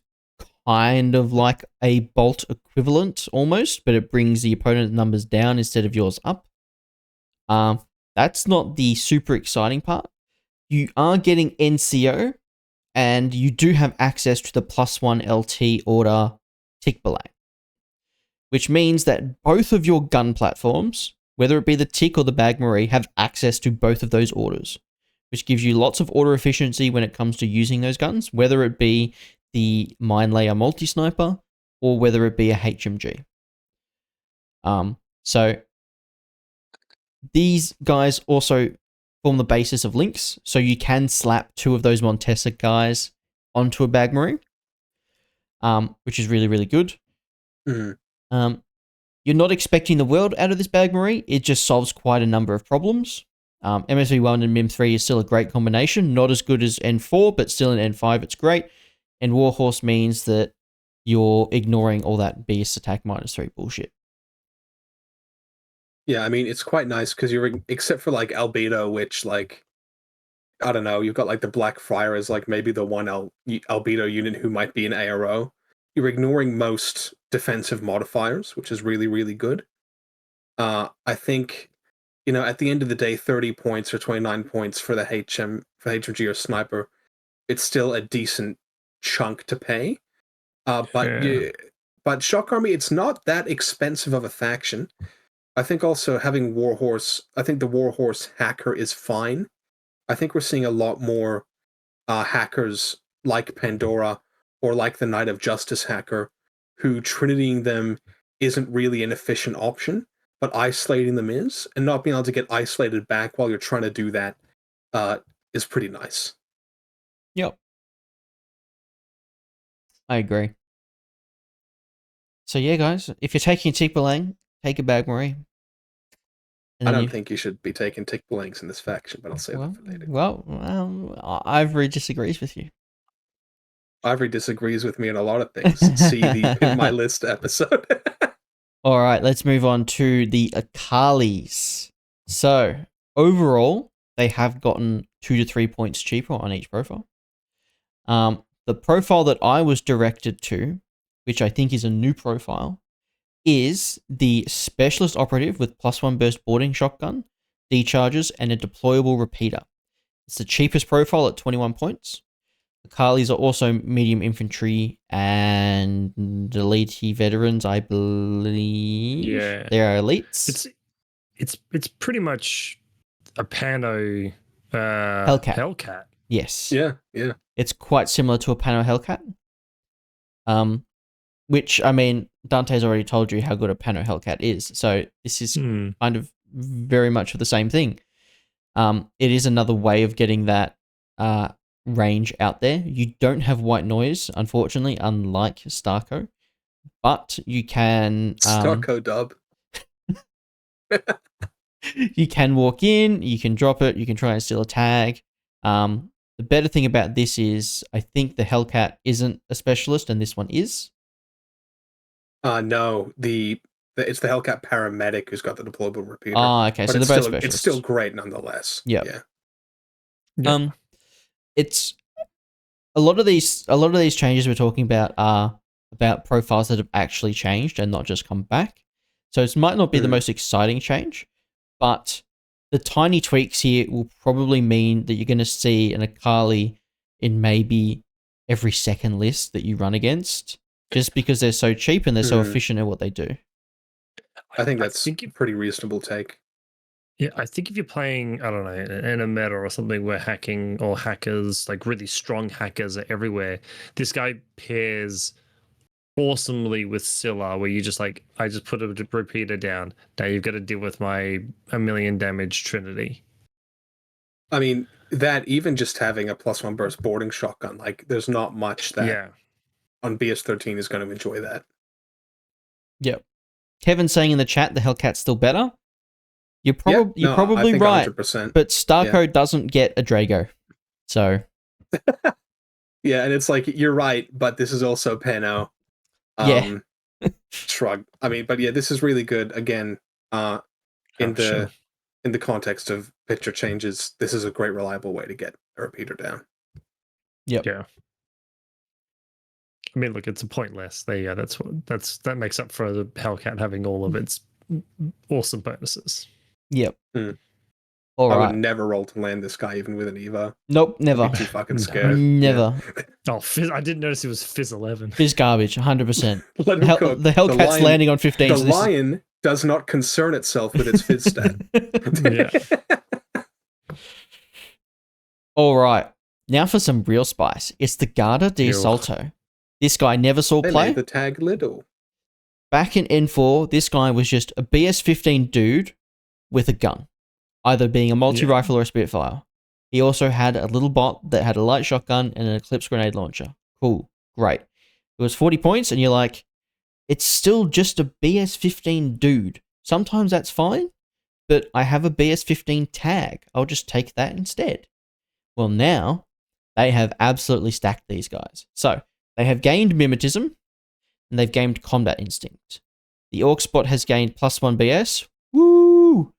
kind of like a bolt equivalent almost, but it brings the opponent's numbers down instead of yours up. That's not the super exciting part. You are getting NCO, and you do have access to the +1 LT order tick belang, which means that both of your gun platforms, whether it be the tick or the Bag Marie, have access to both of those orders, which gives you lots of order efficiency when it comes to using those guns, whether it be the Mine Layer multi-sniper or whether it be a HMG. So these guys also form the basis of links, so you can slap 2 of those Montesa guys onto a Bag Marie, which is really, really good. Mm-hmm. You're not expecting the world out of this Bag Marie. It just solves quite a number of problems. MSV1 and MIM3 is still a great combination. Not as good as N4, but still in N5 it's great. And Warhorse means that you're ignoring all that BS attack -3 bullshit. Yeah, I mean, it's quite nice because you're, except for like Albedo, which, like, I don't know, you've got like the Black Friar as like maybe the one Albedo unit who might be an ARO. You're ignoring most defensive modifiers, which is really, really good. I think, at the end of the day, 30 points or 29 points for the HMG or Sniper, it's still a decent chunk to pay. But Shock Army, it's not that expensive of a faction. I think also having Warhorse, I think the Warhorse hacker is fine. I think we're seeing a lot more hackers like Pandora or like the Knight of Justice hacker who trinitying them isn't really an efficient option, but isolating them is, and not being able to get isolated back while you're trying to do that is pretty nice. Yep. I agree. So yeah, guys, if you're taking a tick belang, take a Bag Marie. I don't think you should be taking tick belangs in this faction, but I'll save that for later. Well, Ivory disagrees with you. Ivory disagrees with me on a lot of things. See the In My List episode. All right, let's move on to the Akalis. So overall, they have gotten 2 to 3 points cheaper on each profile. The profile that I was directed to, which I think is a new profile, is the Specialist Operative with +1 burst boarding shotgun, decharges, and a deployable repeater. It's the cheapest profile at 21 points. The Kalis are also medium infantry and elite veterans, I believe. Yeah, they are elites. It's pretty much a Pano Hellcat. Yes. Yeah. It's quite similar to a Pano Hellcat. Which, I mean, Dante's already told you how good a Pano Hellcat is, so this is kind of very much of the same thing. It is another way of getting that range out there. You don't have white noise, unfortunately, unlike StarCo, but you can... StarCo dub. You can walk in, you can drop it, you can try and steal a tag. The better thing about this is, I think the Hellcat isn't a specialist, and this one is. No, it's the Hellcat paramedic who's got the deployable repeater. Oh, okay. So they're both specialists. It's still great nonetheless. Yeah. It's a lot of these changes we're talking about are about profiles that have actually changed and not just come back. So it might not be the most exciting change, but the tiny tweaks here will probably mean that you're going to see an Akali in maybe every second list that you run against, just because they're so cheap and they're so efficient at what they do. I think that's a pretty reasonable take. Yeah, I think if you're playing, I don't know, in a meta or something where hacking or hackers, like really strong hackers are everywhere, this guy pairs awesomely with Scylla, where you just like, I just put a repeater down. Now you've got to deal with my 1,000,000 damage Trinity. I mean, that even just having a +1 burst boarding shotgun, like there's not much that on BS13 is going to enjoy that. Yep. Kevin saying in the chat the Hellcat's still better. You're probably right, 100%. But StarCo doesn't get a Drago. So yeah, and it's like you're right, but this is also Peno. Shrug. I mean, but yeah, this is really good. Again, in the context of picture changes, this is a great reliable way to get a repeater down. Yep. Yeah. I mean, look, it's a point less. There you go. That makes up for the Hellcat having all of its awesome bonuses. Yep. All right. I would never roll to land this guy, even with an Evo. Nope, never. I'd be too fucking scared. Never. Yeah. Oh, I didn't notice it was Fizz 11. Fizz garbage, 100%. The Hellcat's landing on 15. The lion does not concern itself with its Fizz stat. All right. Now for some real spice. It's the Garda di Assalto. This guy never saw play. Made the tag little. Back in N4, this guy was just a BS15 dude with a gun, either being a multi-rifle or a Spitfire. He also had a little bot that had a light shotgun and an Eclipse grenade launcher. Cool. Great. It was 40 points, and you're like, it's still just a BS15 dude. Sometimes that's fine, but I have a BS15 tag. I'll just take that instead. Well, now they have absolutely stacked these guys. So they have gained Mimetism, and they've gained Combat Instinct. The Orc Spot has gained +1 BS. Woo!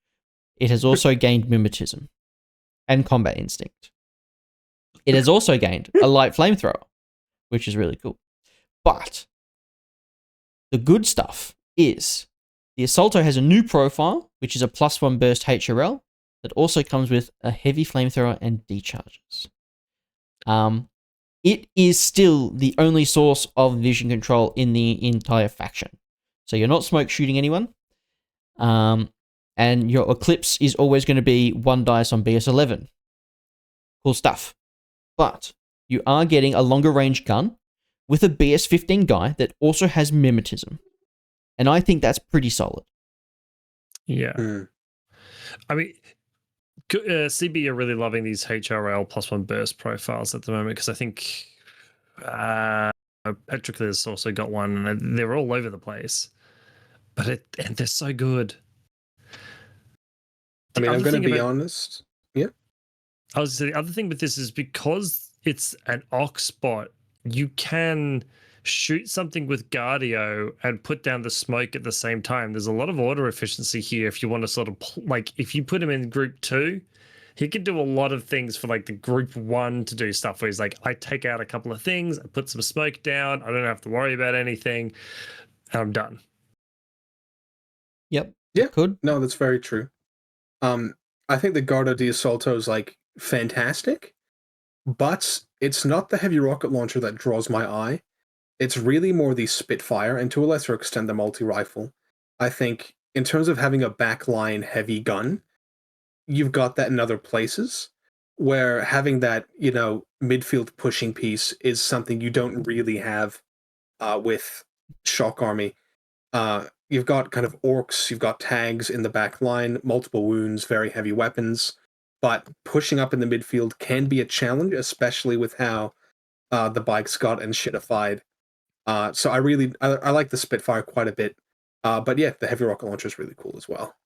It has also gained Mimetism and Combat Instinct. It has also gained a Light Flamethrower, which is really cool. But the good stuff is the Assaulto has a new profile, which is a +1 burst HRL that also comes with a heavy flamethrower and decharges. It is still the only source of vision control in the entire faction. So you're not smoke shooting anyone. And your Eclipse is always going to be 1 dice on BS11. Cool stuff. But you are getting a longer range gun with a BS15 guy that also has Mimetism. And I think that's pretty solid. Yeah. I mean, CB are really loving these HRL +1 burst profiles at the moment, because I think Petrocle's also got one, and they're all over the place. And they're so good. I mean, I'm going to be honest. Yeah. I was saying, the other thing with this is because it's an Ox spot, you can shoot something with Guardio and put down the smoke at the same time. There's a lot of order efficiency here if you want to sort of, like, if you put him in group 2, he can do a lot of things for, like, the group 1 to do stuff where he's like, I take out a couple of things, I put some smoke down, I don't have to worry about anything, and I'm done. Yep. Yeah. Could. No, that's very true. I think the Garda di Assalto is, like, fantastic, but it's not the heavy rocket launcher that draws my eye. It's really more the Spitfire, and to a lesser extent the multi-rifle. I think in terms of having a backline heavy gun, you've got that in other places, where having that, midfield pushing piece is something you don't really have with Shock Army. You've got kind of orcs, you've got tags in the back line, multiple wounds, very heavy weapons, but pushing up in the midfield can be a challenge, especially with how the bikes got and shitified. So I like the Spitfire quite a bit. But yeah, the heavy rocket launcher is really cool as well.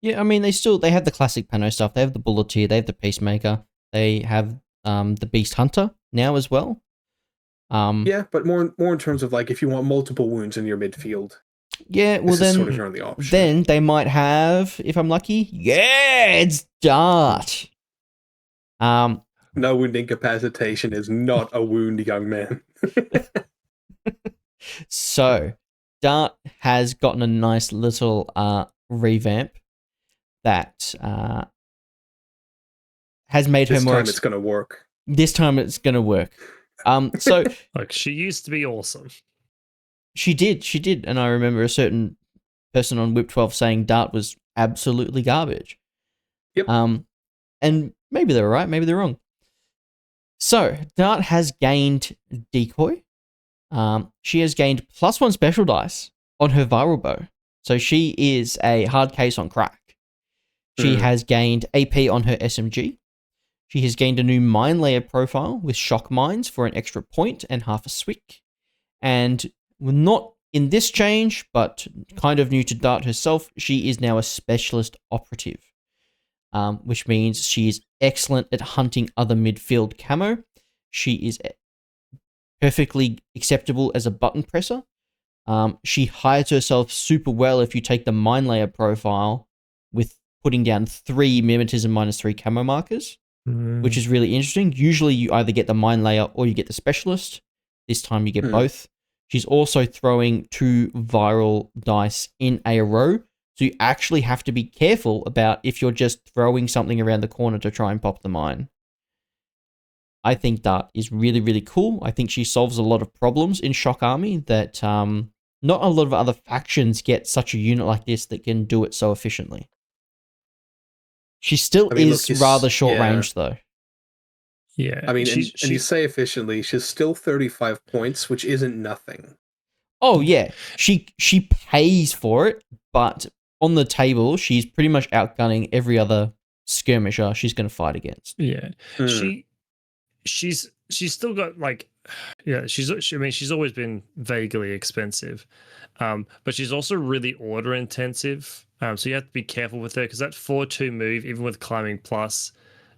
Yeah, I mean, they have the classic Pano stuff. They have the Bulleteer, they have the Peacemaker, they have the Beast Hunter now as well. Yeah, but more in terms of, like, if you want multiple wounds in your midfield. Yeah, well then, sort of your only option. Then they might have, if I'm lucky, it's Dart. No wound incapacitation is not a wound, young man. So, Dart has gotten a nice little revamp that has made her This more. time it's going to work. This time it's going to work. So Like, she used to be awesome. she did, and I remember a certain person on Whip 12 saying Dart was absolutely garbage. Yep. And maybe they're right, maybe they're wrong. So Dart has gained decoy. She has gained +1 special dice on her viral bow. So she is a hard case on crack. She has gained AP on her SMG. She has gained a new mine layer profile with shock mines for an extra point and half a swick. And not in this change, but kind of new to Dart herself, she is now a specialist operative, which means she is excellent at hunting other midfield camo. She is perfectly acceptable as a button presser. She hides herself super well if you take the mine layer profile with putting down 3 mimetism -3 camo markers, which is really interesting. Usually you either get the mine layer or you get the specialist. This time you get both. She's also throwing 2 viral dice in a row, so you actually have to be careful about if you're just throwing something around the corner to try and pop the mine. I think Dart is really, really cool. I think she solves a lot of problems in Shock Army that not a lot of other factions get such a unit like this that can do it so efficiently. She still is rather short range, though. Yeah. I mean, and you say efficiently, she's still 35 points, which isn't nothing. Oh, yeah. She pays for it, but on the table, she's pretty much outgunning every other skirmisher she's going to fight against. Yeah. She's still got, like, yeah, she's always been vaguely expensive. But she's also really order intensive. So you have to be careful with her, because that 4-2 move, even with climbing plus,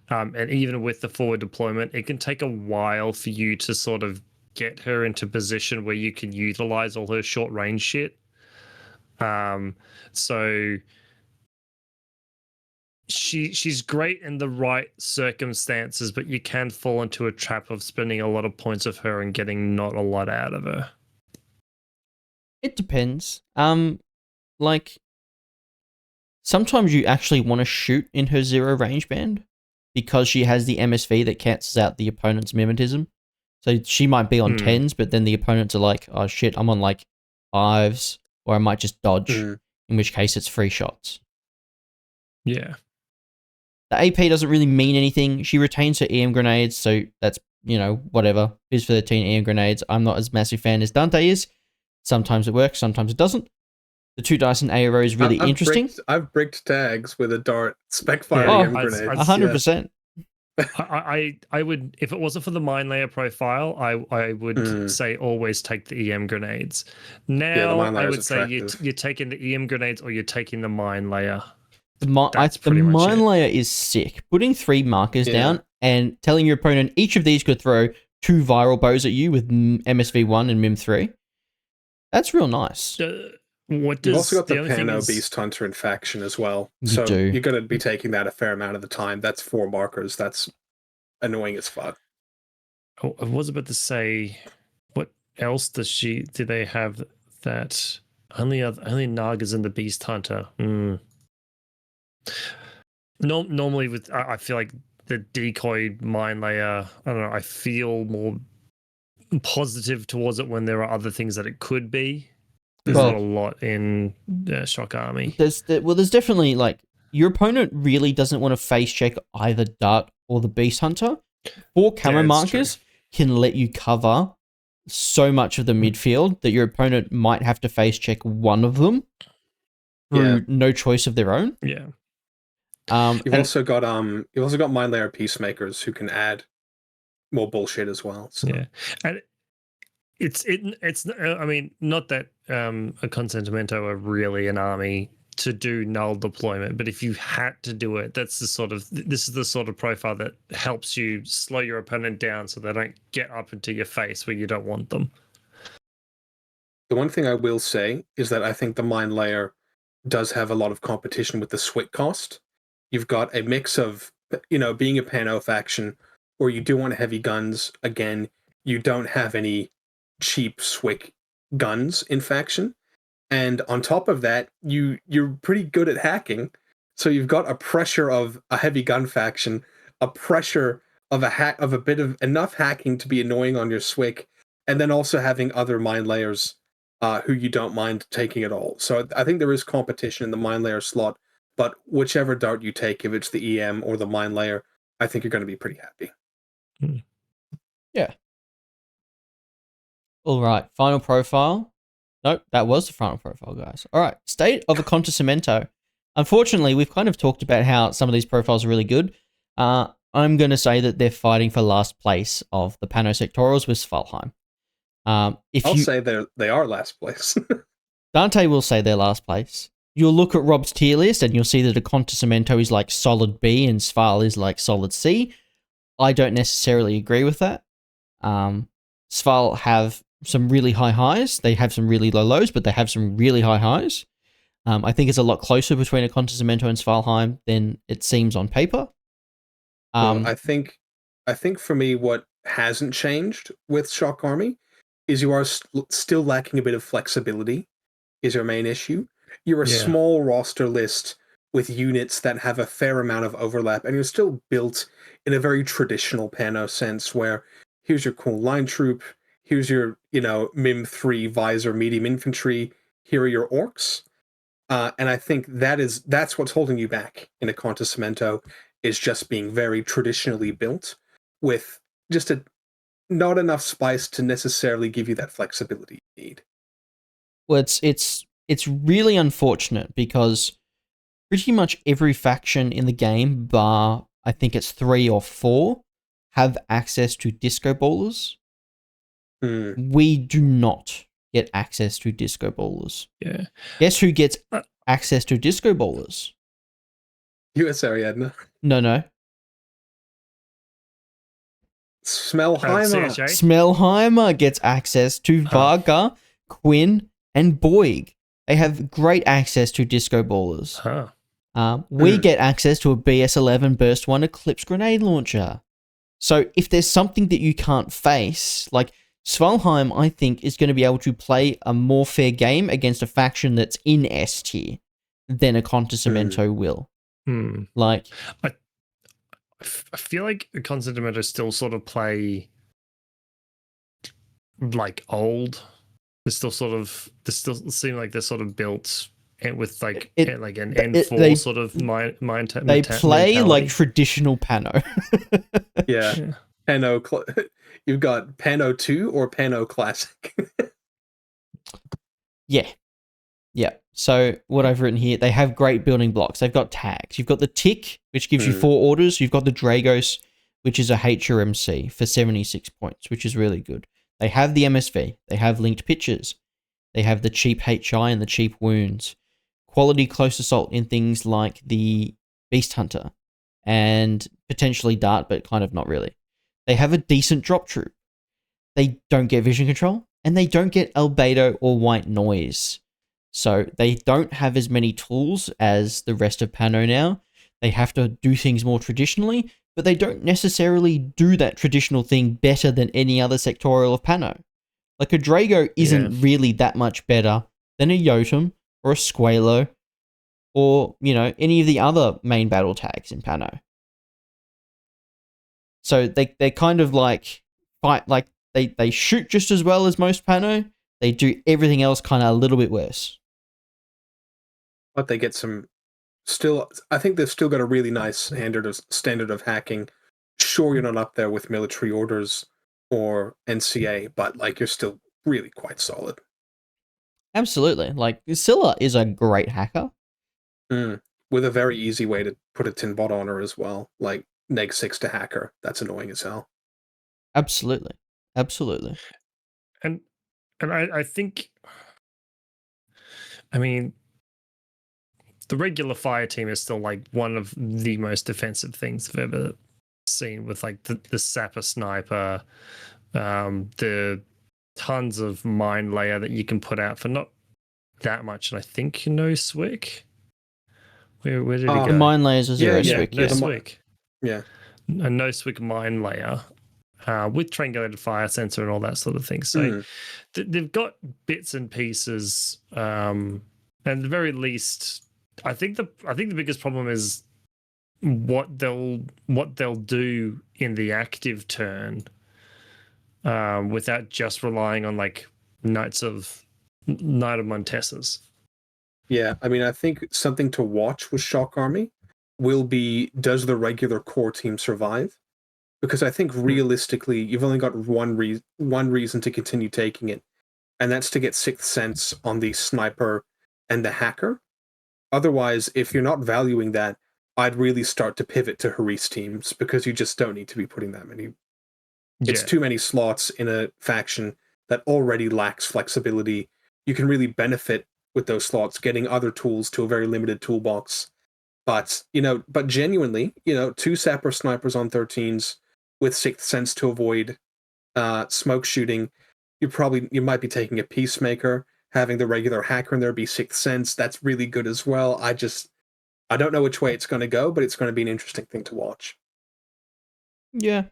and even with the forward deployment, it can take a while for you to sort of get her into position where you can utilize all her short range shit. So she's great in the right circumstances, but you can fall into a trap of spending a lot of points of her and getting not a lot out of her. It depends. Like, sometimes you actually want to shoot in her 0 range band because she has the MSV that cancels out the opponent's mimetism. So she might be on 10s, but then the opponents are like, oh shit, I'm on like 5s, or I might just dodge, in which case it's free shots. Yeah. The AP doesn't really mean anything. She retains her EM grenades, so that's, whatever. Here's for 13 EM grenades. I'm not as massive fan as Dante is. Sometimes it works, sometimes it doesn't. The 2 dice and ARO is really interesting. I've bricked tags with a dart spec fire EM grenades. 100%. I would, if it wasn't for the mine layer profile, I would say always take the EM grenades. Now I would say you're taking the EM grenades or you're taking the mine layer. The mine layer is sick. Putting 3 markers down and telling your opponent each of these could throw 2 viral bows at you with MSV1 and MIM3. That's real nice. You've also got the Pano Beast Hunter in faction as well. So you're going to be taking that a fair amount of the time. That's 4 markers. That's annoying as fuck. Oh, I was about to say, what else do they have that only Naga's in the Beast Hunter? Normally with I feel like the decoy mine layer, I don't know, I feel more positive towards it when there are other things that it could be. There's not a lot in Shock Army. There's definitely, like, your opponent really doesn't want to face check either Dart or the Beast Hunter. 4 camo markers can let you cover so much of the midfield that your opponent might have to face check one of them through no choice of their own. Yeah. You've also got mine layer peacemakers who can add more bullshit as well. So. Yeah, and it's I mean, not that a Consentimento are really an army to do null deployment, but if you had to do it, this is the sort of profile that helps you slow your opponent down so they don't get up into your face where you don't want them. The one thing I will say is that I think the mine layer does have a lot of competition with the Swick cost. You've got a mix of, being a Pano faction, or you do want heavy guns. Again, you don't have any cheap Swick guns in faction. And on top of that, you're pretty good at hacking. So you've got a pressure of a heavy gun faction, a pressure of a bit of enough hacking to be annoying on your Swick, and then also having other mine layers who you don't mind taking at all. So I think there is competition in the mine layer slot, but whichever dart you take, if it's the EM or the mine layer, I think you're going to be pretty happy. Yeah. All right, final profile. Nope, that was the final profile, guys. All right, State of Acontecimento. Unfortunately, we've kind of talked about how some of these profiles are really good. I'm going to say that they're fighting for last place of the Pano Sectorials with Svalheim. I'll say they are last place. Dante will say they're last place. You'll look at Rob's tier list and you'll see that Acontecimento is like solid B and Sval is like solid C. I don't necessarily agree with that. Sval have some really high highs. They have some really low lows, but they have some really high highs. I think it's a lot closer between Acontecimento and Svalheim than it seems on paper. I think for me, what hasn't changed with Shock Army is you are still lacking a bit of flexibility. Is your main issue? You're a small roster list with units that have a fair amount of overlap, and you're still built in a very traditional Pano sense, where here's your cool line troop, here's your Mim 3 visor medium infantry, here are your orcs. And I think that's what's holding you back in Acontecimento, is just being very traditionally built with just not enough spice to necessarily give you that flexibility you need. Well, it's really unfortunate because pretty much every faction in the game, bar I think it's 3 or 4, have access to disco ballers. We do not get access to disco ballers. Yeah. Guess who gets access to disco ballers? US Ariadna. No. Smellheimer. Smellheimer gets access to Varga, Quinn, and Boig. They have great access to disco ballers. We get access to a BS-11 Burst 1 Eclipse grenade launcher. So if there's something that you can't face, like Svalheim, I think, is going to be able to play a more fair game against a faction that's in S tier than Acontecimento will. Like, I feel like Acontecimento still sort of play like old. They still seem like they're sort of built with like an N4 sort of mind. They play mentality. like traditional Pano. Yeah. Pano. You've got Pano 2 or Pano Classic. Yeah. So what I've written here, they have great building blocks. They've got tags. You've got the Tick, which gives you 4 orders. You've got the Dragos, which is a HRMC for 76 points, which is really good. They have the MSV. They have linked pitches. They have the cheap HI and the cheap wounds. Quality close assault in things like the Beast Hunter and potentially Dart, but kind of not really. They have a decent drop troop. They don't get vision control, and they don't get albedo or white noise. So they don't have as many tools as the rest of Pano now. They have to do things more traditionally, but they don't necessarily do that traditional thing better than any other sectorial of Pano. Like a Drago isn't really that much better than a Jotun or a Squalo or, any of the other main battle tags in Pano. So they kind of like fight, like they shoot just as well as most Pano. They do everything else kind of a little bit worse. But they get some I think they've still got a really nice standard of hacking. Sure, you're not up there with military orders or NCA, but like you're still really quite solid. Absolutely. Like Scylla is a great hacker. With a very easy way to put a tin bot on her as well. Like neg 6 to hacker. That's annoying as hell. Absolutely. And I think, I mean, the regular fire team is still like one of the most defensive things I've ever seen, with like the sapper sniper, the tons of mine layer that you can put out for not that much. And I think Swick. Where did he go? The mine layers are zero Swick. No Swick. Yeah. A no Swick mine layer with triangulated fire sensor and all that sort of thing. So they've got bits and pieces, and at the very least, I think the biggest problem is what they'll do in the active turn, without just relying on like Knight of Montessas. Yeah, I mean, I think something to watch with Shock Army will be, does the regular core team survive? Because I think realistically, you've only got one reason to continue taking it, and that's to get Sixth Sense on the sniper and the hacker. Otherwise, if you're not valuing that, I'd really start to pivot to Haris teams, because you just don't need to be putting that many. It's too many slots in a faction that already lacks flexibility. You can really benefit with those slots, getting other tools to a very limited toolbox. But, but genuinely, 2 sapper snipers on 13s with Sixth Sense to avoid smoke shooting. You might be taking a Peacemaker, having the regular hacker in there be Sixth Sense. That's really good as well. I don't know which way it's going to go, but it's going to be an interesting thing to watch. Yeah.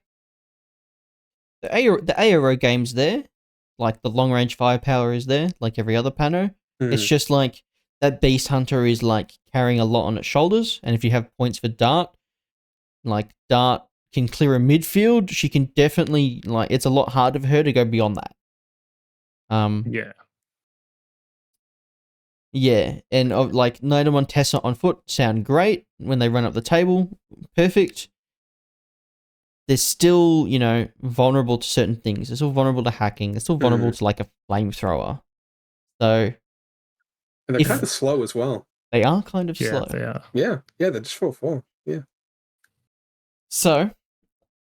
The ARO game's there. Like, the long-range firepower is there, like every other Pano. It's just like, that Beast Hunter is, like, carrying a lot on its shoulders, and if you have points for Dart, like, Dart can clear a midfield, she can definitely, like, it's a lot harder for her to go beyond that. Yeah, and like Knight of Montessa on foot sound great when they run up the table, perfect. They're still, vulnerable to certain things. They're still vulnerable to hacking. They're still vulnerable to like a flamethrower. So, and they're kind of slow as well. They are kind of slow. They are. Yeah, they're just 4/4. Yeah. So,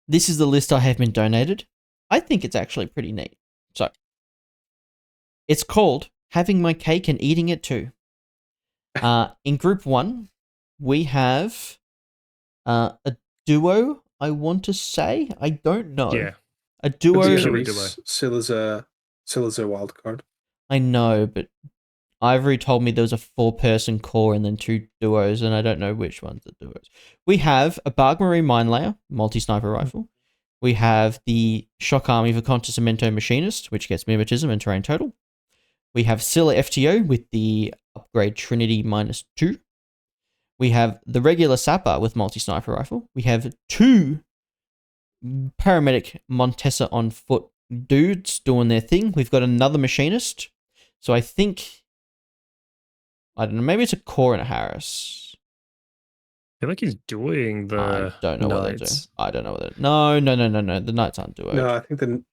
this is the list I have been donated. I think it's actually pretty neat. So, it's called Having My Cake and Eating It Too. In Group 1, we have a duo, I want to say. I don't know. Yeah. A duo. Scylla's a wildcard. I know, but Ivory told me there was a 4-person core and then 2 duos, and I don't know which ones are duos. We have a Bargmarine Mine Layer, multi-sniper rifle. We have the Shock Army for Contosamento Machinist, which gets Mimetism and Terrain Total. We have Scylla FTO with the upgrade Trinity -2. We have the regular Sapper with multi-sniper rifle. We have 2 Paramedic Montessa on foot dudes doing their thing. We've got another Machinist. So I think, I don't know, maybe it's a Core and a Harris. I feel like he's doing the I don't know Knights. what they do. I don't know what they No. The Knights aren't duo. No, I think the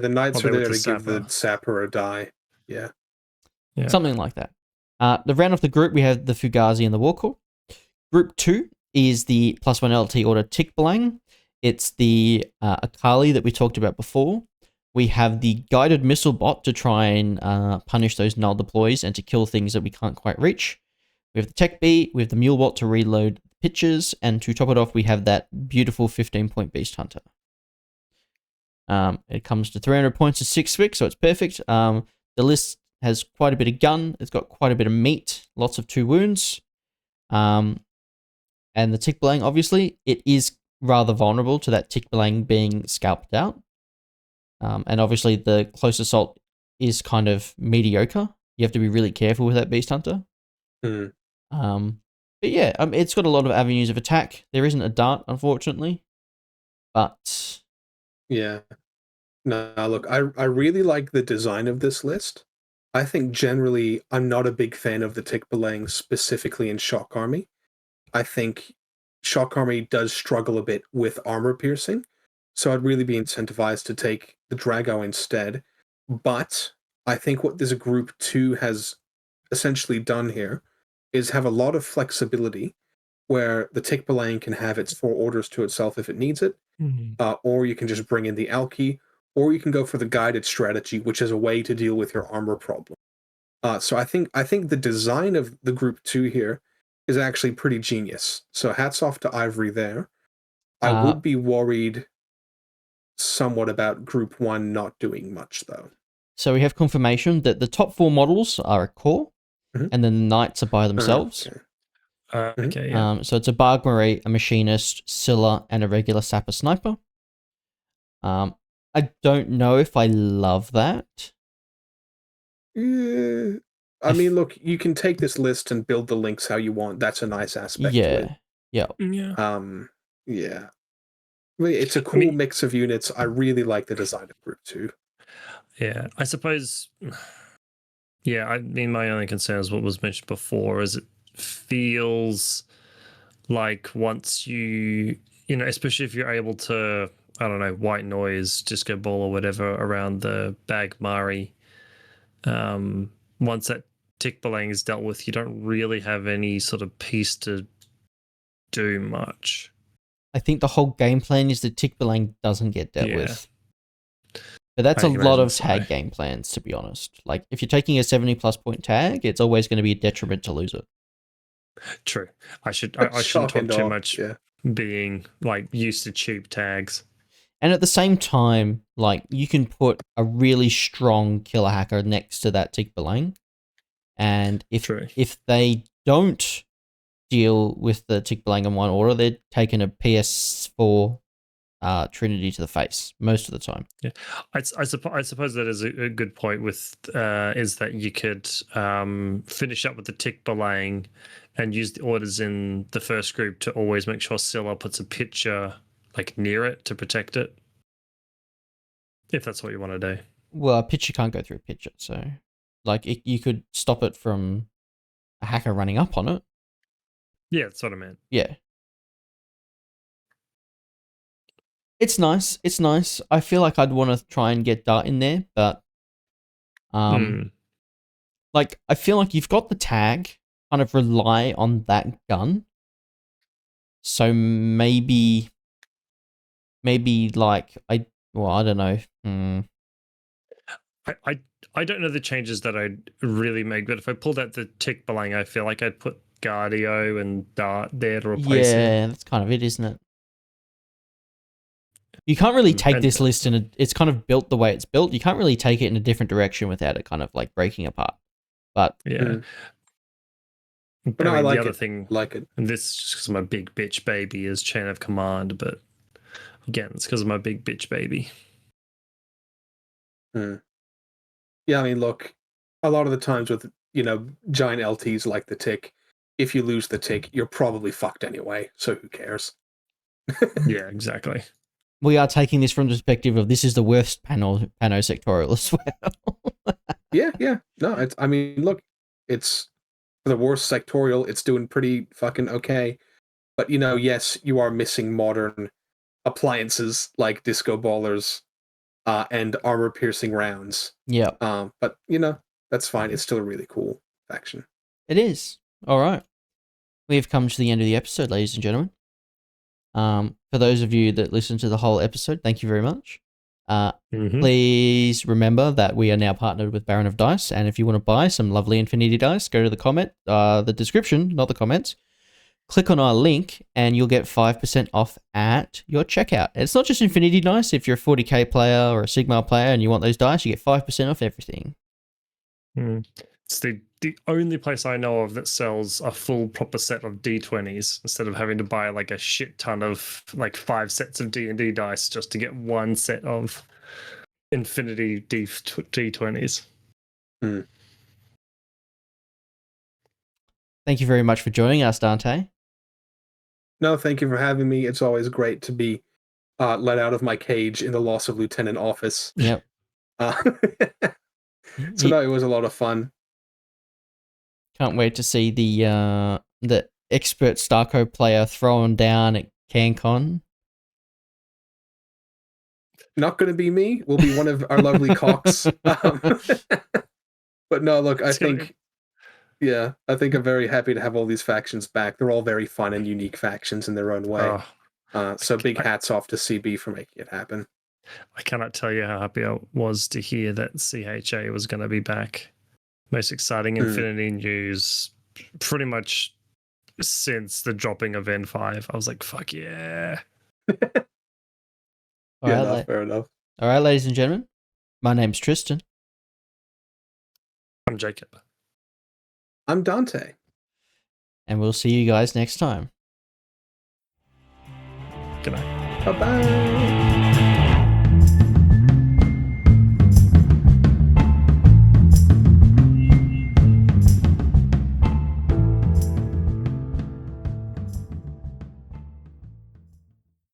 Knights are there to give the Sapper a die. Yeah. Something like that. The round off the group, we have the Fugazi and the Warcore. Group 2 is the +1 LT order Tick Blang. It's the Akali that we talked about before. We have the guided missile bot to try and punish those null deploys and to kill things that we can't quite reach. We have the Tech B, we have the Mule bot to reload pitches, and to top it off, we have that beautiful 15-point Beast Hunter. It comes to 300 points and 6 spick, so it's perfect. The list has quite a bit of gun. It's got quite a bit of meat, lots of 2 wounds. And the Tick Blang, obviously, it is rather vulnerable to that Tick Blang being scalped out. And obviously, the close assault is kind of mediocre. You have to be really careful with that Beast Hunter. But yeah, it's got a lot of avenues of attack. There isn't a dart, unfortunately. But yeah. No, look, I really like the design of this list. I think generally I'm not a big fan of the Tick Blang specifically in Shock Army. I think Shock Army does struggle a bit with armor piercing, so I'd really be incentivized to take the Drago instead. But I think what this Group 2 has essentially done here is have a lot of flexibility where the Tick Blang can have its 4 orders to itself if it needs it, or you can just bring in the Alki, or you can go for the guided strategy, which is a way to deal with your armor problem. So I think the design of the Group 2 here is actually pretty genius. So hats off to Ivory there. I would be worried somewhat about Group 1 not doing much, though. So we have confirmation that the top 4 models are a core, and then the Knights are by themselves. Okay. So it's a Bargmarine, a Machinist, Scylla, and a regular Sapper Sniper. I don't know if I love that. Yeah. I mean, look, you can take this list and build the links how you want. That's a nice aspect to it. Yeah. Yeah. I mean, it's a cool mix of units. I really like the design of Group 2. Yeah, I suppose. Yeah, I mean, my only concern is what was mentioned before, is it feels like once you know, especially if you're able to, I don't know, white noise, disco ball or whatever around the bag Mari, once that tick belang is dealt with, you don't really have any sort of piece to do much. I think the whole game plan is the tick belang doesn't get dealt with. But that's a lot of tag game plans, to be honest. Like, if you're taking a 70+ point tag, it's always going to be a detriment to lose it. True. I shouldn't talk too much being like used to cheap tags. And at the same time, like, you can put a really strong killer hacker next to that tick belang. And if they don't deal with the tick belang in one order, they're taking a PS4 Trinity to the face most of the time. Yeah, I suppose that is a good point. With is that you could finish up with the tick belang and use the orders in the first group to always make sure Scylla puts a picture like near it to protect it, if that's what you want to do. Well, a picture can't go through a picture, so like you could stop it from a hacker running up on it. Yeah, that's what I meant. Yeah. It's nice. It's nice. I feel like I'd want to try and get Dart in there, but like, I feel like you've got the tag, kind of rely on that gun. So maybe like I don't know. I don't know the changes that I'd really make, but if I pulled out the tick belang, I feel like I'd put Guardio and Dart there to replace it. Yeah, that's kind of it, isn't it? You can't really take this list it's kind of built the way it's built. You can't really take it in a different direction without it kind of like breaking apart. But yeah. But I mean, the like other thing, and this is just because I'm a big bitch baby, is Chain of Command, but again, it's because I'm a big bitch baby. Yeah, I mean, look, a lot of the times with, you know, giant LTs like the tick, if you lose the tick, you're probably fucked anyway, so who cares? Yeah, exactly. We are taking this from the perspective of this is the worst Pano sectorial as well. Yeah. No, I mean, look, it's the worst sectorial. It's doing pretty fucking okay. But, you know, yes, you are missing modern appliances like disco ballers and armor-piercing rounds. Yeah. But, you know, that's fine. It's still a really cool faction. It is. All right. We have come to the end of the episode, ladies and gentlemen. For those of you that listened to the whole episode, thank you very much. Please remember that we are now partnered with Baron of Dice, and if you want to buy some lovely Infinity dice, go to the description, not the comments. Click on our link, and you'll get 5% off at your checkout. And it's not just Infinity dice. If you're a 40k player or a Sigmar player and you want those dice, you get 5% off everything. It's the only place I know of that sells a full proper set of D20s instead of having to buy like a shit ton of like 5 sets of D&D dice just to get one set of Infinity D20s. Thank you very much for joining us, Dante. No, thank you for having me. It's always great to be let out of my cage in the Loss of Lieutenant office. Yep. So no, it was a lot of fun. Can't wait to see the expert StarCo player thrown down at CanCon. Not going to be me. Will be one of our lovely cocks. But no, look, I think I'm very happy to have all these factions back. They're all very fun and unique factions in their own way. So big hats off to CB for making it happen. I cannot tell you how happy I was to hear that CHA was going to be back. Most exciting Infinity news pretty much since the dropping of N5. I was like, fuck yeah. Fair enough. All right, ladies and gentlemen. My name's Tristan. I'm Jacob. I'm Dante. And we'll see you guys next time. Good night. Bye-bye.